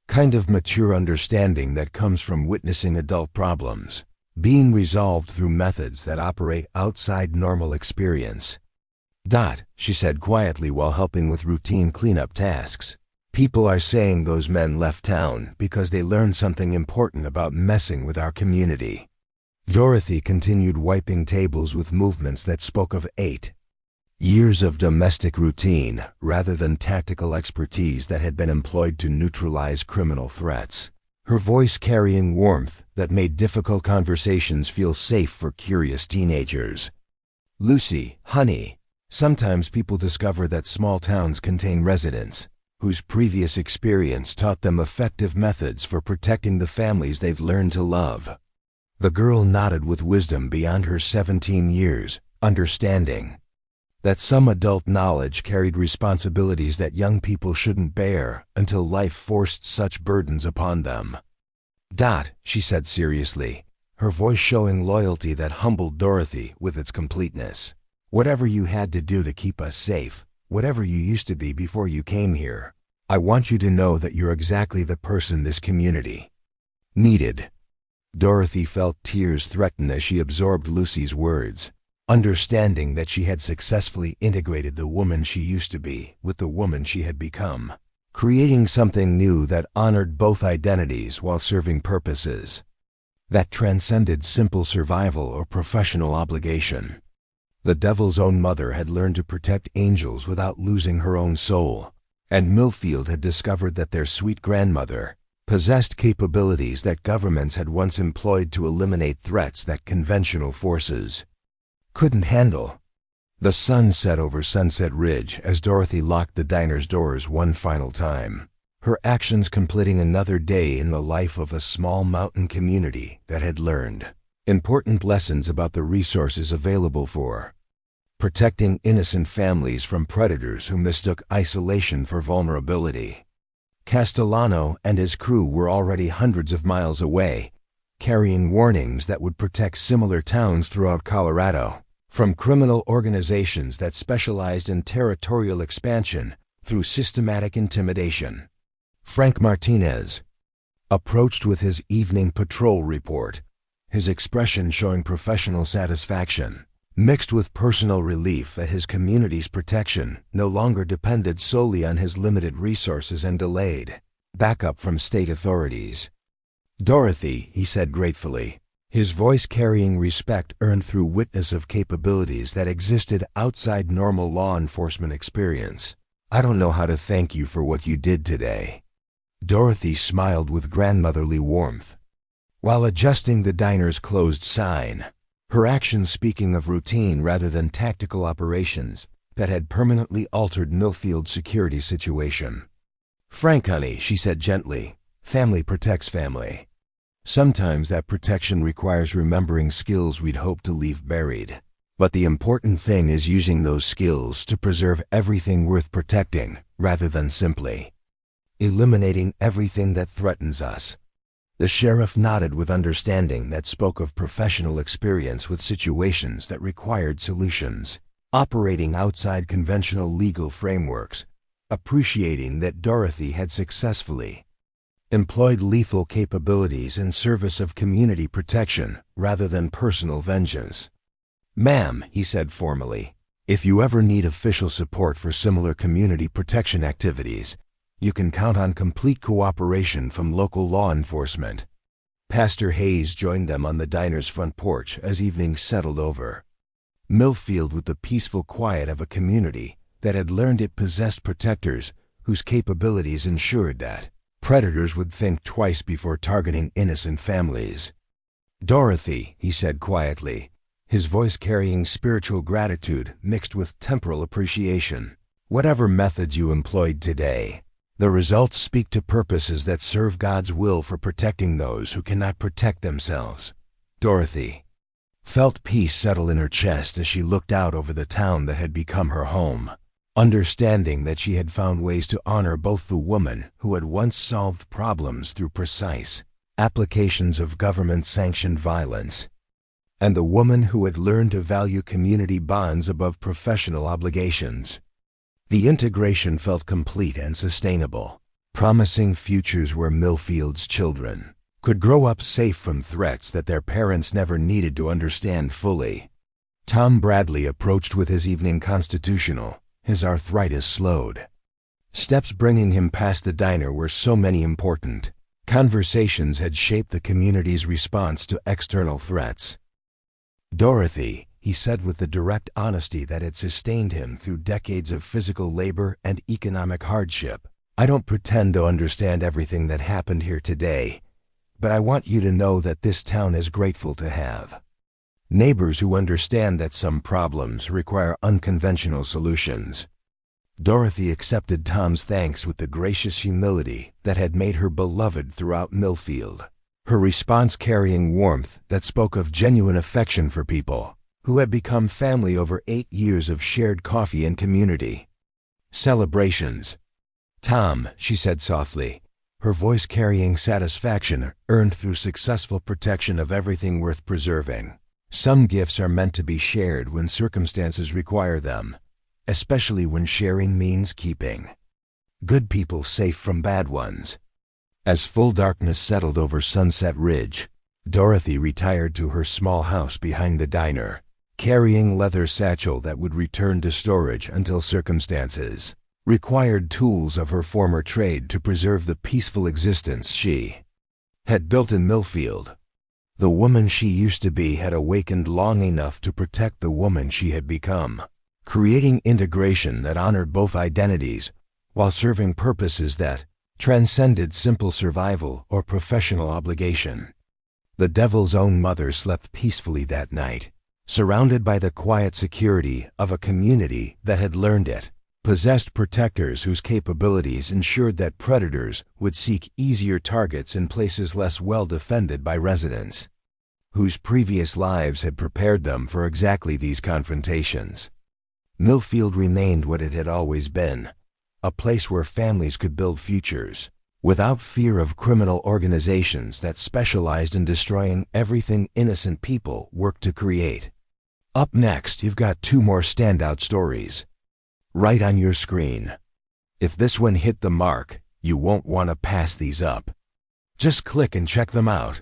kind of mature understanding that comes from witnessing adult problems being resolved through methods that operate outside normal experience. She said quietly while helping with routine cleanup tasks. "People are saying those men left town because they learned something important about messing with our community." Dorothy continued wiping tables with movements that spoke of 8 years of domestic routine rather than tactical expertise that had been employed to neutralize criminal threats, her voice carrying warmth that made difficult conversations feel safe for curious teenagers. "Lucy, honey, sometimes people discover that small towns contain residents whose previous experience taught them effective methods for protecting the families they've learned to love." The girl nodded with wisdom beyond her 17 years, understanding that some adult knowledge carried responsibilities that young people shouldn't bear until life forced such burdens upon them. She said seriously, her voice showing loyalty that humbled Dorothy with its completeness. "Whatever you had to do to keep us safe, whatever you used to be before you came here, I want you to know that you're exactly the person this community needed." Dorothy felt tears threaten as she absorbed Lucy's words, understanding that she had successfully integrated the woman she used to be with the woman she had become, creating something new that honored both identities while serving purposes that transcended simple survival or professional obligation. The devil's own mother had learned to protect angels without losing her own soul, and Millfield had discovered that their sweet grandmother possessed capabilities that governments had once employed to eliminate threats that conventional forces couldn't handle. The sun set over Sunset Ridge as Dorothy locked the diner's doors one final time, her actions completing another day in the life of a small mountain community that had learned important lessons about the resources available for protecting innocent families from predators who mistook isolation for vulnerability. Castellano and his crew were already hundreds of miles away, carrying warnings that would protect similar towns throughout Colorado from criminal organizations that specialized in territorial expansion through systematic intimidation. Frank Martinez approached with his evening patrol report, his expression showing professional satisfaction, mixed with personal relief that his community's protection no longer depended solely on his limited resources and delayed backup from state authorities. "Dorothy," he said gratefully, his voice carrying respect earned through witness of capabilities that existed outside normal law enforcement experience. "I don't know how to thank you for what you did today." Dorothy smiled with grandmotherly warmth. While adjusting the diner's closed sign, her actions speaking of routine rather than tactical operations that had permanently altered Millfield's security situation. "Frank, honey," she said gently, "family protects family. Sometimes that protection requires remembering skills we'd hoped to leave buried. But the important thing is using those skills to preserve everything worth protecting, rather than simply eliminating everything that threatens us." The sheriff nodded with understanding that spoke of professional experience with situations that required solutions, operating outside conventional legal frameworks, appreciating that Dorothy had successfully employed lethal capabilities in service of community protection rather than personal vengeance. "Ma'am," he said formally, "if you ever need official support for similar community protection activities, you can count on complete cooperation from local law enforcement." Pastor Hayes joined them on the diner's front porch as evening settled over. Millfield with the peaceful quiet of a community that had learned it possessed protectors whose capabilities ensured that predators would think twice before targeting innocent families. "Dorothy," he said quietly, his voice carrying spiritual gratitude mixed with temporal appreciation, "whatever methods you employed today, the results speak to purposes that serve God's will for protecting those who cannot protect themselves." Dorothy felt peace settle in her chest as she looked out over the town that had become her home, understanding that she had found ways to honor both the woman who had once solved problems through precise applications of government-sanctioned violence, and the woman who had learned to value community bonds above professional obligations. The integration felt complete and sustainable, promising futures where Millfield's children could grow up safe from threats that their parents never needed to understand fully. Tom Bradley approached with his evening constitutional, his arthritis slowed. Steps bringing him past the diner were so many important conversations had shaped the community's response to external threats. "Dorothy," he said with the direct honesty that had sustained him through decades of physical labor and economic hardship, "I don't pretend to understand everything that happened here today, but I want you to know that this town is grateful to have neighbors who understand that some problems require unconventional solutions." Dorothy accepted Tom's thanks with the gracious humility that had made her beloved throughout Millfield, her response carrying warmth that spoke of genuine affection for people who had become family over 8 years of shared coffee and community. "Celebrations." "Tom," she said softly, her voice carrying satisfaction earned through successful protection of everything worth preserving. "Some gifts are meant to be shared when circumstances require them, especially when sharing means keeping good people safe from bad ones." As full darkness settled over Sunset Ridge, Dorothy retired to her small house behind the diner, carrying leather satchel that would return to storage until circumstances required tools of her former trade to preserve the peaceful existence she had built in Millfield. The woman she used to be had awakened long enough to protect the woman she had become, creating integration that honored both identities while serving purposes that transcended simple survival or professional obligation. The Devil's Own mother slept peacefully that night, surrounded by the quiet security of a community that had learned it, possessed protectors whose capabilities ensured that predators would seek easier targets in places less well defended by residents, whose previous lives had prepared them for exactly these confrontations. Millfield remained what it had always been, a place where families could build futures, without fear of criminal organizations that specialized in destroying everything innocent people worked to create. Up next, you've got 2 more standout stories right on your screen. If this one hit the mark, you won't want to pass these up. Just click and check them out.